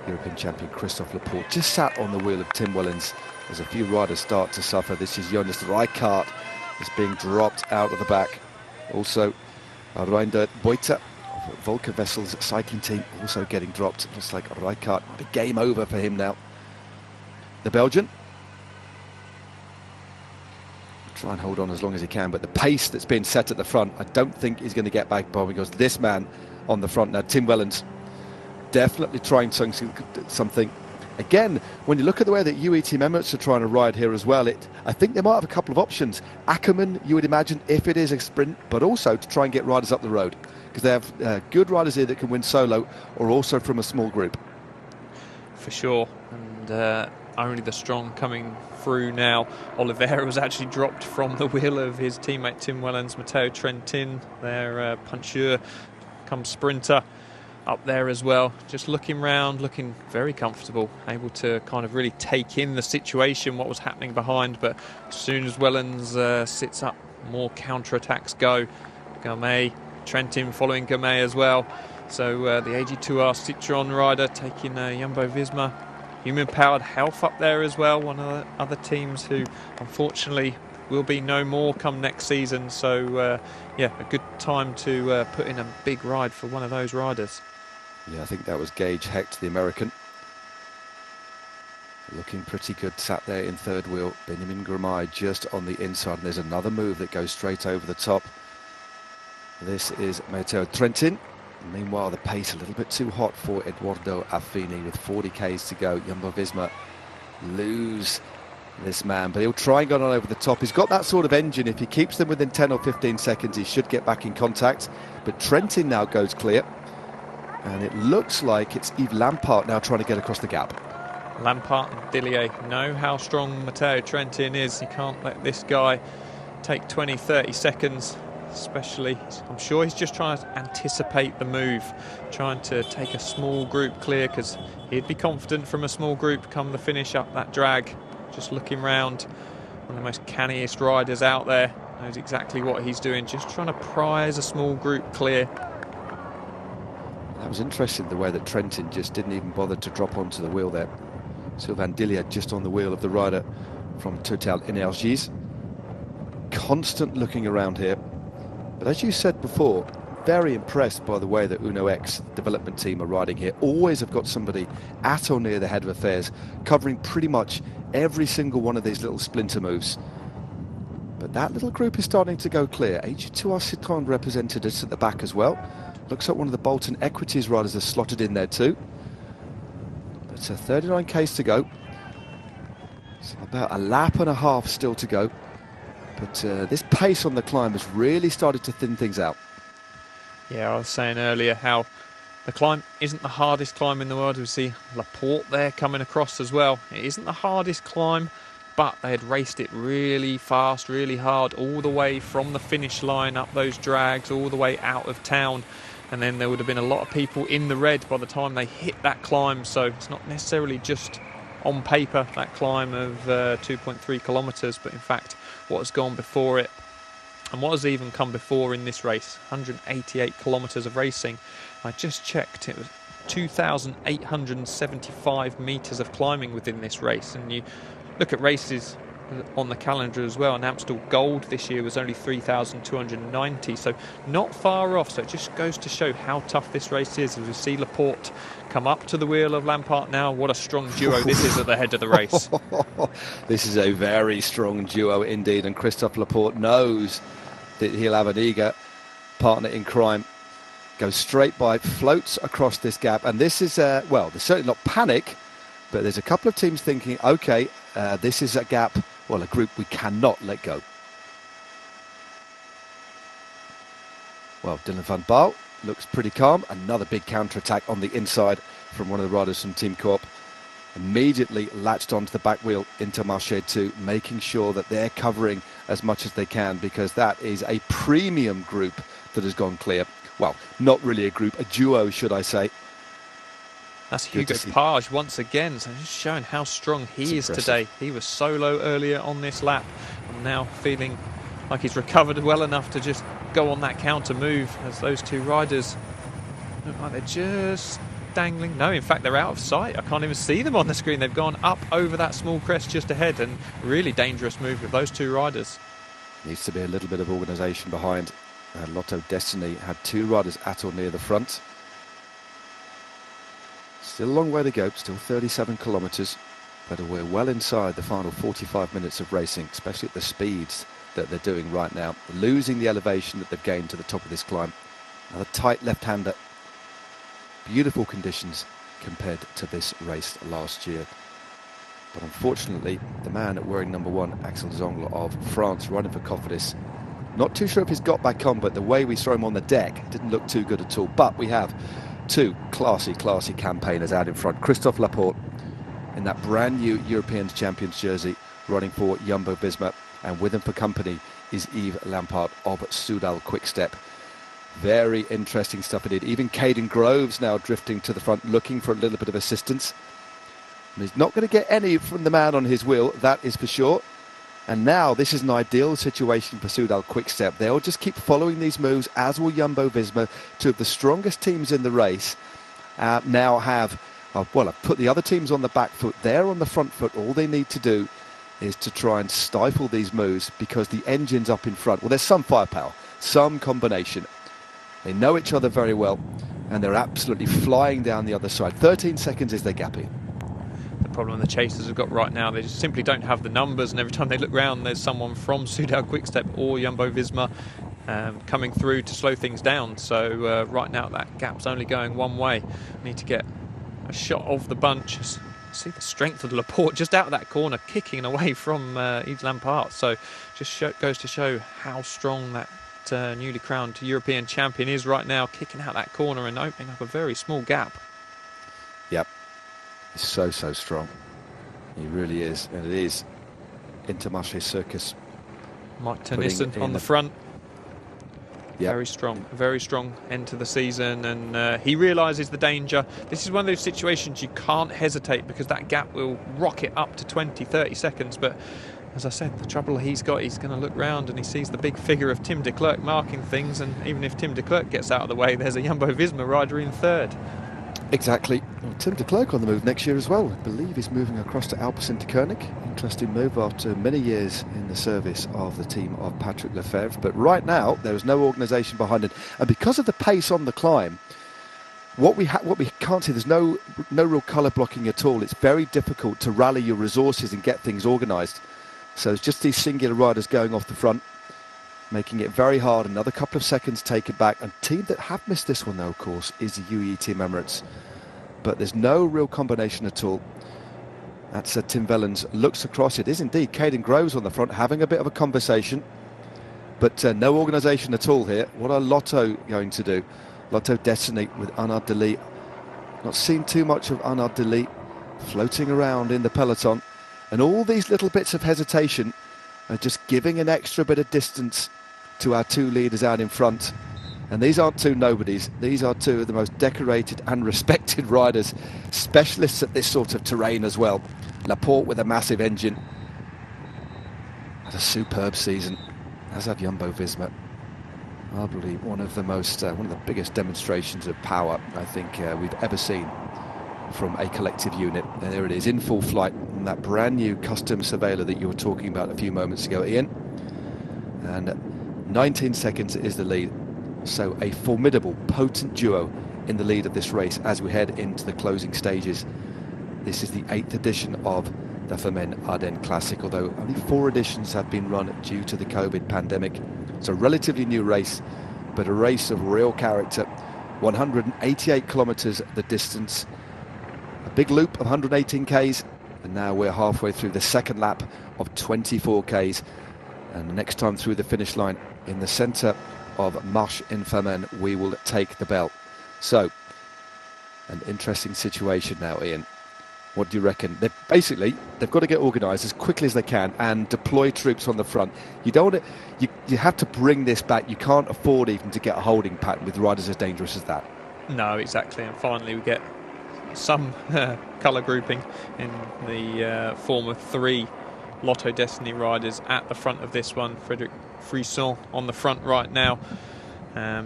European champion Christophe Laporte, just sat on the wheel of Tim Wellens as a few riders start to suffer. This is Jonas Rijkaard is being dropped out of the back. Also, Reinder Boita of Volker Vessel's cycling team also getting dropped. Looks like Rijkaard, the game over for him now. The Belgian try and hold on as long as he can, but the pace that's been set at the front, I don't think he's going to get back by, because this man on the front now, Tim Wellens, definitely trying something. Again, when you look at the way that UE Team Emirates are trying to ride here as well, I think they might have a couple of options. Ackerman, you would imagine, if it is a sprint, but also to try and get riders up the road, because they have good riders here that can win solo or also from a small group. For sure, and only the strong coming through now. Oliveira was actually dropped from the wheel of his teammate Tim Wellens. Matteo Trentin, their puncheur come sprinter, up there as well, just looking round, looking very comfortable, able to kind of really take in the situation, what was happening behind. But as soon as Wellens sits up, more counter-attacks go. Gamay, Trentin following Gamay as well. So the AG2R Citroën rider taking Jumbo-Visma. Human-powered Health up there as well, one of the other teams who unfortunately will be no more come next season. So yeah, a good time to put in a big ride for one of those riders. Yeah, I think that was Gage Hecht, the American. Looking pretty good, sat there in third wheel. Benjamin Gramay just on the inside, and there's another move that goes straight over the top. This is Matteo Trentin. Meanwhile, the pace a little bit too hot for Edoardo Affini with 40 k's to go. Jumbo-Visma lose this man, but he'll try and get on over the top. He's got that sort of engine. If he keeps them within 10 or 15 seconds, he should get back in contact. But Trentin now goes clear, and it looks like it's Yves Lampart now trying to get across the gap. Lampart and Dillier know how strong Matteo Trentin is. You can't let this guy take 20, 30 seconds. Especially, I'm sure he's just trying to anticipate the move, trying to take a small group clear, because he'd be confident from a small group come the finish up that drag. Just looking round, one of the most canniest riders out there, knows exactly what he's doing, just trying to prize a small group clear. That was interesting, the way that Trentin just didn't even bother to drop onto the wheel there. Sylvain Dillier just on the wheel of the rider from Total Energies. Constant looking around here. But as you said before, very impressed by the way that Uno X development team are riding here. Always have got somebody at or near the head of affairs, covering pretty much every single one of these little splinter moves. But that little group is starting to go clear. AG2R Citroën represented us at the back as well. Looks like one of the Bolton Equities riders has slotted in there too. But 39 Ks to go. So about a lap and a half still to go. But this pace on the climb has really started to thin things out. Yeah, I was saying earlier how the climb isn't the hardest climb in the world. We see Laporte there coming across as well. It isn't the hardest climb, but they had raced it really fast, really hard, all the way from the finish line, up those drags, all the way out of town. And then there would have been a lot of people in the red by the time they hit that climb. So it's not necessarily just on paper, that climb of 2.3 kilometres, but in fact, what has gone before it and what has even come before in this race, 188 kilometres of racing. I just checked, it was 2,875 metres of climbing within this race. And you look at races on the calendar as well, and Amstel Gold this year was only 3,290, so not far off. So it just goes to show how tough this race is. As we see Laporte come up to the wheel of Lampard now, what a strong duo this is at the head of the race. This is a very strong duo indeed, and Christophe Laporte knows that he'll have an eager partner in crime. Goes straight by, floats across this gap, and this is well, there's certainly not panic, but there's a couple of teams thinking, okay, this is a gap, well, a group we cannot let go. Well, Dylan van Baal looks pretty calm. Another big counter-attack on the inside from one of the riders from Team Coop. Immediately latched onto the back wheel into Marché 2, making sure that they're covering as much as they can, because that is a premium group that has gone clear. Well, not really a group, a duo, should I say. That's Hugo Page once again, so just showing how strong he is today. He was solo earlier on this lap, and now feeling like he's recovered well enough to just go on that counter move, as those two riders look like they're just dangling. No, in fact, they're out of sight. I can't even see them on the screen. They've gone up over that small crest just ahead, and really dangerous move with those two riders. Needs to be a little bit of organisation behind. Lotto Destiny had two riders at or near the front. Still a long way to go, still 37 kilometres, but we're well inside the final 45 minutes of racing, especially at the speeds that they're doing right now, losing the elevation that they've gained to the top of this climb. Another tight left-hander. Beautiful conditions compared to this race last year. But unfortunately, the man wearing number 1, Axel Zongler of France, running for Cofidis, not too sure if he's got back on, but the way we saw him on the deck didn't look too good at all. But we have two classy campaigners out in front. Christophe Laporte in that brand new European Champions jersey, running for Jumbo-Visma, and with him for company is Yves Lampard of Soudal Quick-Step. Very interesting stuff indeed. Even Caden Groves now drifting to the front, looking for a little bit of assistance. And he's not going to get any from the man on his wheel, that is for sure. And now this is an ideal situation for Soudal Quick-Step. They'll just keep following these moves, as will Jumbo-Visma. Two of the strongest teams in the race now have, well, I've put the other teams on the back foot. They're on the front foot. All they need to do is to try and stifle these moves, because the engine's up in front. Well, there's some firepower, some combination. They know each other very well, and they're absolutely flying down the other side. 13 seconds is their gap in. The problem the chasers have got right now, they just simply don't have the numbers, and every time they look round, there's someone from Soudal Quick-Step or Jumbo-Visma coming through to slow things down. So right now that gap's only going one way. Need to get a shot of the bunch. See the strength of Laporte just out of that corner, kicking away from Yves Lampard. So just goes to show how strong that newly crowned European champion is right now, kicking out that corner and opening up a very small gap. Yep, he's so strong. He really is, and it is Intermarché Circus. Mike Tennyson on the front. Yep. Very strong end to the season, and he realises the danger. This is one of those situations you can't hesitate, because that gap will rocket up to 20-30 seconds. But as I said, the trouble he's got, he's going to look round and he sees the big figure of Tim de Klerk marking things, and even if Tim de Klerk gets out of the way, there's a Jumbo-Visma rider in third. Exactly. Well, Tim de Klerk on the move next year as well. I believe he's moving across to Alpecin de Koenig in Interesting move after many years in the service of the team of Patrick Lefebvre. But right now, there is no organisation behind it. And because of the pace on the climb, what we can't see, there's no real colour blocking at all. It's very difficult to rally your resources and get things organised. So it's just these singular riders going off the front, making it very hard. Another couple of seconds take it back. And team that have missed this one, though, of course, is the UAE Team Emirates. But there's no real combination at all. That's Tim Vellens looks across. It is indeed Caden Groves on the front having a bit of a conversation. But no organisation at all here. What are Lotto going to do? Lotto Destiny with Arnaud Delis. Not seen too much of Arnaud Delis floating around in the peloton. And all these little bits of hesitation are just giving an extra bit of distance to our two leaders out in front. And these aren't two nobodies. These are two of the most decorated and respected riders, specialists at this sort of terrain as well. Laporte with a massive engine. Had a superb season, as have Jumbo-Visma. Arguably one of the biggest demonstrations of power I think we've ever seen from a collective unit. And there it is in full flight, and that brand new custom Surveyor that you were talking about a few moments ago, Ian. And 19 seconds is the lead. So a formidable, potent duo in the lead of this race as we head into the closing stages. This is the 8th edition of the Femenne Ardenne Classic, although only 4 editions have been run due to the COVID pandemic. It's a relatively new race, but a race of real character. 188 kilometres the distance, a big loop of 118 k's, and now we're halfway through the second lap of 24 k's. And the next time through the finish line in the centre of Marche Infernale, we will take the bell. So, an interesting situation now, Ian. What do you reckon? They've got to get organised as quickly as they can and deploy troops on the front. You don't want to, you have to bring this back. You can't afford even to get a holding pattern with riders as dangerous as that. No, exactly. And finally we get some colour grouping in the form of 3 Lotto Destiny riders at the front of this one. Frédéric Frisson on the front right now,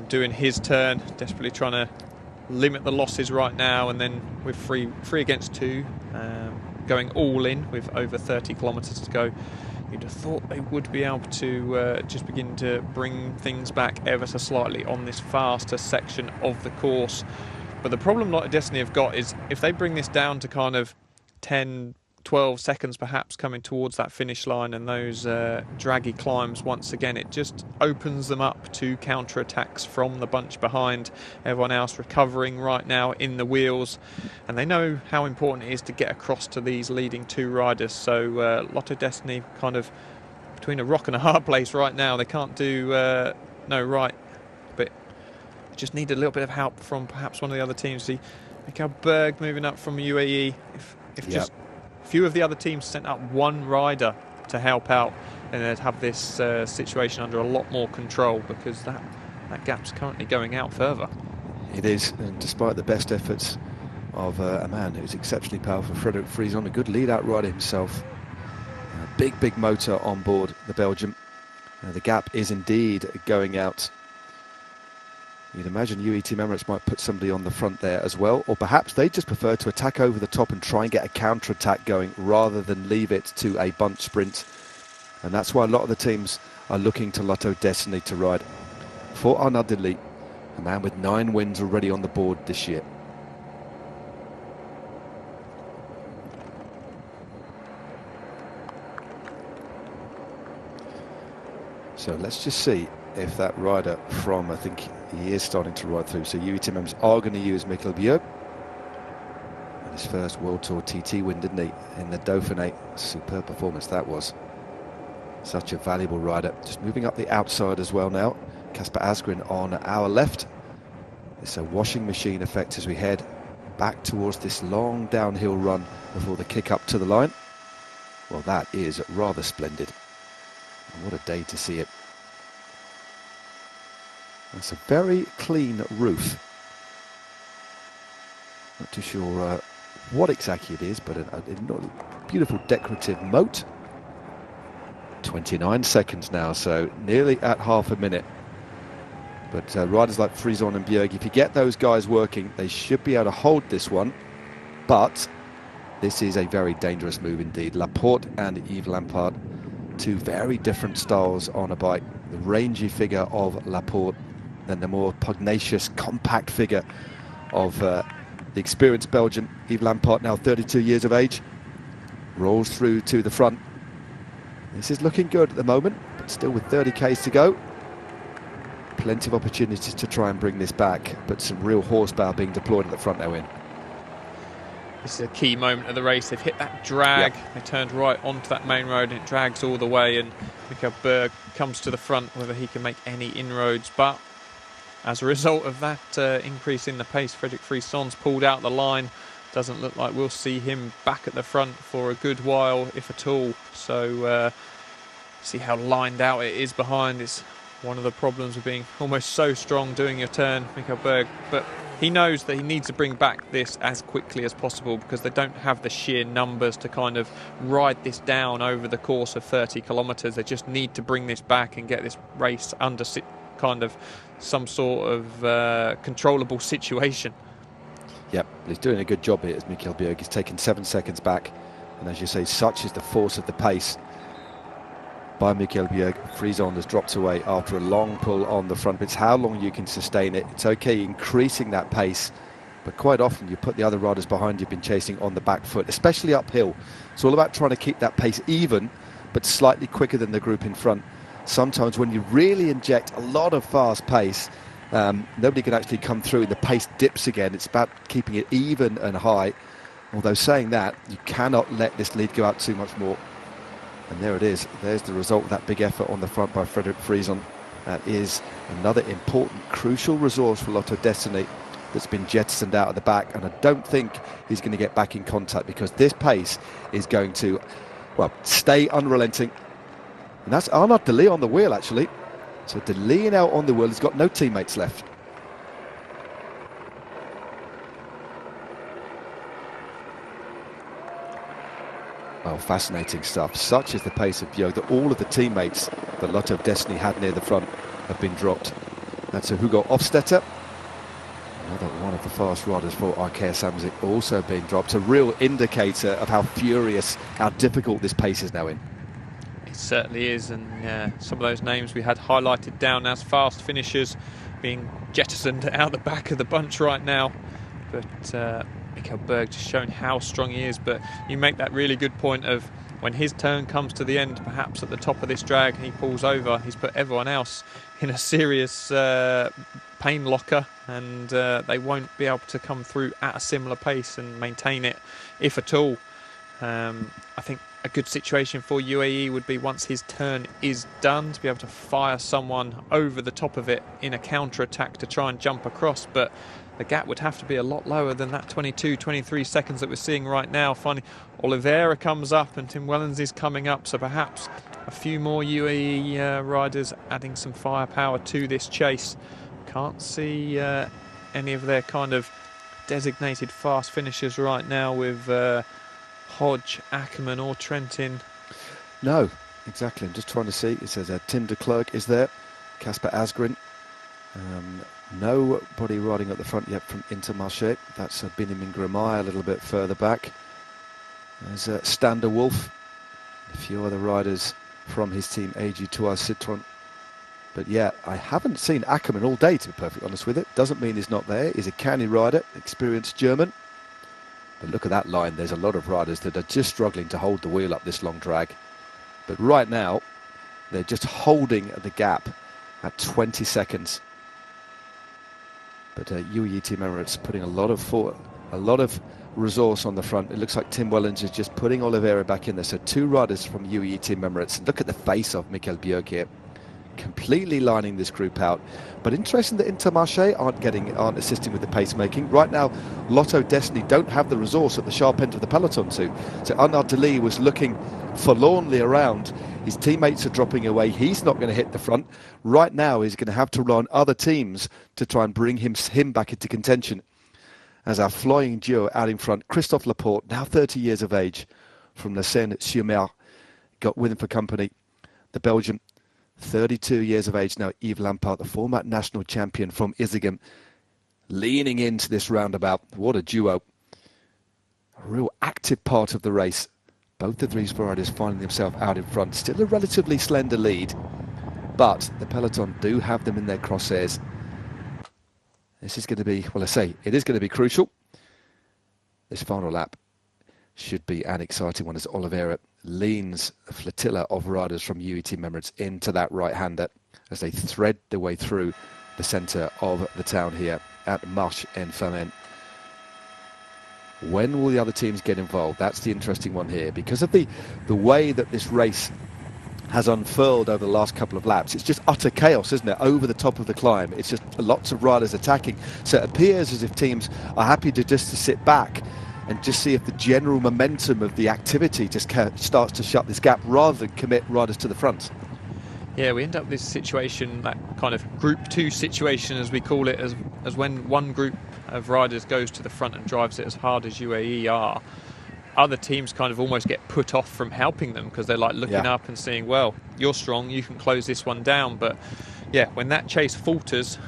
doing his turn, desperately trying to limit the losses right now, and then with three against 2, going all in with over 30 kilometres to go. You'd have thought they would be able to just begin to bring things back ever so slightly on this faster section of the course. But the problem Lotto Destiny have got is if they bring this down to kind of 10, 12 seconds perhaps coming towards that finish line, and those draggy climbs once again, it just opens them up to counter-attacks from the bunch behind. Everyone else recovering right now in the wheels, and they know how important it is to get across to these leading 2 riders. So Lotto Destiny kind of between a rock and a hard place right now. They can't do no right, but just need a little bit of help from perhaps one of the other teams. See Michael Berg moving up from UAE. If just few of the other teams sent up one rider to help out, and they'd have this situation under a lot more control, because that gap's currently going out further. It is, and despite the best efforts of a man who's exceptionally powerful, Frédéric Frisson, a good lead-out rider himself. A big motor on board the Belgium. The gap is indeed going out. You'd imagine UAE Team Emirates might put somebody on the front there as well, or perhaps they just prefer to attack over the top and try and get a counter-attack going rather than leave it to a bunch sprint. And that's why a lot of the teams are looking to Lotto Destiny to ride. For Arnaud Delis, a man with 9 wins already on the board this year. So let's just see if that rider from, I think he is starting to ride through. So UAE Team Members are going to use Michael Biot. And his first World Tour TT win, didn't he, in the Dauphiné. Superb performance that was. Such a valuable rider. Just moving up the outside as well now. Kasper Asgreen on our left. It's a washing machine effect as we head back towards this long downhill run before the kick up to the line. Well, that is rather splendid. And what a day to see it. That's a very clean roof. Not too sure what exactly it is, but a beautiful decorative moat. 29 seconds now, so nearly at half a minute. But riders like Frisson and Bjerg, if you get those guys working, they should be able to hold this one. But This is a very dangerous move indeed. Laporte and Yves Lampaert, two very different styles on a bike. The rangy figure of Laporte, then the more pugnacious, compact figure of the experienced Belgian. Yves Lampaert, now 32 years of age, rolls through to the front. This is looking good at the moment, but still with 30 k's to go. Plenty of opportunities to try and bring this back, but some real horsepower being deployed at the front now in. This is a key moment of the race. They've hit that drag. Yep. They turned right onto that main road and it drags all the way, and Michael Berg comes to the front, whether he can make any inroads. But as a result of that increase in the pace, Frederick Frisson's pulled out the line. Doesn't look like we'll see him back at the front for a good while, if at all. So see how lined out it is behind. It's one of the problems of being almost so strong doing your turn, Michael Berg. But he knows that he needs to bring back this as quickly as possible, because they don't have the sheer numbers to kind of ride this down over the course of 30 kilometres. They just need to bring this back and get this race under kind of some sort of controllable situation. Yep, he's doing a good job here as Michael Berg. He's taken 7 seconds back, and as you say, such is the force of the pace by Michael Berg. Frisson has dropped away after a long pull on the front. It's how long you can sustain it. It's okay increasing that pace, but quite often you put the other riders behind you've been chasing on the back foot, especially uphill. It's all about trying to keep that pace even, but slightly quicker than the group in front. Sometimes when you really inject a lot of fast pace, nobody can actually come through and the pace dips again. It's about keeping it even and high. Although saying that, you cannot let this lead go out too much more. And there it is. There's the result of that big effort on the front by Frederick Frisson. That is another important, crucial resource for Lotto Destiny that's been jettisoned out of the back. And I don't think he's going to get back in contact, because this pace is going to, well, stay unrelenting. And that's Arnaud Delis on the wheel, actually. So Delis now on the wheel. He's got no teammates left. Oh, fascinating stuff. Such is the pace of Bjerg that all of the teammates that Lotto Destiny had near the front have been dropped. That's a Hugo Hofstetter, another one of the fast riders for Arkea Samsic, also being dropped. A real indicator of how furious, how difficult this pace is now in. It certainly is, and some of those names we had highlighted down as fast finishers being jettisoned out the back of the bunch right now. But Michael Berg just showing how strong he is. But you make that really good point of when his turn comes to the end, perhaps at the top of this drag, he pulls over. He's put everyone else in a serious pain locker, and they won't be able to come through at a similar pace and maintain it, if at all. I think a good situation for UAE would be, once his turn is done, to be able to fire someone over the top of it in a counter-attack to try and jump across. But the gap would have to be a lot lower than that 22, 23 seconds that we're seeing right now. Finally, Oliveira comes up and Tim Wellens is coming up, so perhaps a few more UAE riders adding some firepower to this chase. Can't see any of their kind of designated fast finishers right now with Hodge, Ackermann or Trentin. No, exactly. I'm just trying to see. It says Tim de Klerk is there, Casper Asgreen. Nobody riding at the front yet from Intermarché. That's Benjamin Grimay a little bit further back. There's Stander Wolf, a few other riders from his team, AG2R Citroën. But yeah, I haven't seen Ackermann all day, to be perfectly honest with it. Doesn't mean he's not there. He's a canny rider, experienced German. But look at that line. There's a lot of riders that are just struggling to hold the wheel up this long drag. But right now, they're just holding the gap at 20 seconds. But UAE Team Emirates putting a lot of resource on the front. It looks like Tim Wellens is just putting Oliveira back in there. So two riders from UAE Team Emirates. Look at the face of Michael Bjerg here, completely lining this group out. But interesting that Intermarché aren't assisting with the pacemaking. Right now, Lotto Destiny don't have the resource at the sharp end of the peloton too. So Arnaud Delis was looking forlornly around. His teammates are dropping away. He's not going to hit the front. Right now, he's going to have to rely on other teams to try and bring him back into contention. As our flying duo out in front, Christophe Laporte, now 30 years of age, from La Seine-sur-Mer, got with him for company. The Belgian, 32 years of age now, Yves Lampaert, the former national champion from Isegem, leaning into this roundabout. What a duo. a real active part of the race. Both of these riders finding themselves out in front. Still a relatively slender lead, but the peloton do have them in their crosshairs. This is going to be, well, I say, it is going to be crucial. This final lap should be an exciting one as Oliveira leans a flotilla of riders from UAE Team Emirates into that right-hander as they thread their way through the centre of the town here at Marche en Femenne. When will the other teams get involved? That's the interesting one here. Because of the way that this race has unfurled over the last couple of laps, it's just utter chaos, isn't it? Over the top of the climb, it's just lots of riders attacking. So it appears as if teams are happy to sit back and just see if the general momentum of the activity just starts to shut this gap rather than commit riders to the front. Yeah, we end up with this situation, that kind of Group 2 situation, as we call it, as when one group of riders goes to the front and drives it as hard as UAE are. Other teams kind of almost get put off from helping them because they're like looking up and seeing, well, you're strong, you can close this one down. But yeah, when that chase falters,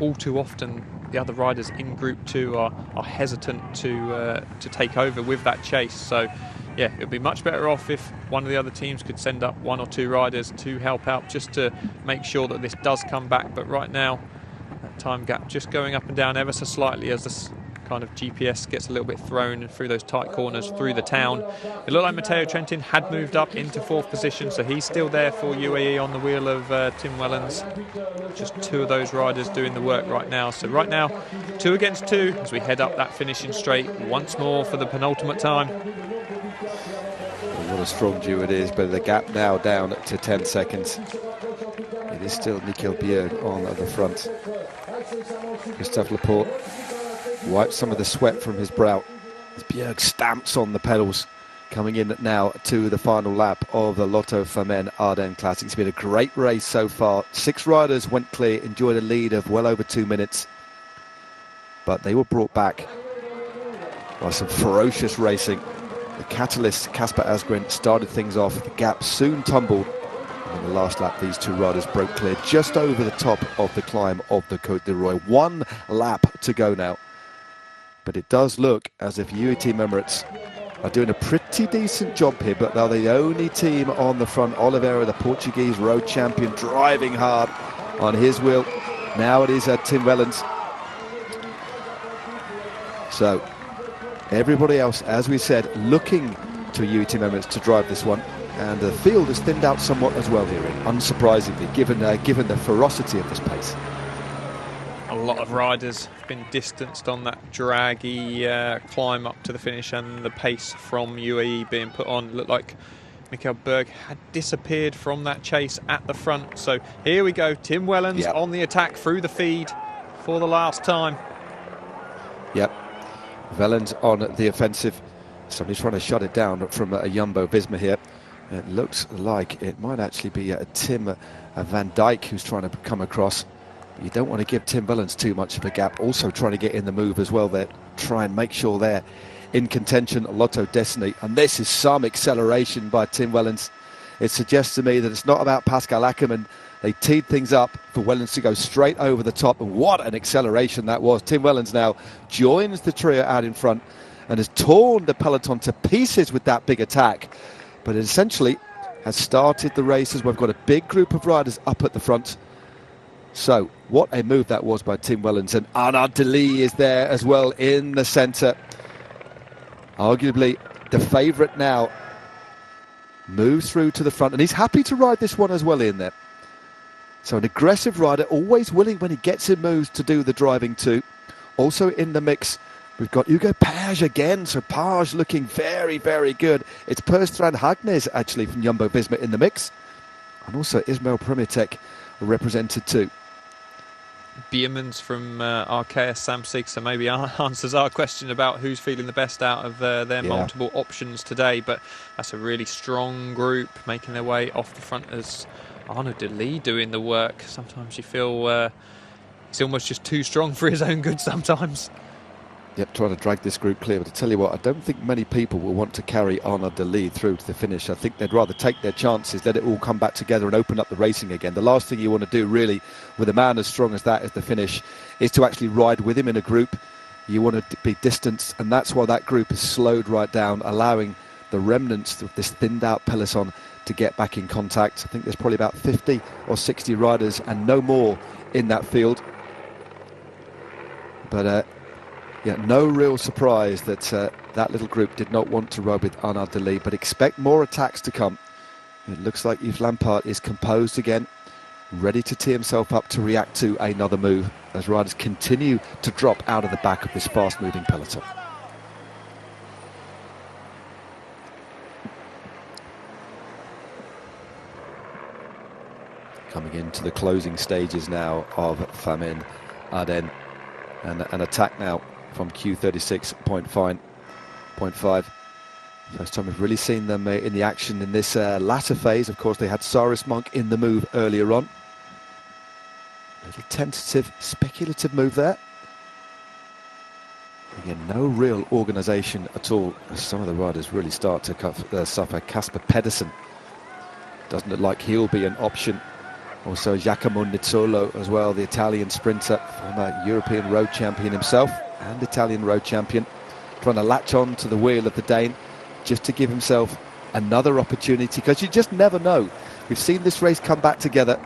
all too often the other riders in Group 2 are hesitant to take over with that chase. So yeah, it would be much better off if one of the other teams could send up one or two riders to help out just to make sure that this does come back. But right now, that time gap just going up and down ever so slightly as this kind of GPS gets a little bit thrown through those tight corners through the town. It looked like Matteo Trentin had moved up into 4th position, so he's still there for UAE on the wheel of Tim Wellens. Just two of those riders doing the work right now. So right now, 2 against 2 as we head up that finishing straight once more for the penultimate time. What a strong duo it is, but the gap now down to 10 seconds. It is still Michael Bjerg on the front. Christophe Laporte wipes some of the sweat from his brow as Bjerg stamps on the pedals, coming in now to the final lap of the Lotto Femenne Ardenne Classic. It's been a great race so far. 6 riders went clear, enjoyed a lead of well over 2 minutes, but they were brought back by some ferocious racing. The catalyst, Casper Asgreen, started things off. The gap soon tumbled. And in the last lap, these 2 riders broke clear just over the top of the climb of the Côte d'Ivoire. 1 lap to go now. But it does look as if UAE Team Emirates are doing a pretty decent job here, but they're the only team on the front. Oliveira, the Portuguese road champion, driving hard on his wheel. Now it is Tim Wellens. So everybody else, as we said, looking to UAE Team Emirates to drive this one. And the field has thinned out somewhat as well here, unsurprisingly, given the ferocity of this pace. A lot of riders have been distanced on that draggy climb up to the finish, and the pace from UAE being put on. Looked like Michael Bjerg had disappeared from that chase at the front. So here we go, Tim Wellens on the attack through the feed for the last time. Yep, Wellens on the offensive. Somebody's trying to shut it down from a Jumbo Visma here. It looks like it might actually be a Tim Van Dijk who's trying to come across. You don't want to give Tim Wellens too much of a gap. Also trying to get in the move as well there. Try and make sure they're in contention. Lotto Destiny. And this is some acceleration by Tim Wellens. It suggests to me that it's not about Pascal Ackermann. They teed things up for Wellens to go straight over the top. And what an acceleration that was. Tim Wellens now joins the trio out in front and has torn the peloton to pieces with that big attack. But it essentially has started the race as we've got a big group of riders up at the front. So what a move that was by Tim Wellens. And Arnaud Delis is there as well in the centre. Arguably the favourite now moves through to the front, and he's happy to ride this one as well in there. So an aggressive rider, always willing when he gets in moves to do the driving too. Also in the mix, we've got Hugo Page again. So Page looking very, very good. It's Perstrand Hagnes actually from Jumbo Visma in the mix. And also Ismail Primitek represented too. Biermans from Arkeas Samsic, so maybe answers our question about who's feeling the best out of their multiple options today. But that's a really strong group making their way off the front as Arnaud Delis doing the work. Sometimes you feel he's almost just too strong for his own good sometimes. Yep, trying to drag this group clear. But I tell you what, I don't think many people will want to carry Arnaud Delis through to the finish. I think they'd rather take their chances, let it all come back together and open up the racing again. The last thing you want to do really with a man as strong as that as the finish is to actually ride with him in a group You want to be distanced, and that's why that group is slowed right down, allowing the remnants of this thinned out peloton to get back in contact. I think there's probably about 50 or 60 riders and no more in that field. But yeah, no real surprise that that little group did not want to ride with ardenne, but expect more attacks to come. It looks like Yves Lampaert is composed again, ready to tee himself up to react to another move as riders continue to drop out of the back of this fast-moving peloton. Coming into the closing stages now of Femenne Ardenne, and an attack now from Q36.5. First time we've really seen them in the action in this latter phase. Of course, they had Cyrus Monk in the move earlier on. A little tentative, speculative move there. Again, no real organisation at all, as some of the riders really start to suffer. Casper Pedersen doesn't look like he'll be an option. Also Giacomo Nizzolo as well, the Italian sprinter, former European road champion himself and Italian road champion, trying to latch on to the wheel of the Dane just to give himself another opportunity, because you just never know. We've seen this race come back together,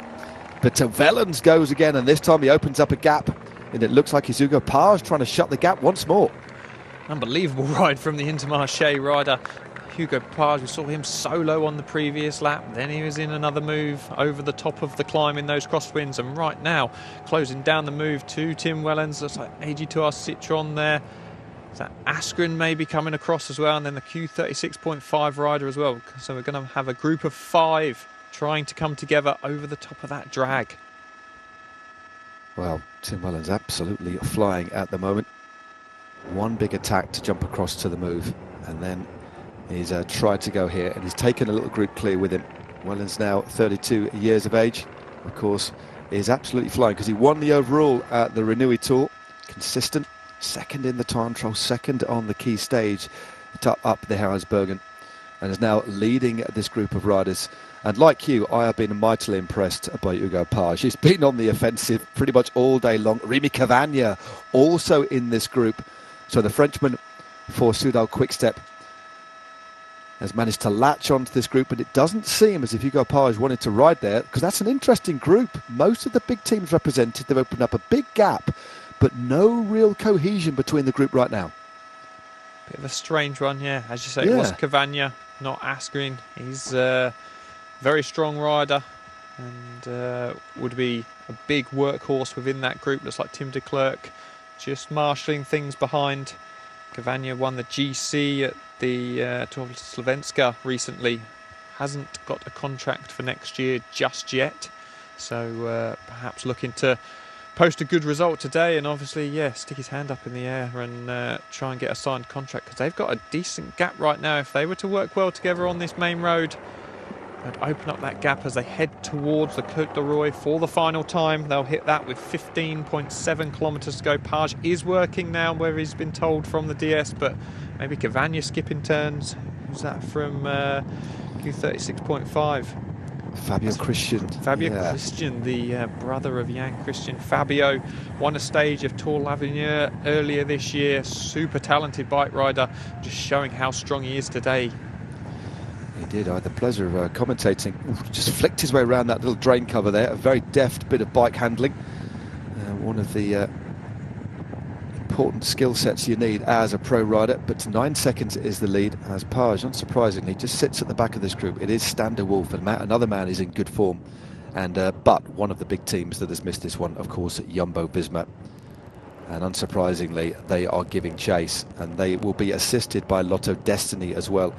but Wellens goes again, and this time he opens up a gap, and it looks like it's Hugo Page trying to shut the gap once more. Unbelievable ride from the Intermarché rider Hugo Page. We saw him solo on the previous lap, then he was in another move over the top of the climb in those crosswinds, and right now closing down the move to Tim Wellens. Looks like AG2R Citroën there. Is that Askren maybe coming across as well, and then the Q36.5 rider as well. So we're going to have a group of 5 trying to come together over the top of that drag. Well, Tim Wellens absolutely flying at the moment. One big attack to jump across to the move, and then he's tried to go here, and he's taken a little group clear with him. Wellens now 32 years of age, of course, is absolutely flying because he won the overall at the Renui Tour. Consistent, second in the time trial, second on the key stage up the Harrisbergen, and is now leading this group of riders. And like you, I have been mightily impressed by Hugo Page. He's been on the offensive pretty much all day long. Rémi Cavagna also in this group. So the Frenchman for Soudal Quickstep has managed to latch onto this group, but it doesn't seem as if Hugo Page wanted to ride there, because that's an interesting group. Most of the big teams represented, they've opened up a big gap, but no real cohesion between the group right now. Bit of a strange one, yeah. As you say, it was Cavagna, not Askren. He's a very strong rider and would be a big workhorse within that group. Looks like Tim de Klerk just marshalling things behind. Cavagna won the GC at the Tour of Slovenska recently. Hasn't got a contract for next year just yet. So perhaps looking to post a good result today, and obviously, yeah, stick his hand up in the air and try and get a signed contract, because they've got a decent gap right now. If they were to work well together on this main road, they'd open up that gap as they head towards the Côte de Roy for the final time. They'll hit that with 15.7 kilometres to go. Page is working now where he's been told from the DS, but maybe Cavagna skipping turns. Who's that from Q36.5? Fabio Christian. Fabio Christian, the brother of Jan Christian. Fabio won a stage of Tour l'Avenir earlier this year. Super talented bike rider, just showing how strong he is today. He did. I had the pleasure of commentating. Just flicked his way around that little drain cover there. A very deft bit of bike handling. One of the important skill sets you need as a pro rider. But 9 seconds is the lead, as Page, unsurprisingly, just sits at the back of this group. It is Stan de Wolf, and another man is in good form. And but one of the big teams that has missed this one, of course, Jumbo-Visma. And unsurprisingly, they are giving chase, and they will be assisted by Lotto Destiny as well.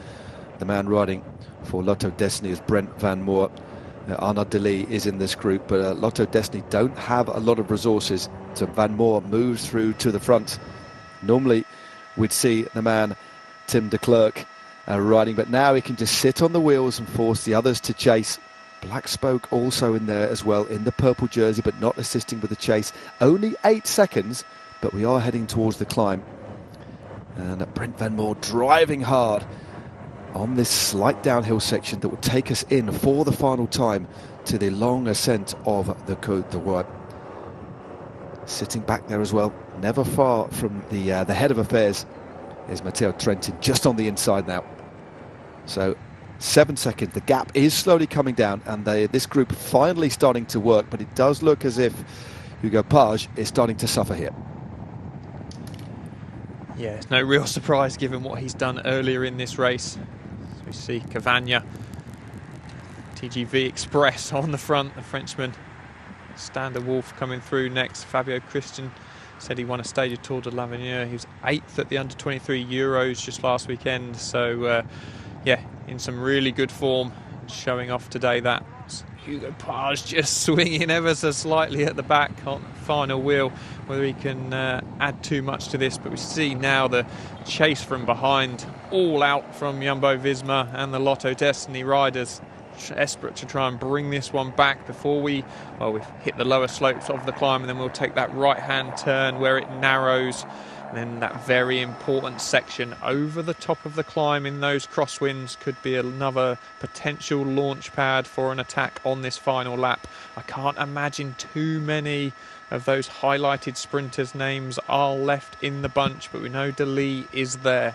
The man riding for Lotto Destiny is Brent Van Moor. Arnaud Delis is in this group, but Lotto Destiny don't have a lot of resources, so Van Moor moves through to the front. Normally we'd see the man Tim de Klerk riding, but now he can just sit on the wheels and force the others to chase. Black Spoke also in there as well, in the purple jersey, but not assisting with the chase. Only 8 seconds, but we are heading towards the climb. And Brent Van Moor driving hard on this slight downhill section that would take us in for the final time to the long ascent of the Côte de Roy. sitting back there as well. Never far from the head of affairs is Matteo Trentin, just on the inside now. So 7 seconds, the gap is slowly coming down, and this group finally starting to work, but it does look as if Hugo Page is starting to suffer here. Yeah, it's no real surprise given what he's done earlier in this race. So we see Cavagna, TGV Express on the front, the Frenchman. Standard Wolf coming through next. Fabio Christian said he won a stage of Tour de l'Avenir. He was 8th at the under-23 Euros just last weekend. So, yeah, in some really good form. Showing off today that Hugo Page just swinging ever so slightly at the back on the final wheel. Whether he can add too much to this, but we see now the chase from behind, all out from Jumbo-Visma and the Lotto Destiny riders. Desperate to try and bring this one back before we've hit the lower slopes of the climb, and then we'll take that right hand turn where it narrows, and then that very important section over the top of the climb in those crosswinds could be another potential launch pad for an attack on this final lap. I can't imagine too many of those highlighted sprinters' names are left in the bunch, but we know De Lee is there.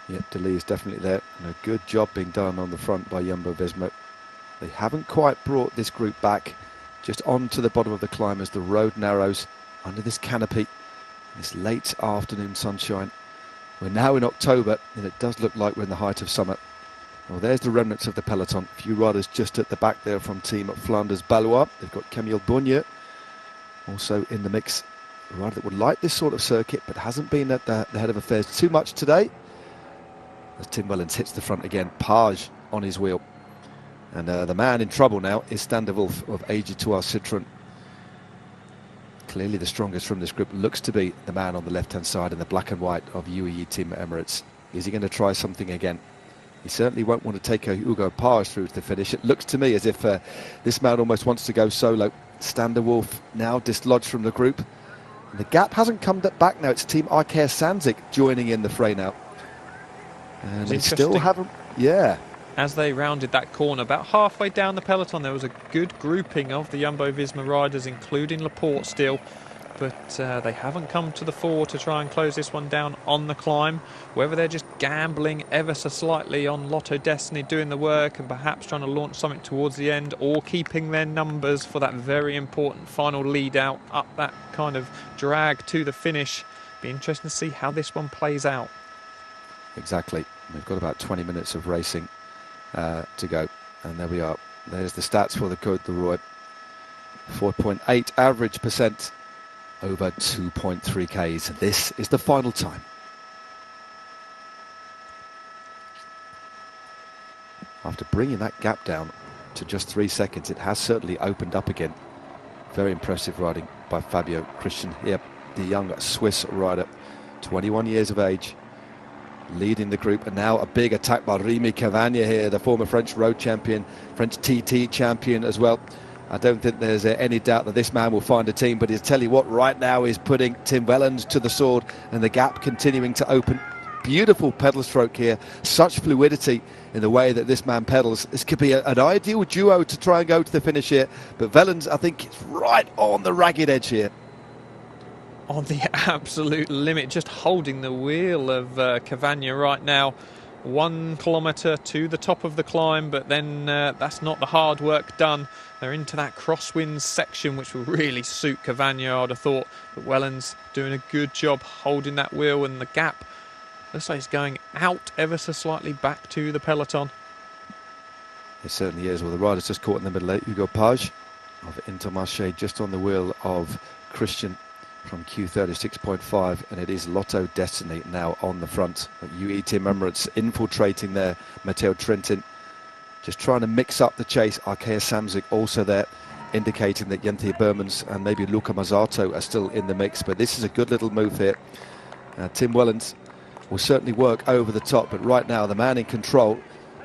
Yeah, De Lee is definitely there, and a good job being done on the front by Jumbo-Visma. They haven't quite brought this group back just onto the bottom of the climb as the road narrows under this canopy, this late afternoon sunshine. We're now in October, and it does look like we're in the height of summer. Well, there's the remnants of the peloton. A few riders just at the back there from Team Flanders-Balois. They've got Camille Bonnier also in the mix. A rider that would like this sort of circuit, but hasn't been at the head of affairs too much today. As Tim Wellens hits the front again, Page on his wheel. And the man in trouble now is Standard Wolf of AG2R Citroën. Clearly the strongest from this group, looks to be the man on the left-hand side in the black and white of UAE Team Emirates. Is he going to try something again? He certainly won't want to take a Hugo Page through to the finish. It looks to me as if this man almost wants to go solo. Standard Wolf now dislodged from the group. And the gap hasn't come back now. It's Team Arkea Samsic joining in the fray now. And they still haven't, yeah. As they rounded that corner, about halfway down the peloton, there was a good grouping of the Jumbo-Visma riders, including Laporte still. But they haven't come to the fore to try and close this one down on the climb. Whether they're just gambling ever so slightly on Lotto Destiny doing the work and perhaps trying to launch something towards the end, or keeping their numbers for that very important final lead out up that kind of drag to the finish. Be interesting to see how this one plays out. Exactly. We've got about 20 minutes of racing to go, and there we are. There's the stats for the Côte de Roy. 4.8 average percent over 2.3 Ks. This is the final time. After bringing that gap down to just 3 seconds, it has certainly opened up again. Very impressive riding by Fabio Christian here, the young Swiss rider, 21 years of age, leading the group. And now a big attack by Rémi Cavagna here, the former French road champion, French TT champion as well. I don't think there's any doubt that this man will find a team, but he'll tell you what, right now is putting Tim Wellens to the sword, and the gap continuing to open. Beautiful pedal stroke here, such fluidity in the way that this man pedals. This could be an ideal duo to try and go to the finish here, but Wellens, I think, is right on the ragged edge here. On the absolute limit, just holding the wheel of Cavagna right now. 1 kilometre to the top of the climb, but then that's not the hard work done. They're into that crosswinds section, which will really suit Cavagna, I'd have thought. But Wellens doing a good job holding that wheel, and the gap looks like it's going out ever so slightly back to the peloton. It certainly is. Well, the rider's just caught in the middle. Hugo Page of Intermarché just on the wheel of Christian from Q36.5, and it is Lotto Destiny now on the front. UAE Team Emirates infiltrating there. Matteo Trentin just trying to mix up the chase. Arkea Samsic also there, indicating that Jente Burmans and maybe Luca Mazzato are still in the mix, but this is a good little move here. Tim Wellens will certainly work over the top, but right now the man in control,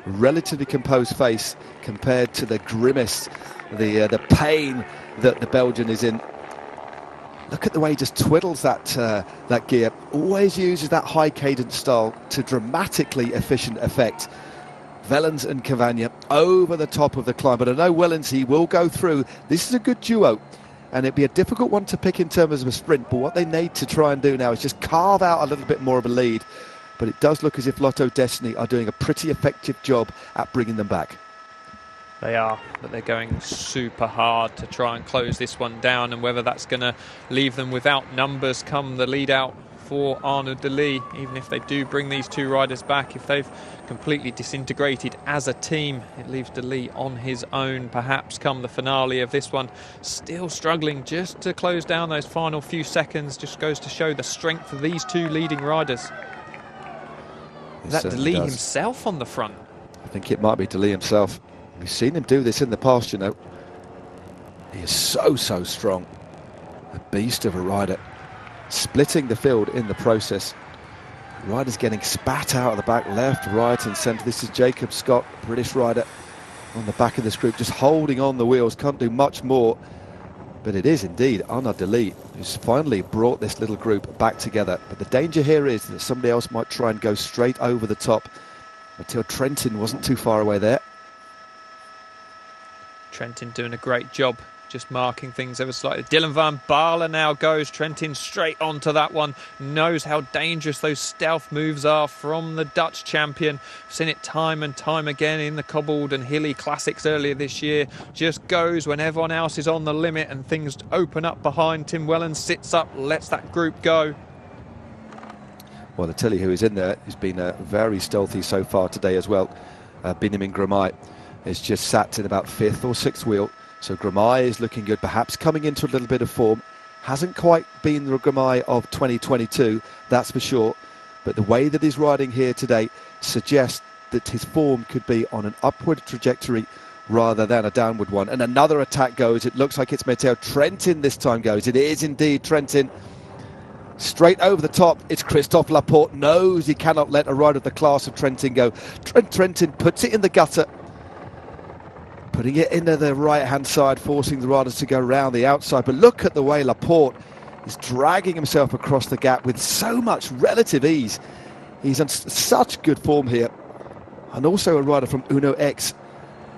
relatively composed face compared to the grimace, the pain that the Belgian is in. Look at the way he just twiddles that gear. Always uses that high cadence style to dramatically efficient effect. Wellens and Cavagna over the top of the climb. But I know Wellens, he will go through. This is a good duo. and it'd be a difficult one to pick in terms of a sprint, but what they need to try and do now is just carve out a little bit more of a lead. But it does look as if Lotto Destiny are doing a pretty effective job at bringing them back. They are, but they're going super hard to try and close this one down, and whether that's going to leave them without numbers come the lead out for Arnaud Delis, even if they do bring these two riders back, if they've completely disintegrated as a team, it leaves Delis on his own, perhaps come the finale of this one, still struggling just to close down those final few seconds. Just goes to show the strength of these two leading riders. Is that Delis himself on the front? I think it might be Delis himself. We've seen him do this in the past, you know. He is so strong. A beast of a rider. Splitting the field in the process. Riders getting spat out of the back, left, right and centre. This is Jacob Scott, British rider, on the back of this group, just holding on the wheels. Can't do much more. But it is indeed Arnaud Delis who's finally brought this little group back together. But the danger here is that somebody else might try and go straight over the top. Until Trentin wasn't too far away there. Trentin doing a great job, just marking things ever slightly. Dylan van Baarle now goes. Trentin straight onto that one. Knows how dangerous those stealth moves are from the Dutch champion. Seen it time and time again in the cobbled and hilly classics earlier this year. Just goes when everyone else is on the limit and things open up behind. Tim Wellen sits up, lets that group go. Well, to tell you who is in there, who's been very stealthy so far today as well, Benjamin Gramay. Is just sat in about 5th or 6th wheel. So Gramay is looking good, perhaps coming into a little bit of form. Hasn't quite been the Gramay of 2022, that's for sure. But the way that he's riding here today suggests that his form could be on an upward trajectory rather than a downward one. And another attack goes. It looks like it's Matteo Trentin this time goes. It is indeed Trentin. Straight over the top, it's Christophe Laporte. Knows he cannot let a rider of the class of Trentin go. Trentin puts it in the gutter. Putting it into the right-hand side, forcing the riders to go around the outside. But look at the way Laporte is dragging himself across the gap with so much relative ease. He's on such good form here. And also a rider from Uno X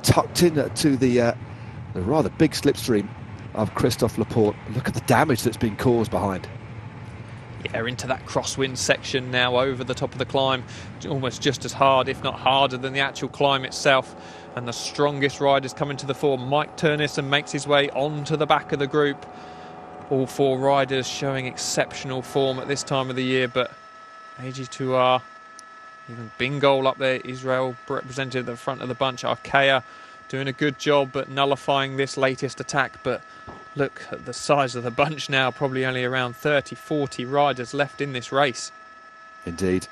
tucked in to the rather big slipstream of Christophe Laporte. Look at the damage that's been caused behind. Yeah, into that crosswind section now over the top of the climb. Almost just as hard, if not harder, than the actual climb itself. And the strongest riders coming to the fore. Mike Turnison makes his way onto the back of the group. All four riders showing exceptional form at this time of the year. But AG2R, even Bingol up there, Israel represented at the front of the bunch. Arkea doing a good job but nullifying this latest attack. But look at the size of the bunch now. Probably only around 30, 40 riders left in this race. Indeed.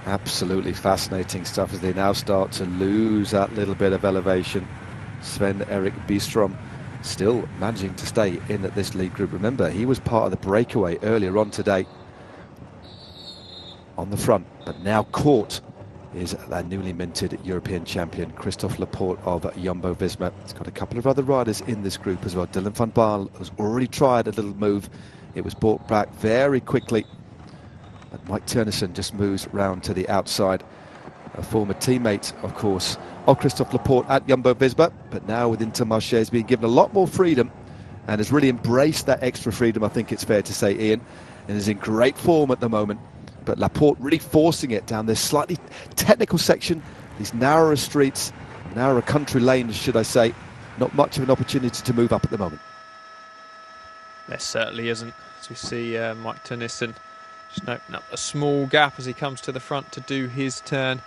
Absolutely fascinating stuff as they now start to lose that little bit of elevation. Sven-Erik Bistrom still managing to stay in at this lead group. Remember, he was part of the breakaway earlier on today on the front, but now caught is that newly minted European champion Christophe Laporte of Jumbo-Visma. It's got a couple of other riders in this group as well. Dylan van Baarle has already tried a little move. It was brought back very quickly. But Mike Turnison just moves round to the outside. A former teammate, of course, of Christophe Laporte at Jumbo-Visma, but now with Intermarché has been given a lot more freedom and has really embraced that extra freedom, I think it's fair to say, Ian, and is in great form at the moment. But Laporte really forcing it down this slightly technical section, these narrower streets, narrower country lanes, should I say. Not much of an opportunity to move up at the moment. There certainly isn't. As we see Mike Turnison just open up a small gap as he comes to the front to do his turn.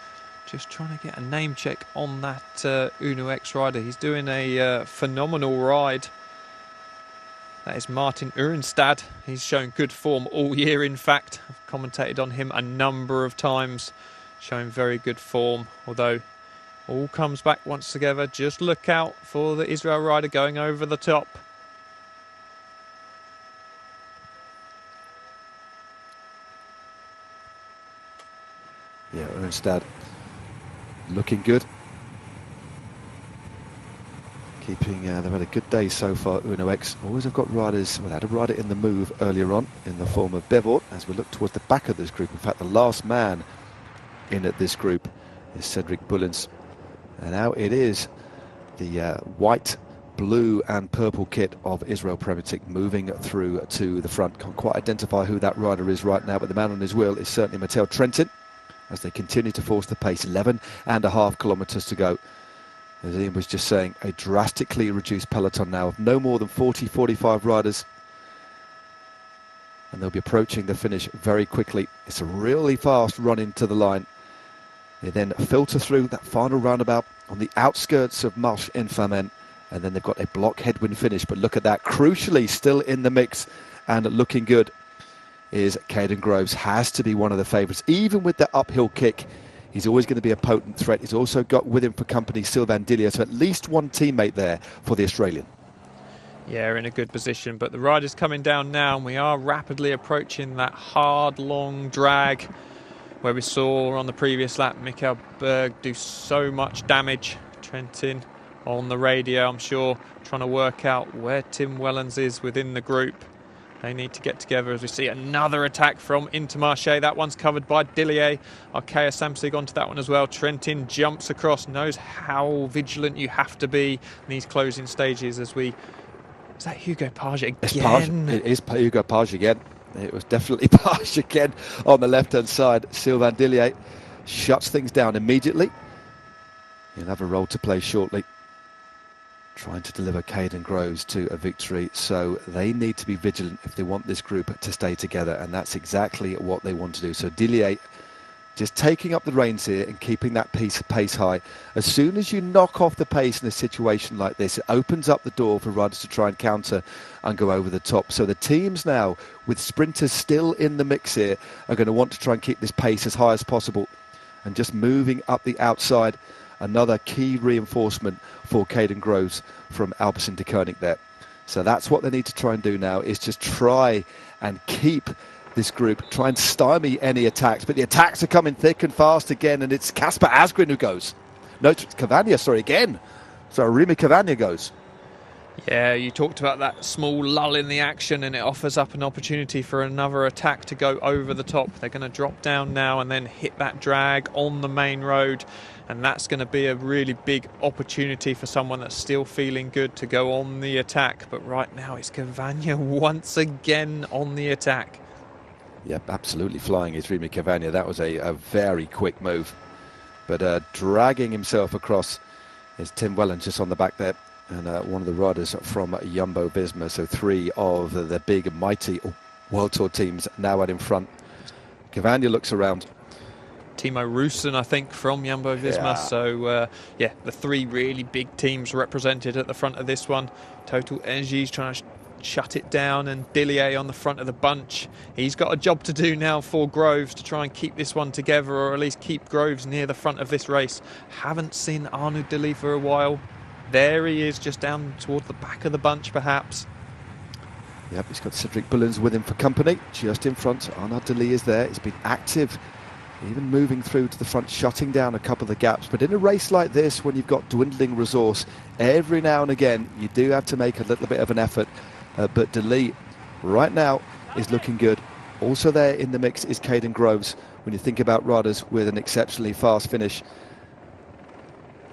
Just trying to get a name check on that Uno X rider. He's doing a phenomenal ride. That is Martin Urenstad. He's shown good form all year, in fact. I've commentated on him a number of times. Showing very good form, although all comes back once together. Just look out for the Israel rider going over the top. Yeah, Urenstad looking good. They've had a good day so far, Uno X. Always have got riders. Well, they had a rider in the move earlier on in the form of Bevort as we look towards the back of this group. In fact, the last man in at this group is Cedric Bullens. And now it is The white, blue and purple kit of Israel Premiership moving through to the front. Can't quite identify who that rider is right now, but the man on his wheel is certainly Mattel Trentin as they continue to force the pace. 11.5 kilometres to go. As Ian was just saying, a drastically reduced peloton now of no more than 40-45 riders. And they'll be approaching the finish very quickly. It's a really fast run into the line. They then filter through that final roundabout on the outskirts of Marche en Famenne. And then they've got a block headwind finish. But look at that, crucially still in the mix and looking good is Caden Groves. Has to be one of the favourites. Even with the uphill kick, he's always going to be a potent threat. He's also got with him for company Sylvain Dillier, so at least one teammate there for the Australian. Yeah, in a good position, but the rider's coming down now, and we are rapidly approaching that hard, long drag where we saw on the previous lap Mikkel Berg do so much damage. Trentin on the radio, I'm sure, trying to work out where Tim Wellens is within the group. They need to get together as we see another attack from Intermarché. That one's covered by Dillier. Arkea Samsic onto that one as well. Trentin jumps across, knows how vigilant you have to be in these closing stages as we... Is that Hugo Page again? It is Hugo Page again. It was definitely Page again on the left-hand side. Sylvain Dillier shuts things down immediately. He'll have a role to play shortly, trying to deliver Caden Groves to a victory. So they need to be vigilant if they want this group to stay together, and that's exactly what they want to do. So Dillier just taking up the reins here and keeping that pace high. As soon as you knock off the pace in a situation like this, it opens up the door for riders to try and counter and go over the top. So the teams now, with sprinters still in the mix here, are going to want to try and keep this pace as high as possible. And just moving up the outside, another key reinforcement for Caden Groves from Alpecin de Koning there. So that's what they need to try and do now, is just try and keep this group, try and stymie any attacks. But the attacks are coming thick and fast again, and it's Kasper Asgreen who goes. No, it's Cavagna, sorry, again. So Remy Cavagna goes. Yeah, you talked about that small lull in the action, and it offers up an opportunity for another attack to go over the top. They're going to drop down now and then hit that drag on the main road, and that's going to be a really big opportunity for someone that's still feeling good to go on the attack. But right now it's Cavagna once again on the attack. Yep, absolutely flying is Remy Cavagna. That was a very quick move. But dragging himself across is Tim Wellens just on the back there. And one of the riders from Jumbo-Visma. So three of the big, mighty World Tour teams now out in front. Cavagna looks around. Timo Roosен, I think, from Jumbo-Visma. Yeah. So, yeah, the three really big teams represented at the front of this one. Total Energies trying to shut it down, and Dillier on the front of the bunch. He's got a job to do now for Groves to try and keep this one together, or at least keep Groves near the front of this race. Haven't seen Arnaud Dilly for a while. There he is, just down towards the back of the bunch, perhaps. Yep, he's got Cedric Bullens with him for company, just in front. Arnaud Dilly is there. He's been active, even moving through to the front, shutting down a couple of the gaps. But in a race like this, when you've got dwindling resource, every now and again, you do have to make a little bit of an effort. But Dilly, right now, is looking good. Also there in the mix is Caden Groves. When you think about riders with an exceptionally fast finish,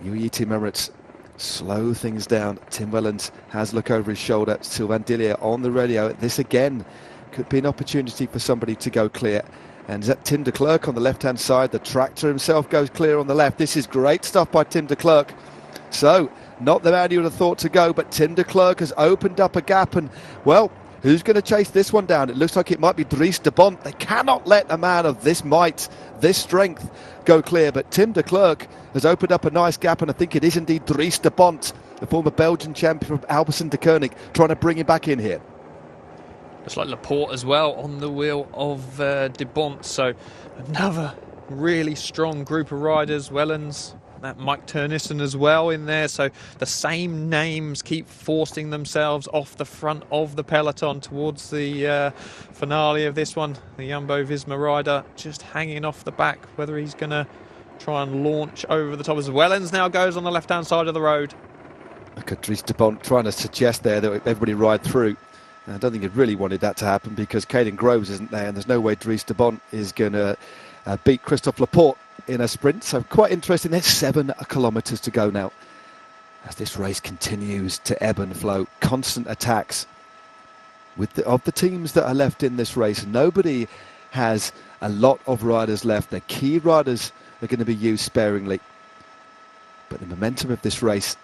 UAE Team Emirates slow things down. Tim Wellens has a look over his shoulder. Sylvain Dillier on the radio. This again could be an opportunity for somebody to go clear. And is that Tim de Klerk on the left-hand side? The tractor himself goes clear on the left. This is great stuff by Tim de Klerk. So, not the man you would have thought to go, but Tim de Klerk has opened up a gap. And, well, who's going to chase this one down? It looks like it might be Dries de Bont. They cannot let a man of this might, this strength, go clear. But Tim de Klerk has opened up a nice gap, and I think it is indeed Dries de Bont, the former Belgian champion from Alpecin de Koning, trying to bring him back in here. Just like Laporte as well on the wheel of de Bont. So another really strong group of riders. Wellens, that Mike Turnissen as well in there. So the same names keep forcing themselves off the front of the peloton towards the finale of this one. The Jumbo-Visma rider just hanging off the back, whether he's going to try and launch over the top as Wellens now goes on the left-hand side of the road. Look at Dries de Bont trying to suggest there that everybody ride through. I don't think he really wanted that to happen because Caden Groves isn't there, and there's no way Dries de Bont is going to beat Christophe Laporte in a sprint. So quite interesting. There's 7 kilometres to go now. as this race continues to ebb and flow. Constant attacks of the teams that are left in this race. Nobody has a lot of riders left. The key riders are going to be used sparingly, but the momentum of this race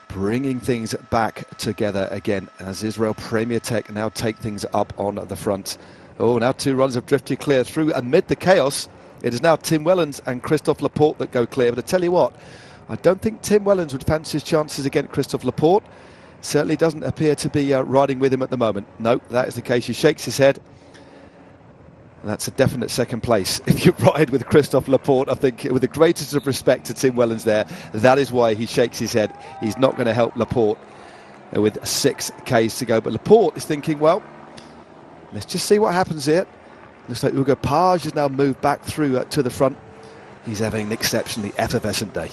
bringing things back together again as Israel Premier Tech now take things up on the front. Oh, now two runners have drifted clear through amid the chaos. It is now Tim Wellens and Christophe Laporte that go clear, but I tell you what, I don't think Tim Wellens would fancy his chances against Christophe Laporte. Certainly doesn't appear to be riding with him at the moment. No, that is the case. He shakes his head. That's a definite second place. If you ride with Christophe Laporte, I think with the greatest of respect to Tim Wellens there, that is why he shakes his head. He's not going to help Laporte with 6Ks to go. But Laporte is thinking, well, let's just see what happens here. Looks like Hugo Page has now moved back through to the front. He's having an exceptionally effervescent day.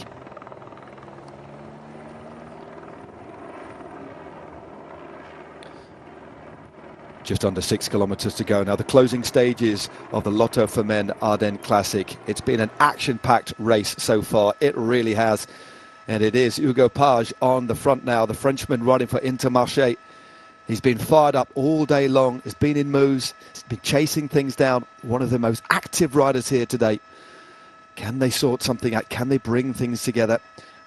Just under 6 kilometres to go now. The closing stages of the Lotto Femenne Ardenne Classic. It's been an action-packed race so far. It really has. And it is Hugo Page on the front now. The Frenchman riding for Intermarché. He's been fired up all day long. He's been in moves. He's been chasing things down. One of the most active riders here today. Can they sort something out? Can they bring things together?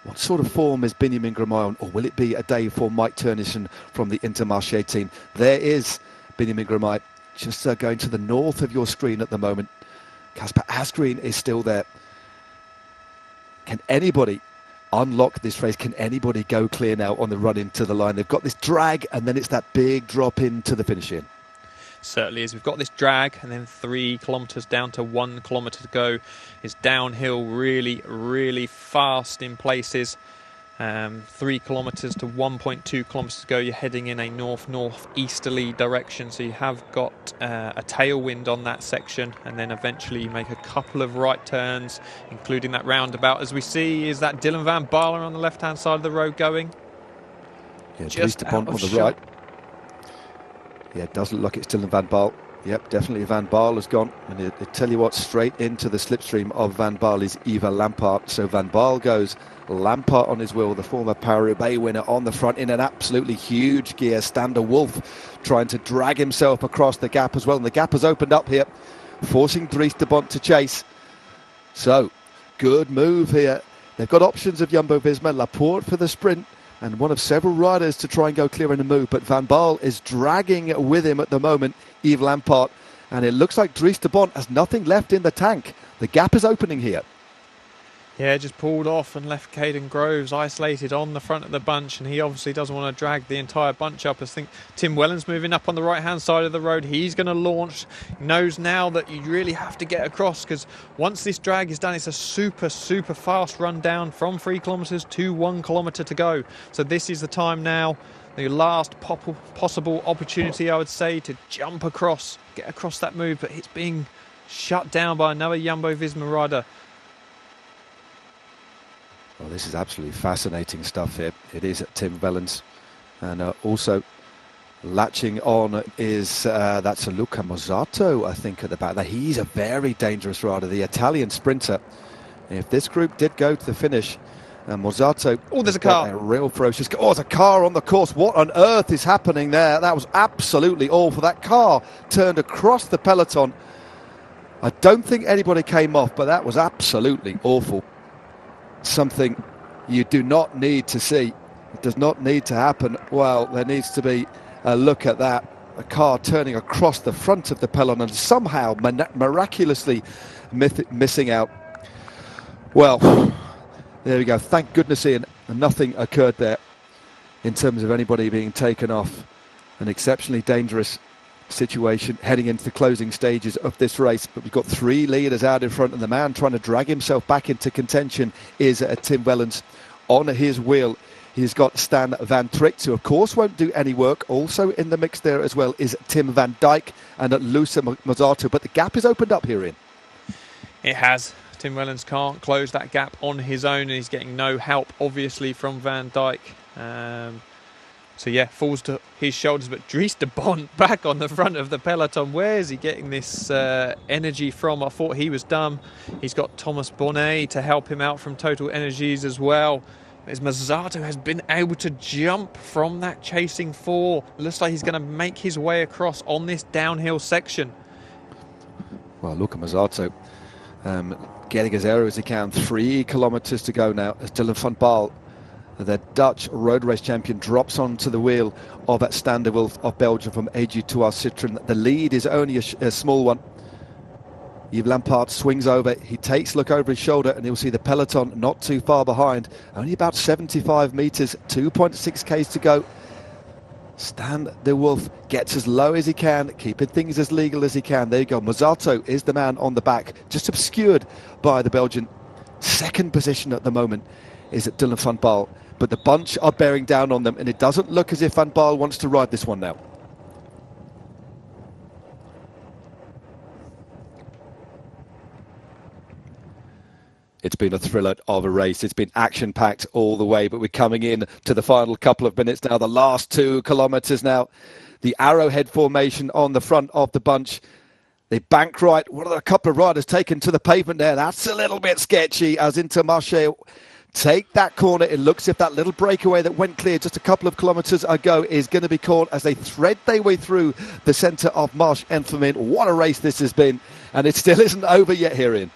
What sort of form is Benjamin Grimay on? Or will it be a day for Mike Turnison from the Intermarché team? There is Benjamin Grimay, just going to the north of your screen at the moment. Kasper Asgreen is still there. Can anybody unlock this race? Can anybody go clear now on the run into the line? They've got this drag and then it's that big drop into the finish in. Certainly is. We've got this drag and then 3 kilometres down to 1 kilometre to go. It's downhill really, really fast in places. 3 kilometres to 1.2 kilometres to go. You're heading in a north-northeasterly direction, so you have got a tailwind on that section, and then eventually you make a couple of right turns, including that roundabout. As we see, is that Dylan van Baarle on the left-hand side of the road going? Yeah, just on the right. Yeah, it does look like it's Dylan van Baarle. Yep, definitely Van Baarle has gone. And I tell you what, straight into the slipstream of Van Baarle is Eva Lampaert. So Van Baarle goes, Lampaert on his wheel, the former Paris-Roubaix winner on the front in an absolutely huge gear. Stander Wolf trying to drag himself across the gap as well. And the gap has opened up here, forcing Dries de Bont to chase. So, good move here. They've got options of Jumbo-Visma, Laporte for the sprint, and one of several riders to try and go clear in the move. But Van Baarle is dragging with him at the moment, Yves Lampaert. And it looks like Dries de Bont has nothing left in the tank. The gap is opening here. Yeah, just pulled off and left Caden Groves isolated on the front of the bunch, and he obviously doesn't want to drag the entire bunch up. I think Tim Wellens moving up on the right-hand side of the road. He's going to launch. He knows now that you really have to get across, because once this drag is done, it's a super, super fast run down from 3 kilometres to 1 kilometre to go. So this is the time now, the last possible opportunity, I would say, to jump across, get across that move, but it's being shut down by another Jumbo-Visma rider. Well, this is absolutely fascinating stuff here. It is Tim Wellens. And also latching on is, that's a Luca Mozzato, I think, at the back. Now, he's a very dangerous rider, the Italian sprinter. If this group did go to the finish, Mozzato... Oh, there's a car. A real ferocious... Oh, there's a car on the course. What on earth is happening there? That was absolutely awful. That car turned across the peloton. I don't think anybody came off, but that was absolutely awful. Something you do not need to see. It does not need to happen. Well, there needs to be a look at that. A car turning across the front of the peloton and somehow miraculously missing out. Well, there we go. Thank goodness, Ian, nothing occurred there in terms of anybody being taken off. An exceptionally dangerous situation heading into the closing stages of this race, but we've got 3 leaders out in front, and the man trying to drag himself back into contention is Tim Wellens. On his wheel, he's got Stan van Tricht, who of course won't do any work. Also in the mix there as well is Tim van Dijk and Luca Mozzato, but the gap is opened up here, Ian. It has. Tim Wellens can't close that gap on his own, and he's getting no help obviously from Van Dijk. So yeah, falls to his shoulders, but Dries de Bont back on the front of the peloton. Where is he getting this energy from? I thought he was done. He's got Thomas Bonnet to help him out from Total Energies as well. as Mazzato has been able to jump from that chasing four. Looks like he's going to make his way across on this downhill section. Well, look at Mazzato getting as aero as he can. 3 kilometres to go now as Dylan van Baarle, the Dutch road race champion, drops onto the wheel of that Standerwolf of Belgium from AG2R Citroën. The lead is only a small one. Yves Lampaert swings over, he takes a look over his shoulder, and he'll see the peloton not too far behind. Only about 75 metres, 2.6 k's to go. Stan de Wolf gets as low as he can, keeping things as legal as he can. There you go. Mazzato is the man on the back, just obscured by the Belgian. Second position at the moment is at Dylan van Baarle, but the bunch are bearing down on them, and it doesn't look as if Van Baarle wants to ride this one now. It's been a thriller of a race. It's been action-packed all the way, but we're coming in to the final couple of minutes now. The last 2 kilometres now. The arrowhead formation on the front of the bunch. They bank right. What are a couple of riders taken to the pavement there? That's a little bit sketchy as Intermarché take that corner. It looks as if that little breakaway that went clear just a couple of kilometres ago is going to be caught as they thread their way through the centre of Marche and Femenne. What a race this has been, and it still isn't over yet here, Ian.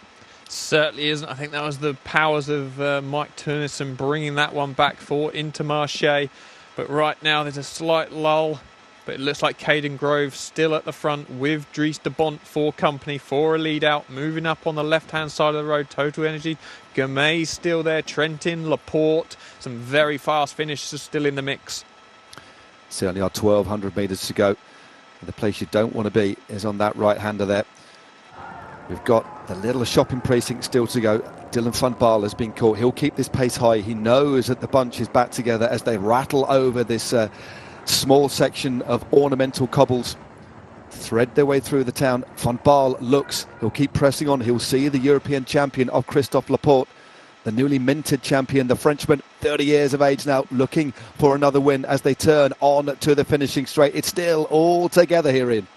Certainly isn't. I think that was the powers of Mike Turnison bringing that one back for Intermarché. But right now there's a slight lull. But it looks like Caden Grove still at the front with Dries de Bont for company for a lead out. Moving up on the left-hand side of the road, Total Energy. Gamay still there. Trentin, Laporte. Some very fast finishes still in the mix. Certainly are 1,200 metres to go. The place you don't want to be is on that right-hander there. We've got the little shopping precinct still to go. Dylan van Baarle has been caught. He'll keep this pace high. He knows that the bunch is back together as they rattle over this small section of ornamental cobbles. Thread their way through the town. Van Baarle looks. He'll keep pressing on. He'll see the European champion of Christophe Laporte, the newly minted champion, the Frenchman, 30 years of age now, looking for another win as they turn on to the finishing straight. It's still all together here, Ian.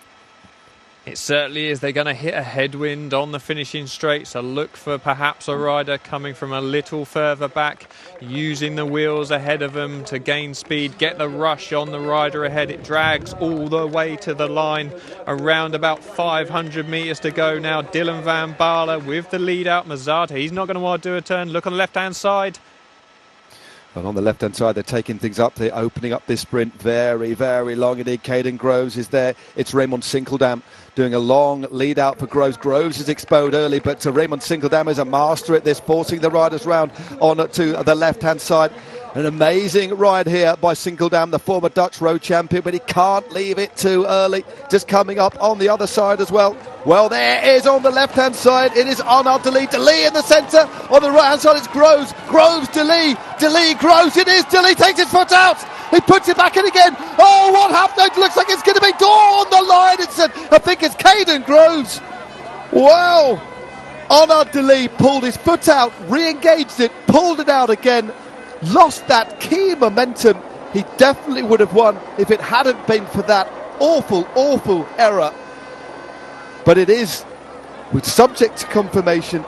It certainly is. They're going to hit a headwind on the finishing straight, so look for perhaps a rider coming from a little further back, using the wheels ahead of them to gain speed, get the rush on the rider ahead. It drags all the way to the line, around about 500 metres to go now. Dylan van Baarle with the lead out. Mazzato, he's not going to want to do a turn. Look on the left-hand side. And on the left-hand side, they're taking things up. They're opening up this sprint very, very long. Indeed, Caden Groves is there. It's Raymond Sinkeldam doing a long lead out for Groves. Groves is exposed early, but Raymond Sinkeldam is a master at this, forcing the riders round on to the left-hand side. An amazing ride here by Sinkeldam, the former Dutch road champion, but he can't leave it too early. Just coming up on the other side as well. Well, there is on the left-hand side. It is Arnaud De Lee in the centre. On the right-hand side, it's Groves. Groves, De Lee, Groves. It is De Lee, takes his foot out. He puts it back in again. Oh, what happened? It looks like it's going to be on the line. I think it's Caden Groves. Wow. Arnaud De Lee pulled his foot out, re-engaged it, pulled it out again. Lost that key momentum. He definitely would have won if it hadn't been for that awful, awful error. But it is, with subject to confirmation,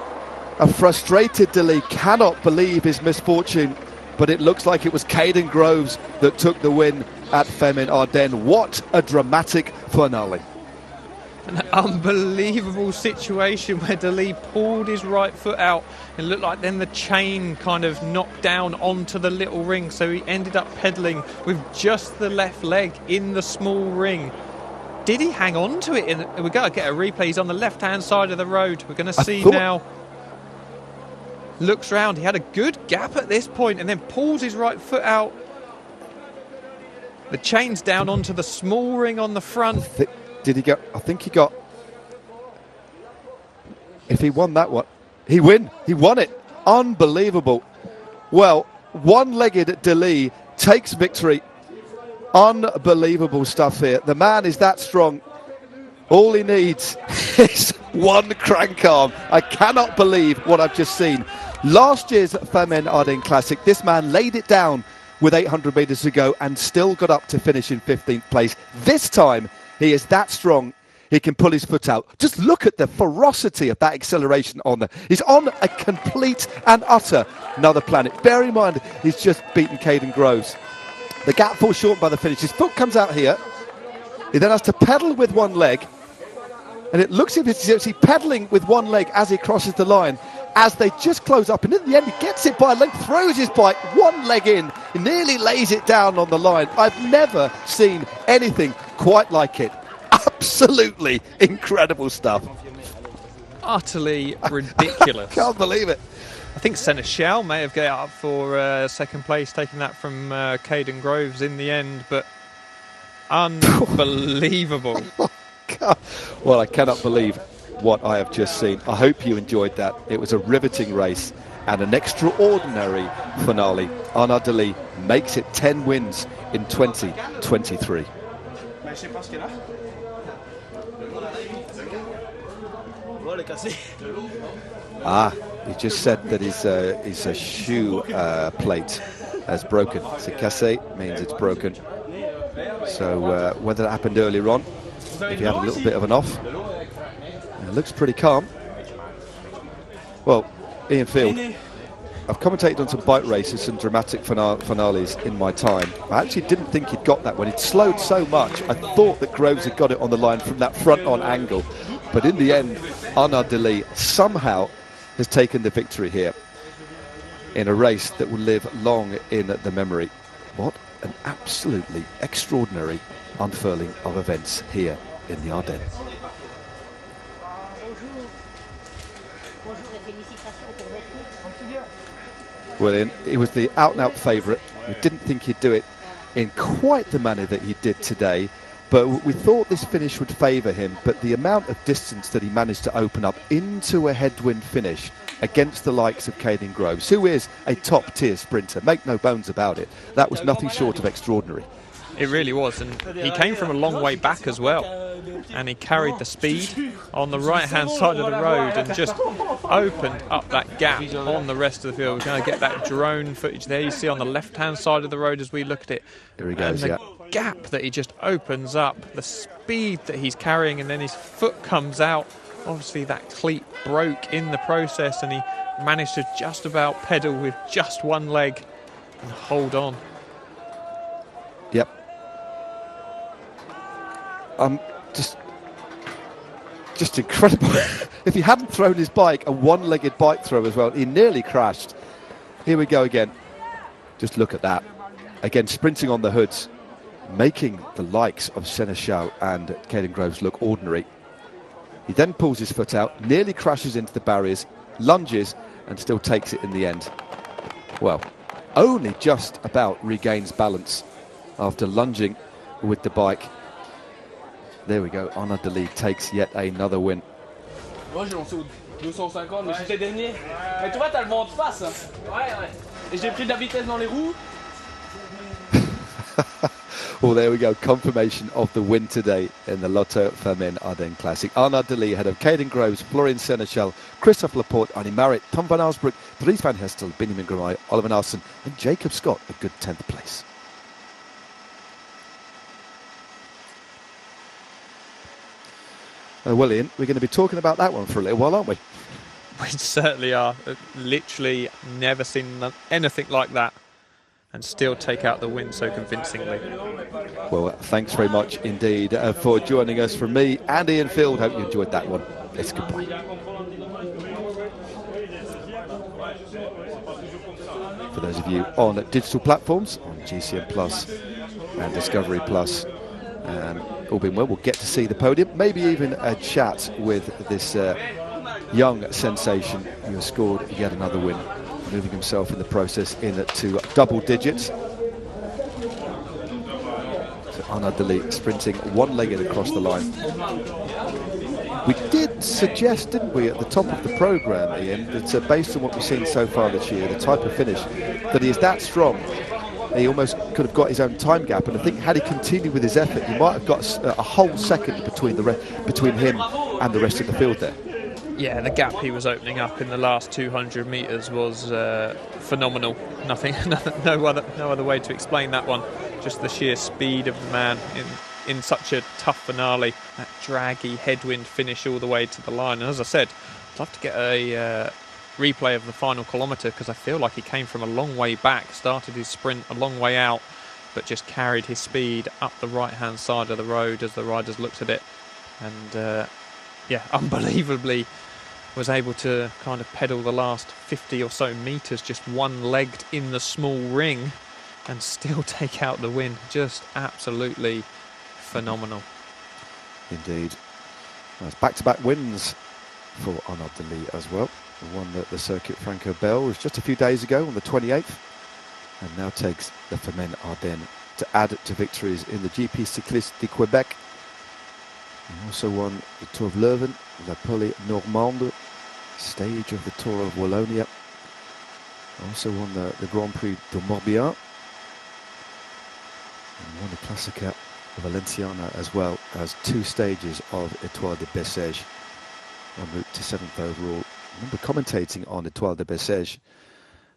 a frustrated De Lee cannot believe his misfortune. But it looks like it was Caden Groves that took the win at Femenne Ardenne. What a dramatic finale. An unbelievable situation where De Lee pulled his right foot out. It looked like then the chain kind of knocked down onto the little ring, so he ended up pedalling with just the left leg in the small ring. Did he hang on to it? We've got to get a replay. He's on the left-hand side of the road. We're going to see now. Looks round. He had a good gap at this point and then pulls his right foot out. The chain's down onto the small ring on the front. Did he get? I think he got. If he won that one, he won it. Unbelievable. Well, one-legged De Lee takes victory. Unbelievable stuff here. The man is that strong. All he needs is one crank arm. I cannot believe what I've just seen. Last year's Femenne Ardenne Classic, this man laid it down with 800 metres to go and still got up to finish in 15th place. This time, he is that strong. he can pull his foot out. Just look at the ferocity of that acceleration on there. He's on a complete and utter another planet. Bear in mind, he's just beaten Caden Groves. The gap falls short by the finish. His foot comes out here. He then has to pedal with one leg. And it looks as if he's pedalling with one leg as he crosses the line, as they just close up. And in the end, he gets it by a leg, throws his bike, one leg in, he nearly lays it down on the line. I've never seen anything quite like it. Absolutely incredible stuff. Utterly ridiculous. I can't believe it. I think Seneschal may have got up for second place, taking that from Caden Groves in the end, but unbelievable. God. Well, I cannot believe what I have just seen. I hope you enjoyed that. It was a riveting race and an extraordinary finale. Arnaud Delis makes it 10 wins in 2023. He just said that his shoe plate has broken. C'est cassé means it's broken. So whether that happened earlier on, if he had a little bit of an off, it looks pretty calm. Well, Ian Field, I've commentated on some bike races, some dramatic finales in my time. I actually didn't think he'd got that one. He'd slowed so much. I thought that Groves had got it on the line from that front-on angle. But in the end, Arnaud Delis somehow has taken the victory here in a race that will live long in the memory. What an absolutely extraordinary unfurling of events here in the Ardennes. Well, Ian, he was the out-and-out favourite. We didn't think he'd do it in quite the manner that he did today, but we thought this finish would favour him. But the amount of distance that he managed to open up into a headwind finish against the likes of Caden Groves, who is a top-tier sprinter, make no bones about it, that was nothing short of extraordinary. It really was, and he came from a long way back as well, and he carried the speed on the right-hand side of the road and just opened up that gap on the rest of the field. We're going to get that drone footage there you see on the left-hand side of the road as we look at it. Here he goes, and the gap that he just opens up, the speed that he's carrying, and then his foot comes out. Obviously that cleat broke in the process, and he managed to just about pedal with just one leg and hold on. Yep. Just incredible. If he hadn't thrown his bike, a one-legged bike throw as well, he nearly crashed. Here we go again. Just look at that. Again, sprinting on the hoods, making the likes of Seneschal and Caden Groves look ordinary. He then pulls his foot out, nearly crashes into the barriers, lunges, and still takes it in the end. Well, only just about regains balance after lunging with the bike. There we go, Arnaud Delis takes yet another win. Moi j'ai lancé au 250, mais j'étais dernier. Mais tu vois, t'as le vent de face. Ouais. Et j'ai pris de la vitesse dans les roues. Well, there we go, confirmation of the win today in the Lotto Femenne Ardennes Classic. Arnaud Delis ahead of Caden Groves, Florian Seneschal, Christophe Laporte, Annie Marriott, Tom van Arsbroek, Dries van Hestel, Benjamin Grimay, Oliver Narsson and Jacob Scott, a good 10th place. Well, Ian, we're going to be talking about that one for a little while, aren't we? We certainly are. Literally never seen anything like that, and still take out the win so convincingly. Well, thanks very much indeed for joining us. From me and Ian Field, hope you enjoyed that one. It's goodbye. For those of you on digital platforms, on GCN Plus and Discovery Plus, all being well, we'll get to see the podium, maybe even a chat with this young sensation who has scored yet another win, moving himself in the process into double digits. So Arnaud Delis sprinting one-legged across the line. We did suggest, didn't we, at the top of the programme, Ian, that based on what we've seen so far this year, the type of finish, that he is that strong. He almost could have got his own time gap, and I think had he continued with his effort, he might have got a whole second between him and the rest of the field there. Yeah, the gap he was opening up in the last 200 metres was phenomenal. No other way to explain that one. Just the sheer speed of the man in such a tough finale, that draggy headwind finish all the way to the line. And as I said, I'd love to get a replay of the final kilometre, because I feel like he came from a long way back, started his sprint a long way out, but just carried his speed up the right-hand side of the road as the riders looked at it. And yeah, unbelievably was able to kind of pedal the last 50 or so metres just one-legged in the small ring and still take out the win. Just absolutely phenomenal. Indeed. Well, back-to-back wins for Arnaud Delis as well. The one at the Circuit Franco-Belge was just a few days ago on the 28th, and now takes the femenne Ardenne to add to victories in the GP Cycliste de Quebec. He also won the Tour of Leuven, La Pole Normande, stage of the Tour of Wallonia. Also won the Grand Prix de Morbihan, and won the Classica Valenciana, as well as 2 stages of Étoile de Bessèges, en route to 7th overall. I remember commentating on Étoile de Bessèges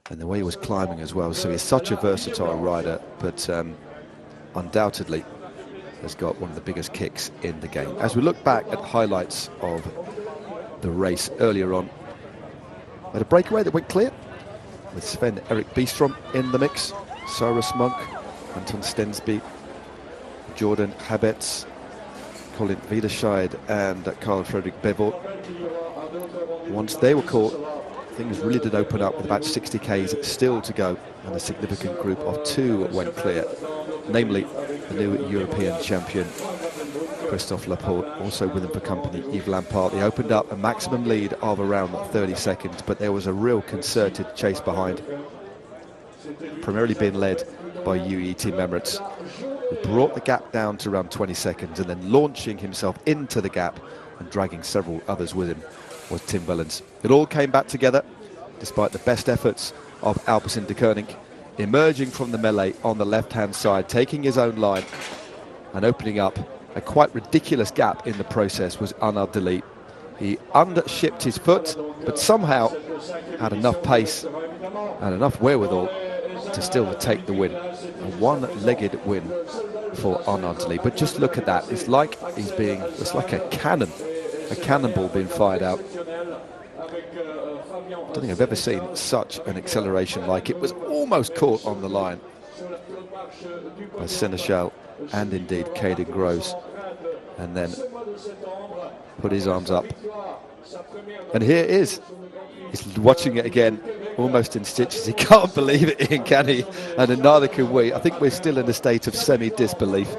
and the way he was climbing as well. So he's such a versatile rider, but undoubtedly has got one of the biggest kicks in the game. As we look back at highlights of the race earlier on, at a breakaway that went clear with Sven-Erik Bistrom in the mix, Cyrus Monk, Anton Stensby, Jordan Habets, Colin Wiederscheid and Carl Frederick Bevort. Once they were caught, things really did open up with about 60 k's still to go, and a significant group of 2 went clear, namely the new European champion Christophe Laporte, also with him for company Yves Lampard. They opened up a maximum lead of around 30 seconds, but there was a real concerted chase behind, primarily being led by UAE Team Emirates, who brought the gap down to around 20 seconds, and then launching himself into the gap and dragging several others with him was Tim Wellens. It all came back together despite the best efforts of Alpecin de Koning, emerging from the melee on the left-hand side, taking his own line and opening up a quite ridiculous gap in the process was Arnaud Delis. He undershipped his foot, but somehow had enough pace and enough wherewithal to still take the win. A one-legged win for Arnaud Delis. But just look at that. It's like it's like a cannonball being fired out. I don't think I've ever seen such an acceleration. Like, it was almost caught on the line by Seneschal and indeed Caden Groves, and then put his arms up. And here it is. He's watching it again, almost in stitches. He can't believe it, Ian, can he? And neither can we. I think we're still in a state of semi-disbelief.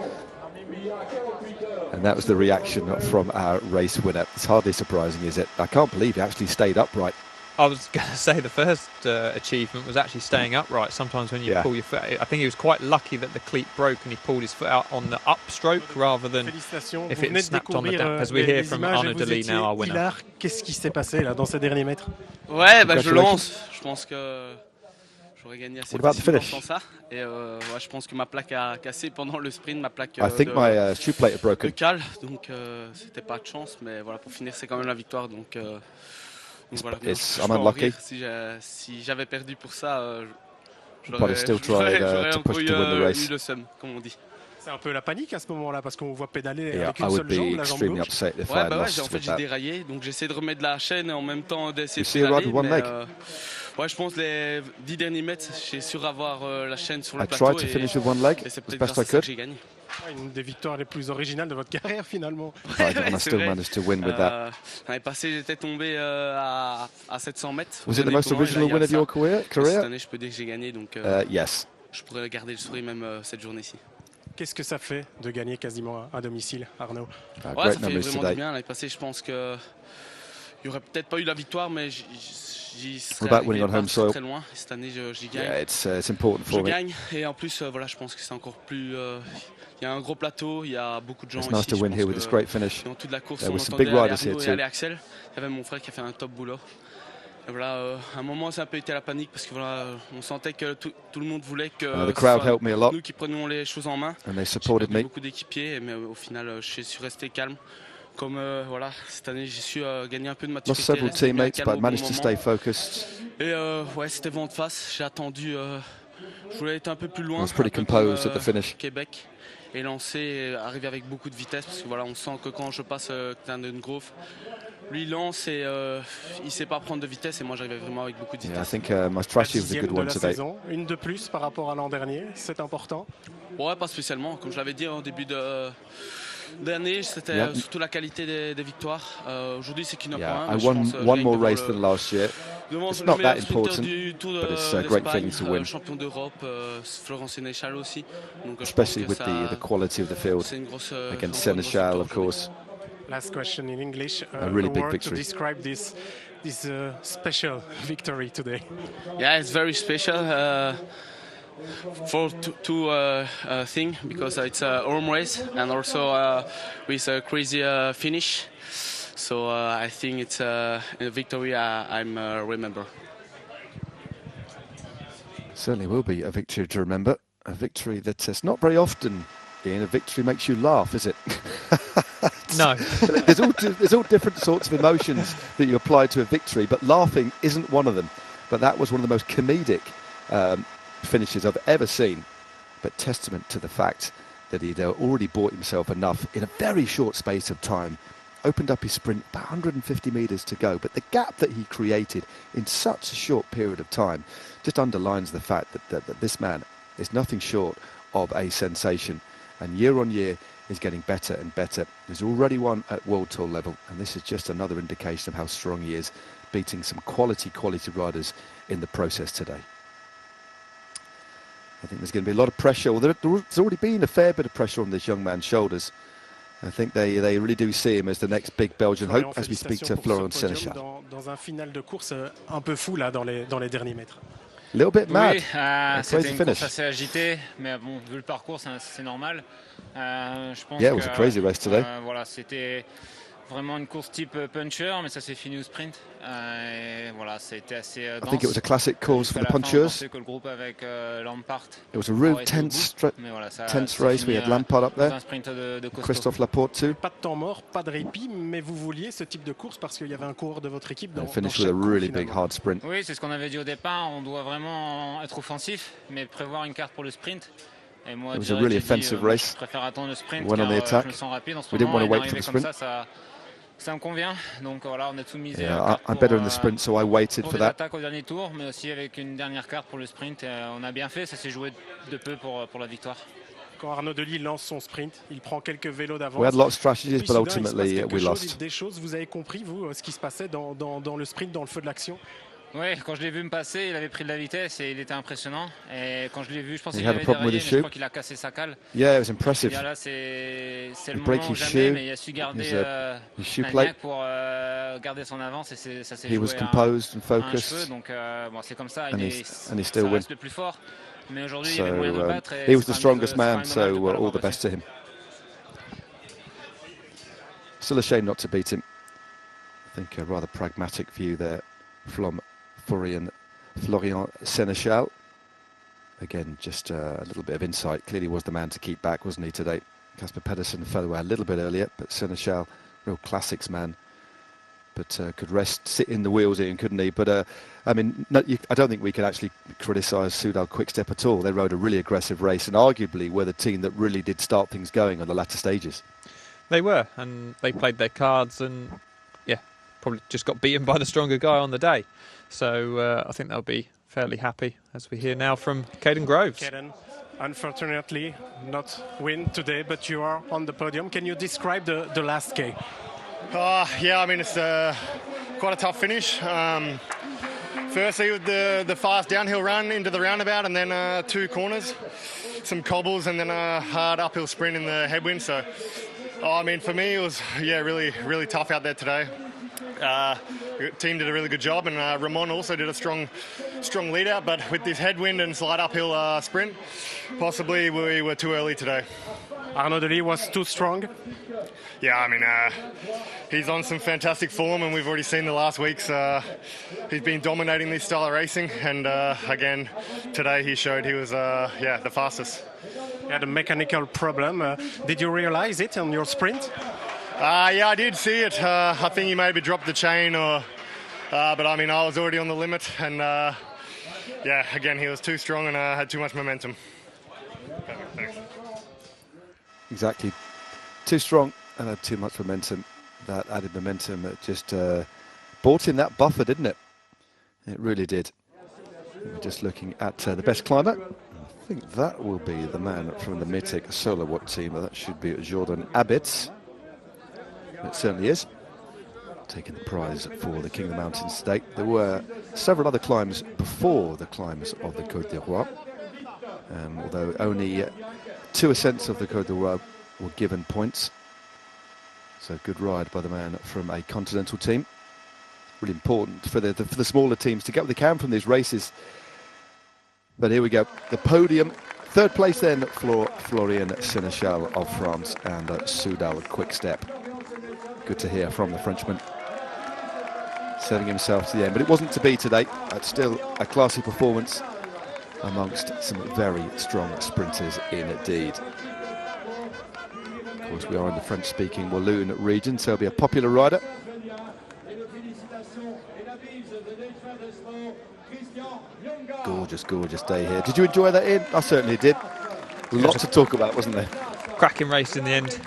And that was the reaction from our race winner. It's hardly surprising, is it? I can't believe he actually stayed upright. I was going to say the first achievement was actually staying upright. Sometimes when you pull your foot, I think he was quite lucky that the cleat broke and he pulled his foot out on the upstroke rather than if it snapped on the down. As we hear from Arnaud Delis now, our winner. Qu'est-ce qui s'est passé là dans ces derniers mètres? Ouais, bah je lance. Je pense que j'aurais gagné assez facilement sans ça. Et ouais, je pense que ma plaque a cassé pendant le sprint, ma plaque de cale. Donc c'était pas de chance, mais voilà, pour finir c'est quand même la victoire. Donc voilà, I'm unlucky. Si j'avais perdu pour ça, j'aurais encore eu le seum, comme on dit. C'est un peu la panique à ce moment-là, parce qu'on voit pédaler avec une seule jambe, la jambe gauche. Ouais, bah ouais, en fait j'ai déraillé, donc j'essaie de remettre la chaîne et en même temps d'essayer de pédaler. Ouais, je pense les 10 derniers mètres, j'ai su avoir la chaîne sur le plateau et c'est peut-être grâce à ça que j'ai gagné. Une des victoires les plus originales de votre carrière finalement. L'année passée, j'étais tombé à 700 mètres. Was it the most original win of your career? Cette année, je peux dire que j'ai gagné, donc yes. Je pourrais garder le sourire même cette journée-ci. Qu'est-ce que ça fait de gagner quasiment à domicile, Arnaud? Ouais, ça fait vraiment du bien. L'année passée, je pense qu'il n'y aurait peut-être pas eu la victoire, mais j'y serais arrivé pas très loin. Cette année, j'y gagne. Yeah, it's important for me. Je gagne, et en plus, voilà, je pense que c'est encore plus... Il y a un gros plateau, il y a beaucoup de gens ici. Nice to win here with this great finish. Dans toute la course, on entendait Arnaud et Axel. Il y avait mon frère qui a fait un top boulot. Et voilà, à un moment, ça a un peu été la panique parce que voilà, on sentait que tout le monde voulait que nous qui prenions les choses en main. J'ai beaucoup d'équipiers, mais au final, je suis resté calme. Comme voilà, cette année, j'ai su gagner un peu de maturité. Et ouais, c'était vent de face. J'ai attendu. Je voulais être un peu plus loin, pretty composed at the finish. Québec. et lancer, et arriver avec beaucoup de vitesse, parce que voilà, on sent que quand je passe Grove, lui il lance et il sait pas prendre de vitesse, et moi j'arrivais vraiment avec beaucoup de vitesse. Yeah, I think my strategy was a good one today. Saison, une de plus par rapport à l'an dernier, c'est important. Ouais, pas spécialement. Comme je l'avais dit en début d'année, c'était surtout la qualité des victoires. Aujourd'hui, c'est qu'une point. I won one more race than last year. It's not that important, but it's a great thing to win. Champion d'Europe, Florent Sénéchal aussi. Donc, especially with the quality of the field against Sénéchal, of course. Last question in English. A really big word victory. To describe this special victory today. Yeah, it's very special. For two things, because it's a home race and also with a crazy finish. So I think it's a victory I'm remember. Certainly will be a victory to remember. A victory that is not very often, Ian, a victory makes you laugh, is it? No. There's all different sorts of emotions that you apply to a victory, but laughing isn't one of them. But that was one of the most comedic finishes I've ever seen, but testament to the fact that he'd already bought himself enough in a very short space of time, opened up his sprint about 150 metres to go, but the gap that he created in such a short period of time just underlines the fact that this man is nothing short of a sensation, and year on year is getting better and better. He's already won at World Tour level, and this is just another indication of how strong he is, beating some quality riders in the process today. I think there's going to be a lot of pressure. Well, there's already been a fair bit of pressure on this young man's shoulders. I think they really do see him as the next big Belgian hope as we speak to Florent Sénéchal. Dans un final de course un peu fou là dans les derniers mètres. A little bit mad. Oui, c'était une course assez agitée, mais bon, vu le parcours, c'est normal. Je pense it was a crazy race today. Voilà, c'était vraiment une course type puncher, mais ça s'est fini au sprint. Et voilà, ça a été assez dense. I think it was a classic course for the punchers. Que le groupe avec Lampard. It was a real tense race. We had Lampard up there. Christophe Laporte too. Pas de temps mort, pas de répit, mais vous vouliez ce type de course parce qu'il y avait un coureur de votre équipe dans finished with a really big hard sprint. Oui, c'est ce qu'on avait dit au départ. On doit vraiment être offensif, mais prévoir une carte pour le sprint. Et moi, it was a really offensive race. Je préfère attendre le sprint car je me sens rapide en ce moment. We didn't want to wait for the sprint. Ça me convient, donc voilà, on a tout misé. I'm better in the sprint, so I waited for that. Attaque au dernier tour, mais aussi avec une dernière carte pour le sprint. On a bien fait, ça s'est joué de peu pour la victoire. Quand Arnaud Delis lance son sprint, il prend quelques vélos d'avance. We had lots of strategies, but ultimately we lost. Des choses, vous avez compris, vous, ce qui se passait dans le sprint, dans le feu de l'action? Oui, quand je l'ai vu me passer, il avait pris de la vitesse et il était impressionnant. Et quand je l'ai vu, je pensais qu'il avait déraillé, mais je crois qu'il a cassé sa cale. Yeah, it was impressive. Bien là, c'est le moment ou jamais, mais il a su garder maniaque pour garder son avance et ça s'est joué à un cheveu. Donc bon, c'est comme ça, ça reste le plus fort. Mais aujourd'hui, il y avait moyen de le battre. He was the strongest man, so all the best to him. Still a shame not to beat him. I think a rather pragmatic view there from Florent Sénéchal. Again, just a little bit of insight. Clearly was the man to keep back, wasn't he, today? Casper Pedersen fell away a little bit earlier, but Sénéchal, real classics man. But could sit in the wheels, Ian, couldn't he? But, I mean, I don't think we can actually criticise Soudal Quickstep at all. They rode a really aggressive race and arguably were the team that really did start things going on the latter stages. They were, and they played their cards and, yeah, probably just got beaten by the stronger guy on the day. So I think they'll be fairly happy, as we hear now from Caden Groves. Caden, unfortunately, not win today, but you are on the podium. Can you describe the last K? Yeah, I mean, it's quite a tough finish. Firstly, with the fast downhill run into the roundabout and then 2 corners, some cobbles and then a hard uphill sprint in the headwind. So, I mean, for me, it was, really, really tough out there today. The team did a really good job, and Ramon also did a strong lead out, but with this headwind and slight uphill sprint, possibly we were too early today. Arnaud Delis was too strong? Yeah, I mean, he's on some fantastic form, and we've already seen the last weeks he's been dominating this style of racing, and again, today he showed he was, the fastest. You had a mechanical problem. Did you realize it on your sprint? Yeah, I did see it. I think he maybe dropped the chain, but I mean, I was already on the limit, and again, he was too strong and had too much momentum. Perfect, thanks. exactly. Too strong and had too much momentum. That added momentum just brought in that buffer, didn't it? It really did. We're just looking at the best climber. I think that will be the man from the Mythic Solo Watt team. That should be Jordan Abitz. It certainly is. Taking the prize for the King of the Mountains today. There were several other climbs before the climbs of the Côte des Rois. Although only 2 ascents of the Côte des Rois were given points. So good ride by the man from a continental team. Really important for the smaller teams to get what they can from these races. But here we go, the podium. 3rd place then for Florian Sénéchal of France and Soudal Quick-Step. Good to hear from the Frenchman. Serving himself to the end, but it wasn't to be today. It's still a classy performance amongst some very strong sprinters indeed. Of course, we are in the French-speaking Walloon region, so he'll be a popular rider. Gorgeous, gorgeous day here. Did you enjoy that, Ian? I certainly did. Lots to talk about, wasn't there? Cracking race in the end.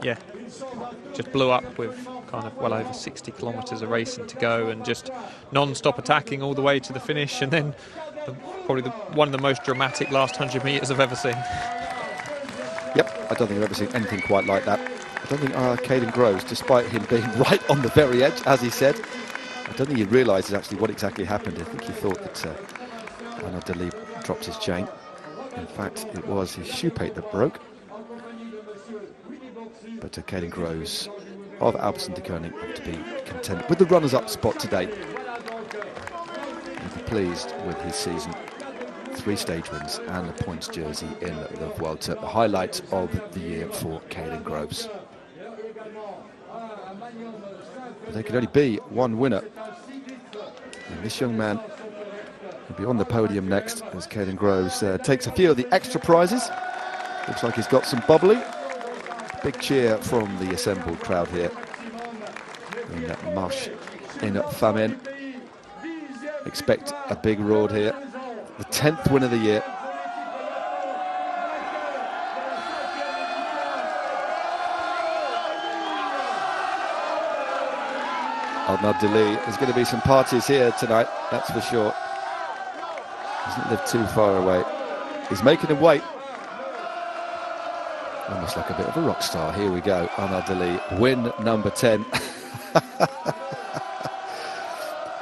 Yeah, just blew up with kind of well over 60 kilometres of racing to go and just non-stop attacking all the way to the finish, and then probably one of the most dramatic last 100 metres I've ever seen. Yep, I don't think I've ever seen anything quite like that. I don't think Caden Groves, despite him being right on the very edge, as he said, I don't think he realised actually what exactly happened. I think he thought that Arnaud Delis dropped his chain. In fact, it was his shoe plate that broke. But Caden Groves of Alpecin de Koning up to be content with the runners-up spot today. He'll be pleased with his season. 3 stage wins and a points jersey in the Vuelta, the highlight of the year for Caden Groves. But there could only be one winner, and this young man will be on the podium next as Caden Groves takes a few of the extra prizes. Looks like he's got some bubbly. Big cheer from the assembled crowd here in that Marche in Femenne. Expect a big roar here. The 10th win of the year. Arnaud Delis, there's going to be some parties here tonight, that's for sure. Doesn't live too far away. He's making him wait. Almost like a bit of a rock star. Here we go, Arnaud Delis, win number 10.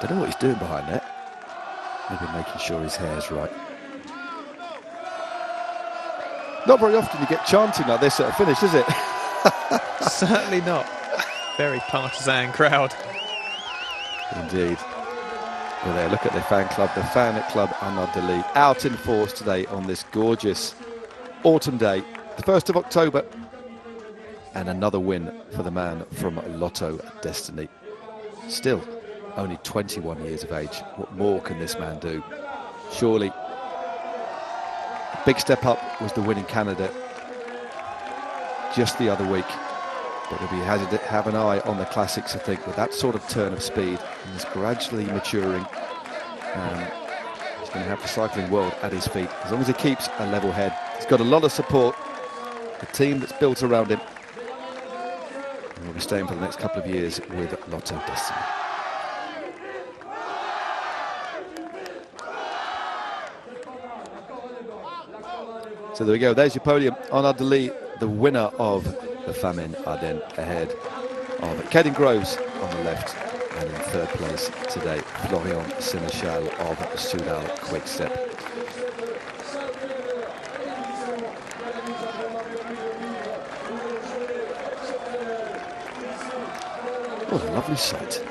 Don't know what he's doing behind there. Maybe making sure his hair's right. Not very often you get chanting like this at a finish, is it? Certainly not. Very partisan crowd. Indeed. Well, there, look at the fan club Arnaud Delis, out in force today on this gorgeous autumn day, the 1st of October, and another win for the man from Lotto Destiny. Still only 21 years of age. What more can this man do? Surely. A big step up was the win in Canada just the other week. But he has to have an eye on the classics, I think, with that sort of turn of speed. And he's gradually maturing. He's going to have the cycling world at his feet. As long as he keeps a level head. He's got a lot of support. The team that's built around him. And will be staying for the next couple of years with Lotto Destiny. So there we go, there's your podium. Arnaud Delis, the winner of the Femenne Ardenne, ahead of Caden Groves on the left, and in 3rd place today, Florian Sénéchal of Soudal Quick-Step. What a lovely sight.